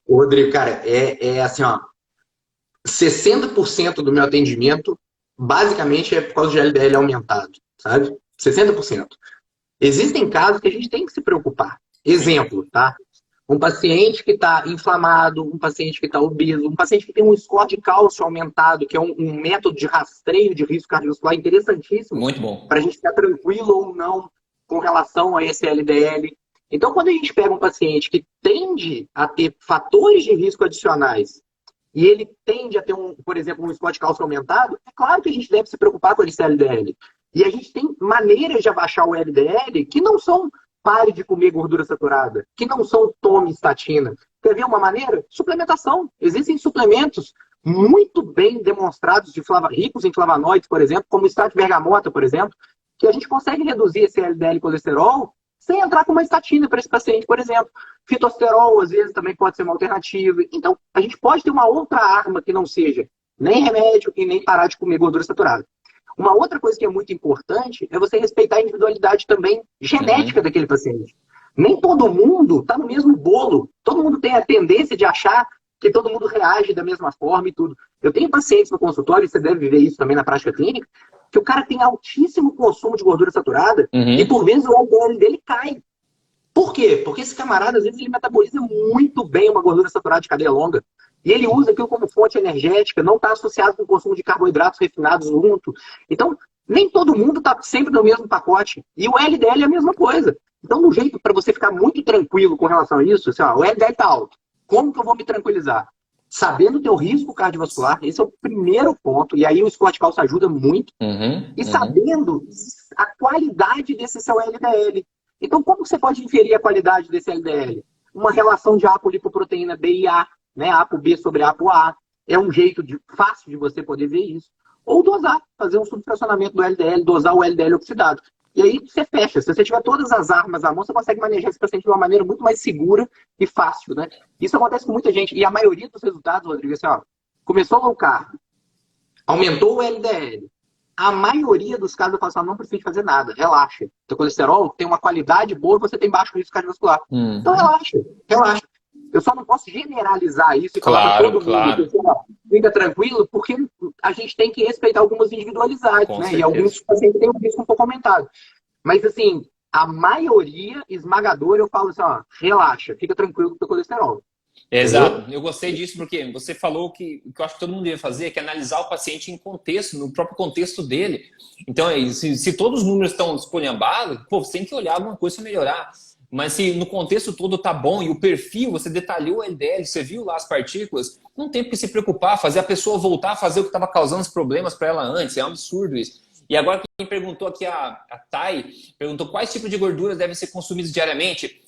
Rodrigo, cara, assim, ó. 60% do meu atendimento, basicamente, é por causa de LDL aumentado, sabe? 60%. Existem casos que a gente tem que se preocupar. Exemplo, tá? Um paciente que está inflamado, um paciente que está obeso, um paciente que tem um score de cálcio aumentado, que é um método de rastreio de risco cardiovascular interessantíssimo. Muito bom. Para a gente ficar tranquilo ou não com relação a esse LDL. Então, quando a gente pega um paciente que tende a ter fatores de risco adicionais e ele tende a ter, por exemplo, um score de cálcio aumentado, é claro que a gente deve se preocupar com esse LDL. E a gente tem maneiras de abaixar o LDL que não são pare de comer gordura saturada, que não são tome estatina. Quer ver uma maneira? Suplementação. Existem suplementos muito bem demonstrados, ricos em flavonoides, por exemplo, como o extrato de bergamota, por exemplo, que a gente consegue reduzir esse LDL colesterol sem entrar com uma estatina para esse paciente, por exemplo. Fitosterol, às vezes, também pode ser uma alternativa. Então, a gente pode ter uma outra arma que não seja nem remédio e nem parar de comer gordura saturada. Uma outra coisa que é muito importante é você respeitar a individualidade também genética daquele paciente. Nem todo mundo está no mesmo bolo. Todo mundo tem a tendência de achar que todo mundo reage da mesma forma e tudo. Eu tenho pacientes no consultório, e você deve ver isso também na prática clínica, que o cara tem altíssimo consumo de gordura saturada e por vezes o LDL dele cai. Por quê? Porque esse camarada, às vezes, ele metaboliza muito bem uma gordura saturada de cadeia longa. E ele usa aquilo como fonte energética, não está associado com o consumo de carboidratos refinados junto. Então, nem todo mundo está sempre no mesmo pacote. E o LDL é a mesma coisa. Então, um jeito para você ficar muito tranquilo com relação a isso, assim, ó, o LDL está alto. Como que eu vou me tranquilizar? sabendo o teu risco cardiovascular, esse é o primeiro ponto, e aí o Scott Kalse ajuda muito, e sabendo a qualidade desse seu LDL. Então, como você pode inferir a qualidade desse LDL? Uma relação de apolipoproteína B e A, né? ApoB sobre ApoA. É um jeito fácil de você poder ver isso. Ou dosar, fazer um subfracionamento do LDL, dosar o LDL oxidado. E aí você fecha. Se você tiver todas as armas à mão, você consegue manejar esse paciente de uma maneira muito mais segura e fácil, né? Isso acontece com muita gente. E a maioria dos resultados, Rodrigo, assim, ó, começou low carb, aumentou o LDL. A maioria dos casos eu falo assim, não precisa fazer nada, relaxa. Teu colesterol tem uma qualidade boa e você tem baixo risco cardiovascular. Então relaxa. Eu só não posso generalizar isso e falar para todo mundo que fica tranquilo, porque a gente tem que respeitar algumas individualidades, né? Certeza. E alguns pacientes têm um risco um pouco aumentado. Mas assim, a maioria esmagadora, eu falo assim, ó, relaxa, fica tranquilo com o teu colesterol. Exato, entendeu? Eu gostei disso porque você falou que o que eu acho que todo mundo deve fazer é que analisar o paciente em contexto, no próprio contexto dele. Então, se todos os números estão esculhambados, pô, você tem que olhar alguma coisa para melhorar. Mas se no contexto todo tá bom e o perfil, você detalhou o LDL, você viu lá as partículas, não tem por que se preocupar, fazer a pessoa voltar a fazer o que estava causando os problemas para ela antes. É um absurdo isso. E agora quem perguntou aqui, a Thay, perguntou quais tipos de gorduras devem ser consumidos diariamente.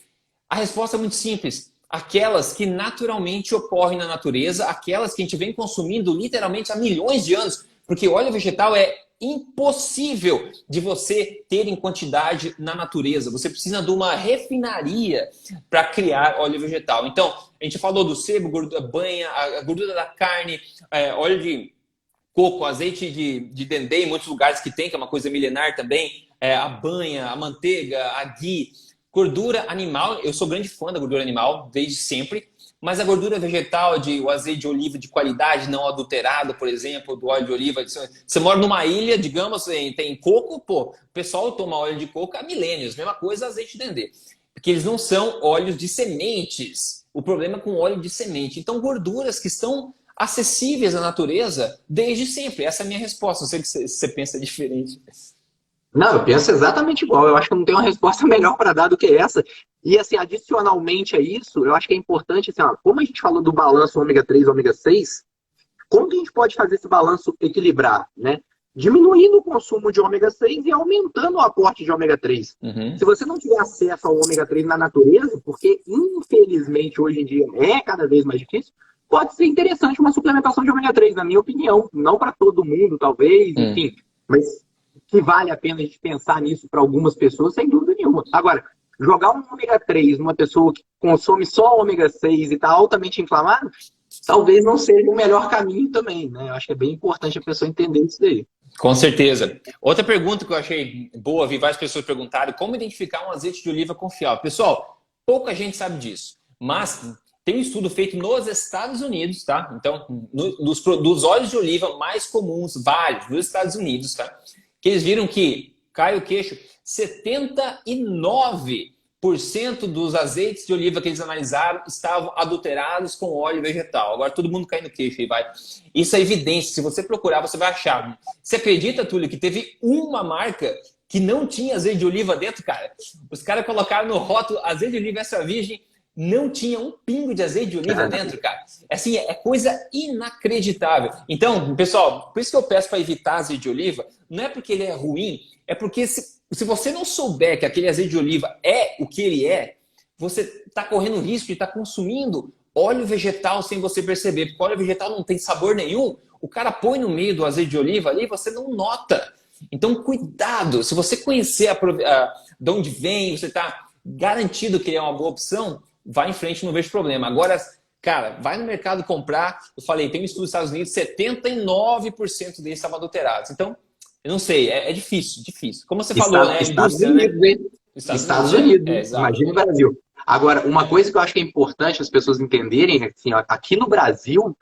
A resposta é muito simples. Aquelas que naturalmente ocorrem na natureza, aquelas que a gente vem consumindo literalmente há milhões de anos, porque óleo vegetal é impossível de você ter em quantidade na natureza. Você precisa de uma refinaria para criar óleo vegetal. Então, a gente falou do sebo, gordura banha, a gordura da carne, óleo de coco, azeite de dendê, em muitos lugares que tem, que é uma coisa milenar também, a banha, a manteiga, a ghee, gordura animal. Eu sou grande fã da gordura animal, desde sempre. Mas a gordura vegetal, o azeite de oliva de qualidade, não adulterado, por exemplo, do óleo de oliva. Você mora numa ilha, digamos, tem coco, pô, o pessoal toma óleo de coco há milênios. Mesma coisa azeite de dendê. Porque eles não são óleos de sementes. O problema é com óleo de semente. Então, gorduras que estão acessíveis à natureza desde sempre. Essa é a minha resposta. Não sei se você pensa diferente. Não, eu penso exatamente igual. Eu acho que não tem uma resposta melhor para dar do que essa. E, assim, adicionalmente a isso, eu acho que é importante, assim, ó, como a gente falou do balanço ômega 3 e ômega 6, como que a gente pode fazer esse balanço equilibrar, né? Diminuindo o consumo de ômega 6 e aumentando o aporte de ômega 3. Se você não tiver acesso ao ômega 3 na natureza, porque, infelizmente, hoje em dia é cada vez mais difícil, pode ser interessante uma suplementação de ômega 3, na minha opinião. Não para todo mundo, talvez, enfim, mas que vale a pena a gente pensar nisso para algumas pessoas, sem dúvida nenhuma. Agora, jogar um ômega 3 numa pessoa que consome só ômega 6 e está altamente inflamado, talvez não seja o melhor caminho também, né? Eu acho que é bem importante a pessoa entender isso daí. Com certeza. Outra pergunta que eu achei boa, vi várias pessoas perguntarem, como identificar um azeite de oliva confiável? Pessoal, pouca gente sabe disso, mas tem um estudo feito nos Estados Unidos, tá? Então, dos óleos de oliva mais comuns, vários, dos Estados Unidos, tá? Que eles viram que, cai o queixo, 79% dos azeites de oliva que eles analisaram estavam adulterados com óleo vegetal. Agora todo mundo cai no queixo aí, vai. Isso é evidência. Se você procurar, você vai achar. Você acredita, Túlio, que teve uma marca que não tinha azeite de oliva dentro, cara? Os caras colocaram no rótulo azeite de oliva extra virgem, não tinha um pingo de azeite de oliva dentro, cara. Assim, é coisa inacreditável. Então, pessoal, por isso que eu peço para evitar azeite de oliva, não é porque ele é ruim, é porque se você não souber que aquele azeite de oliva é o que ele é, você está correndo o risco de estar consumindo óleo vegetal sem você perceber, porque óleo vegetal não tem sabor nenhum. O cara põe no meio do azeite de oliva ali, você não nota. Então, cuidado. Se você conhecer de onde vem, você está garantido que é uma boa opção, vai em frente, não vejo problema. Agora, cara, vai no mercado comprar. Eu falei, tem um estudo nos Estados Unidos, 79% deles estavam adulterados. Então, eu não sei, é difícil. Como você falou, né? Estados Unidos, né? Estados Unidos. Imagina o Brasil. Agora, uma coisa que eu acho que é importante as pessoas entenderem, assim, ó, aqui no Brasil,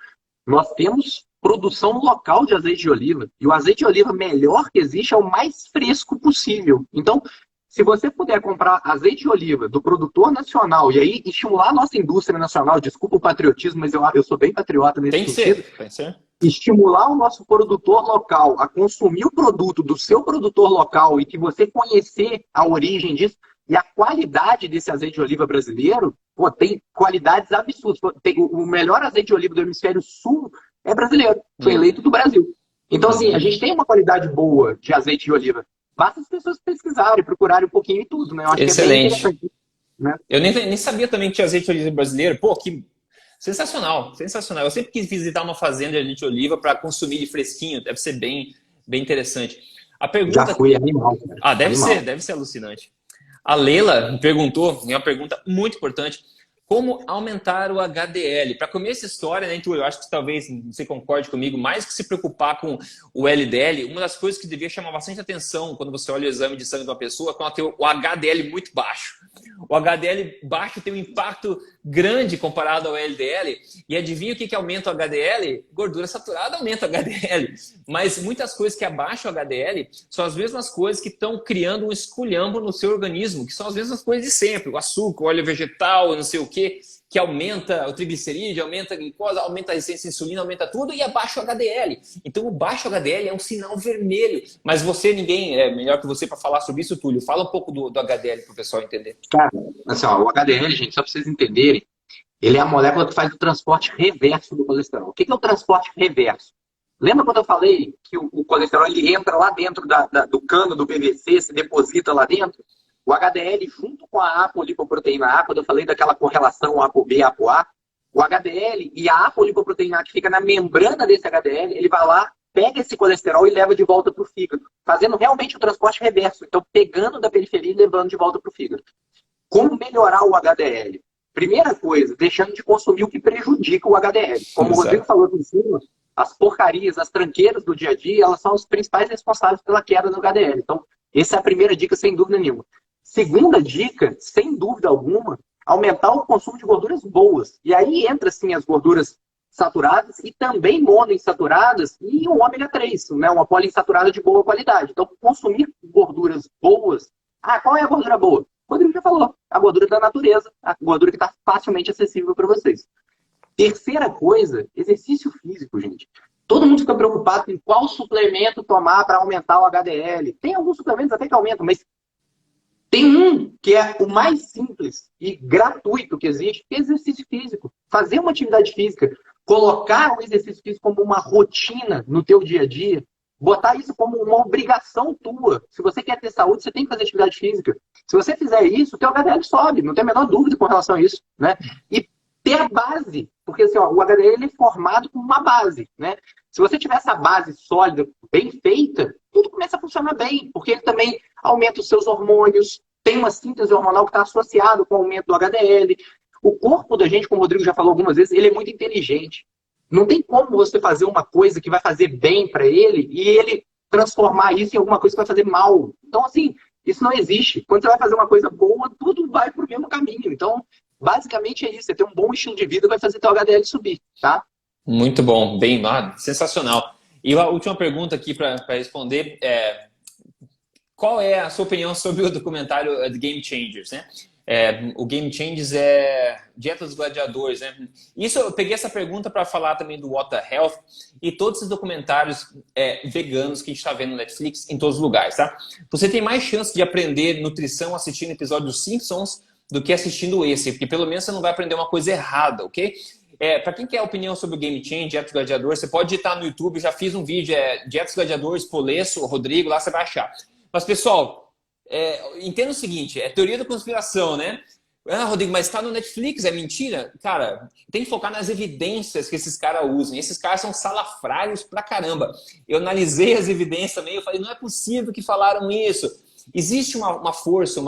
nós temos produção local de azeite de oliva. E o azeite de oliva melhor que existe é o mais fresco possível. Então, se você puder comprar azeite de oliva do produtor nacional e aí estimular a nossa indústria nacional, desculpa o patriotismo, mas eu sou bem patriota nesse sentido. Tem que ser. Estimular o nosso produtor local a consumir o produto do seu produtor local e que você conhecer a origem disso e a qualidade desse azeite de oliva brasileiro, pô, tem qualidades absurdas. Pô, o melhor azeite de oliva do hemisfério sul é brasileiro, foi eleito do Brasil. Então, assim, a gente tem uma qualidade boa de azeite de oliva. Basta as pessoas pesquisarem, procurarem um pouquinho e tudo, né? Eu acho que é bem Excelente. interessante, né? Eu nem sabia também que tinha azeite de oliva brasileiro. Pô, que sensacional, sensacional. Eu sempre quis visitar uma fazenda de azeite de oliva para consumir de fresquinho. Deve ser bem interessante. A Já pergunta... fui animal, cara. Ah, Animal. deve ser alucinante. A Leila me perguntou, é uma pergunta muito importante, como aumentar o HDL? Para comer essa história, né, Túlio, eu acho que talvez você concorde comigo, mais que se preocupar com o LDL, uma das coisas que devia chamar bastante atenção quando você olha o exame de sangue de uma pessoa é quando ela tem o HDL muito baixo. O HDL baixo tem um impacto grande comparado ao LDL. E adivinha o que aumenta o HDL? Gordura saturada aumenta o HDL. Mas muitas coisas que abaixam o HDL são as mesmas coisas que estão criando um esculhambo no seu organismo, que são as mesmas coisas de sempre. O açúcar, o óleo vegetal, não sei o quê, que aumenta o triglicerídeo, aumenta a glicose, aumenta a resistência à insulina, aumenta tudo e abaixa o HDL. Então o baixo HDL é um sinal vermelho. Mas ninguém é melhor que você para falar sobre isso, Túlio. Fala um pouco do HDL para o pessoal entender. Cara, assim, ó, o HDL, gente, só para vocês entenderem, ele é a molécula que faz o transporte reverso do colesterol. O que é o transporte reverso? Lembra quando eu falei que o colesterol ele entra lá dentro do cano do PVC, se deposita lá dentro? O HDL, junto com a apolipoproteína A, quando eu falei daquela correlação ApoB, ApoA, o HDL e a apolipoproteína A que fica na membrana desse HDL, ele vai lá, pega esse colesterol e leva de volta para o fígado, fazendo realmente o transporte reverso. Então, pegando da periferia e levando de volta para o fígado. Como melhorar o HDL? Primeira coisa, deixando de consumir o que prejudica o HDL. Como o Rodrigo falou aqui em cima, as porcarias, as tranqueiras do dia a dia, elas são os principais responsáveis pela queda do HDL. Então, essa é a primeira dica, sem dúvida nenhuma. Segunda dica, sem dúvida alguma, aumentar o consumo de gorduras boas. E aí entra, sim, as gorduras saturadas e também monoinsaturadas e o ômega 3, né? Uma poliinsaturada de boa qualidade. Então, consumir gorduras boas. Ah, qual é a gordura boa? O Rodrigo já falou. A gordura da natureza, a gordura que está facilmente acessível para vocês. Terceira coisa, exercício físico, gente. Todo mundo fica preocupado em qual suplemento tomar para aumentar o HDL. Tem alguns suplementos até que aumentam, mas tem um que é o mais simples e gratuito que existe, que é exercício físico. Fazer uma atividade física, colocar o exercício físico como uma rotina no teu dia a dia, botar isso como uma obrigação tua. Se você quer ter saúde, você tem que fazer atividade física. Se você fizer isso, o teu HDL sobe, não tem a menor dúvida com relação a isso, né? E ter a base, porque assim, ó, o HDL é formado com uma base, né? Se você tiver essa base sólida, bem feita, tudo começa a funcionar bem, porque ele também aumenta os seus hormônios, tem uma síntese hormonal que está associada com o aumento do HDL. O corpo da gente, como o Rodrigo já falou algumas vezes, ele é muito inteligente. Não tem como você fazer uma coisa que vai fazer bem para ele e ele transformar isso em alguma coisa que vai fazer mal. Então, assim, isso não existe. Quando você vai fazer uma coisa boa, tudo vai para o mesmo caminho. Então, basicamente é isso. Você ter um bom estilo de vida vai fazer teu HDL subir, tá? Muito bom, sensacional. E a última pergunta aqui para responder é: qual é a sua opinião sobre o documentário The Game Changers, né? O Game Changers é Dieta dos Gladiadores, né? Isso, eu peguei essa pergunta para falar também do What the Health e todos esses documentários veganos que a gente está vendo no Netflix em todos os lugares, tá? Você tem mais chance de aprender nutrição assistindo episódio dos Simpsons do que assistindo esse, porque pelo menos você não vai aprender uma coisa errada, ok? Para quem quer a opinião sobre o Game Change, Dieta dos Gladiadores, você pode digitar no YouTube, já fiz um vídeo, Dieta dos Gladiadores, Polesso, Rodrigo, lá você vai achar. Mas, pessoal, entenda o seguinte, é teoria da conspiração, né? Ah, Rodrigo, mas está no Netflix, é mentira? Cara, tem que focar nas evidências que esses caras usam. Esses caras são salafrários pra caramba. Eu analisei as evidências também, eu falei, não é possível que falaram isso. Existe uma força,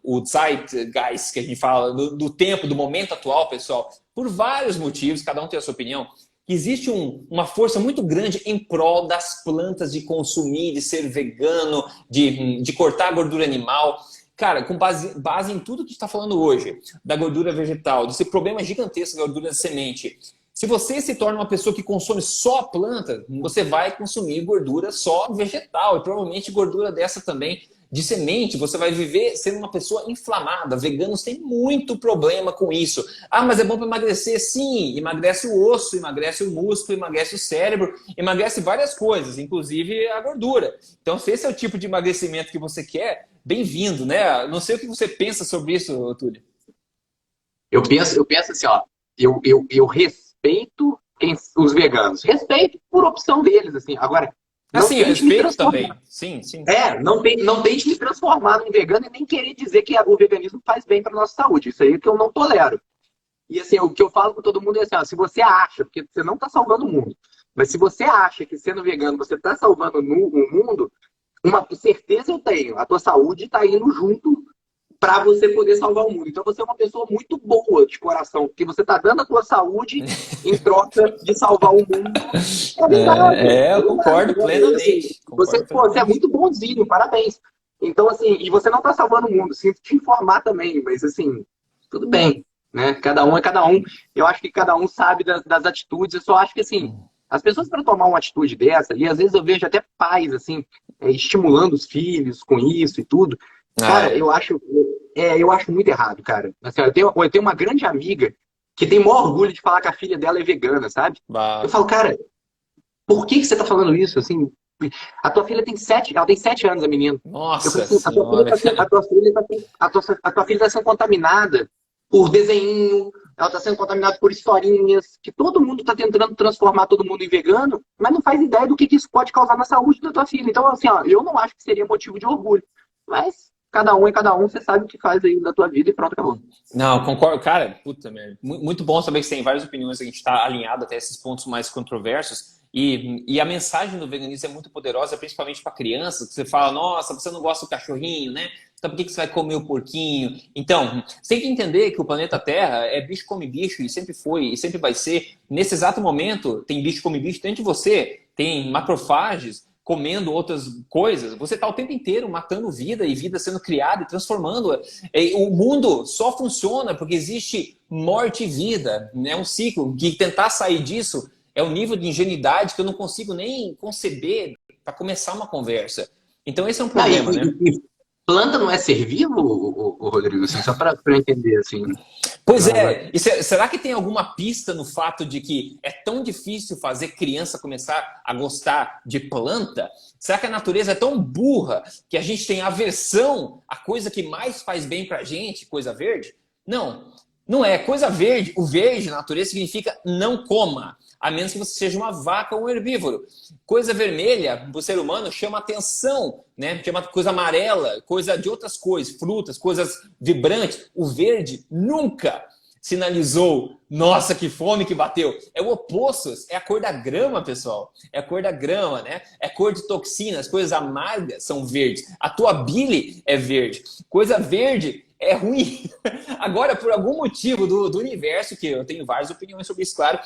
o zeitgeist que a gente fala, do tempo, do momento atual, pessoal, por vários motivos, cada um tem a sua opinião, que existe uma força muito grande em prol das plantas, de consumir, de ser vegano, de cortar a gordura animal. Cara, com base em tudo que a gente está falando hoje, da gordura vegetal, desse problema gigantesco da gordura de semente. Se você se torna uma pessoa que consome só planta, você vai consumir gordura só vegetal e provavelmente gordura dessa também de semente, você vai viver sendo uma pessoa inflamada. Veganos têm muito problema com isso. Ah, mas é bom para emagrecer? Sim, emagrece o osso, emagrece o músculo, emagrece o cérebro, emagrece várias coisas, inclusive a gordura. Então, se esse é o tipo de emagrecimento que você quer, bem-vindo, né? Não sei o que você pensa sobre isso, Túlio. eu penso assim, ó, eu respeito os veganos. Respeito por opção deles, assim. Agora, não Assim, eu tente me respeito transformar. também. Sim, sim. Não tente me transformar num vegano e nem querer dizer que o veganismo faz bem para nossa saúde. Isso aí é que eu não tolero. E assim, o que eu falo com todo mundo é assim, ó, se você acha, porque você não está salvando o mundo, mas se você acha que sendo vegano você está salvando o mundo, uma certeza eu tenho, a tua saúde está indo junto para você poder salvar o mundo. Então você é uma pessoa muito boa de coração, porque você está dando a tua saúde em troca de salvar o mundo. É verdade, é Eu concordo verdade. Assim, plenamente. Concordo você é plenamente. muito bonzinho, parabéns. Então, assim, e você não está salvando o mundo, sinto te informar também, mas assim, tudo bem, né? Cada um é cada um. Eu acho que cada um sabe das atitudes. Eu só acho que, assim, as pessoas para tomar uma atitude dessa, e às vezes eu vejo até pais, assim, estimulando os filhos com isso e tudo. Ah, Cara, é. eu acho muito errado, cara. Assim, eu tenho uma grande amiga que tem o maior orgulho de falar que a filha dela é vegana, sabe? Eu Bah. falo, cara, por que você tá falando isso? Assim, ela tem 7 anos, a menina. Eu falei Nossa assim, senhora, a cara. tua filha tá, a tua filha tá sendo contaminada por desenho, ela tá sendo contaminada por historinhas, que todo mundo tá tentando transformar todo mundo em vegano, mas não faz ideia do que isso pode causar na saúde da tua filha. Então, assim, ó, eu não acho que seria motivo de orgulho. Mas cada um é cada um, você sabe o que faz aí da tua vida e pronto, acabou. Não, concordo. Cara, puta merda. Muito bom saber que você tem várias opiniões, a gente está alinhado até esses pontos mais controversos. E a mensagem do veganismo é muito poderosa, principalmente para crianças, que você fala, nossa, você não gosta do cachorrinho, né? Então por que você vai comer o porquinho? Então, você tem que entender que o planeta Terra é bicho come bicho, e sempre foi, e sempre vai ser. Nesse exato momento, tem bicho come bicho dentro de você, tem macrofages comendo outras coisas, você está o tempo inteiro matando vida e vida sendo criada e transformando. O mundo só funciona porque existe morte e vida. É um ciclo. Que tentar sair disso é um nível de ingenuidade que eu não consigo nem conceber para começar uma conversa. Então esse é um Ah, problema, né? e planta não é ser vivo, Rodrigo? Assim, só para eu entender, assim. Pois Não, não é. é, e será que tem alguma pista no fato de que é tão difícil fazer criança começar a gostar de planta? Será que a natureza é tão burra que a gente tem aversão à coisa que mais faz bem pra gente, coisa verde? Não, não é. Coisa verde, o verde na natureza significa não coma, a menos que você seja uma vaca ou um herbívoro. Coisa vermelha, para o ser humano, chama atenção, né? Chama coisa amarela, coisa de outras cores, frutas, coisas vibrantes. O verde nunca sinalizou, nossa, que fome que bateu. É o oposto, é a cor da grama, pessoal. É a cor da grama, né? É a cor de toxinas, coisas amargas são verdes. A tua bile é verde. Coisa verde é ruim. Agora, por algum motivo do universo, que eu tenho várias opiniões sobre isso, claro,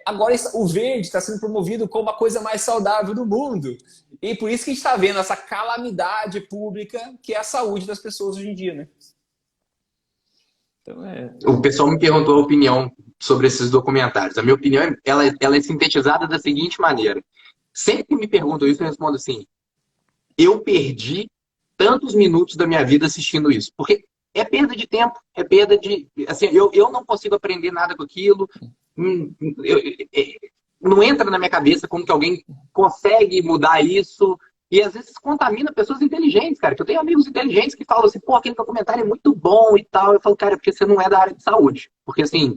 agora o verde está sendo promovido como a coisa mais saudável do mundo. E por isso que a gente está vendo essa calamidade pública que é a saúde das pessoas hoje em dia, né? Então O pessoal me perguntou a opinião sobre esses documentários. A minha opinião, ela é sintetizada da seguinte maneira. Sempre que me perguntam isso, eu respondo assim: eu perdi tantos minutos da minha vida assistindo isso. Porque é perda de tempo, é perda de. Assim, eu não consigo aprender nada com aquilo. Não entra na minha cabeça como que alguém consegue mudar isso. E às vezes contamina pessoas inteligentes, cara. Que eu tenho amigos inteligentes que falam assim, pô, aquele documentário é muito bom e tal. Eu falo, cara, porque você não é da área de saúde. Porque assim,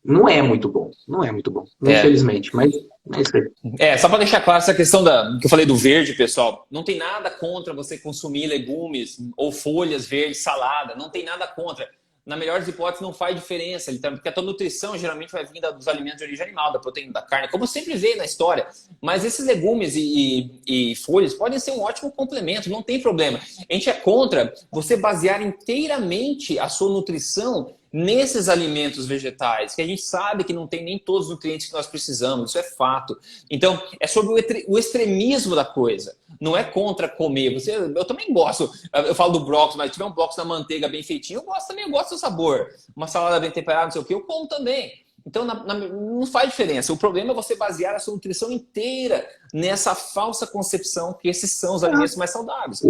não é muito bom. Não é muito bom, é, infelizmente. Mas é isso aí. Só para deixar claro essa questão que eu falei do verde, pessoal. Não tem nada contra você consumir legumes ou folhas verdes, salada. Não tem nada contra. Na melhor das hipóteses, não faz diferença. Porque a tua nutrição geralmente vai vir dos alimentos de origem animal, da proteína da carne, como sempre veio na história. Mas esses legumes e folhas podem ser um ótimo complemento, não tem problema. A gente é contra você basear inteiramente a sua nutrição nesses alimentos vegetais, que a gente sabe que não tem nem todos os nutrientes que nós precisamos, isso é fato. Então, é sobre o extremismo da coisa. Não é contra comer. Eu também gosto. Eu falo do brócolis, mas se tiver um brócolis na manteiga bem feitinho, eu gosto também, eu gosto do sabor. Uma salada bem temperada, não sei o que, eu como também. Então, não faz diferença. O problema é você basear a sua nutrição inteira nessa falsa concepção que esses são os alimentos mais saudáveis.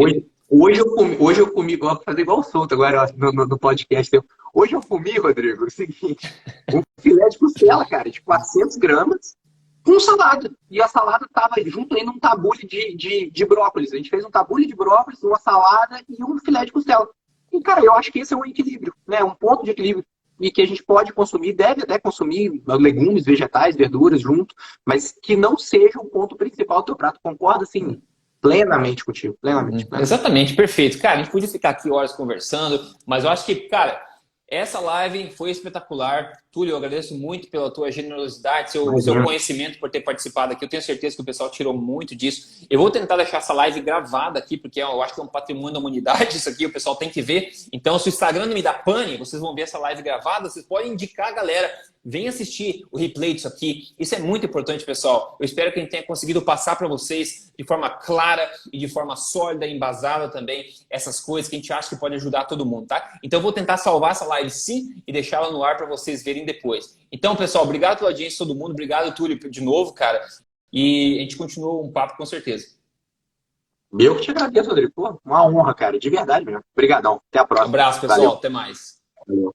Hoje eu comi, vou fazer igual o Souto agora ó, no podcast. Hoje eu comi, Rodrigo, o seguinte: um filé de costela, cara, de 400 gramas, com salada. E a salada tava junto ainda um tabule de brócolis. A gente fez um tabule de brócolis, uma salada e um filé de costela. E, cara, eu acho que esse é um equilíbrio, né? Um ponto de equilíbrio. e que a gente pode consumir, deve até consumir legumes, vegetais, verduras junto, mas que não seja o ponto principal do teu prato. Concordo, assim, plenamente contigo, plenamente, plenamente. Exatamente, perfeito. Cara, a gente podia ficar aqui horas conversando, mas eu acho que, cara, essa live foi espetacular. Túlio, eu agradeço muito pela tua generosidade, seu conhecimento por ter participado aqui. Eu tenho certeza que o pessoal tirou muito disso. Eu vou tentar deixar essa live gravada aqui, porque eu acho que é um patrimônio da humanidade isso aqui, o pessoal tem que ver. Então, se o Instagram não me dá pane, vocês vão ver essa live gravada, vocês podem indicar a galera. Vem assistir o replay disso aqui. Isso é muito importante, pessoal. Eu espero que a gente tenha conseguido passar para vocês de forma clara e de forma sólida, embasada também, essas coisas que a gente acha que pode ajudar todo mundo, tá? Então eu vou tentar salvar essa live sim e deixá-la no ar para vocês verem depois. Então, pessoal, obrigado pela audiência de todo mundo. Obrigado, Túlio, de novo, cara. E a gente continua um papo com certeza. Eu que te agradeço, Rodrigo. Pô, uma honra, cara, de verdade mesmo. Obrigadão. Até a Um próxima. abraço, pessoal. Valeu. Até mais. Valeu.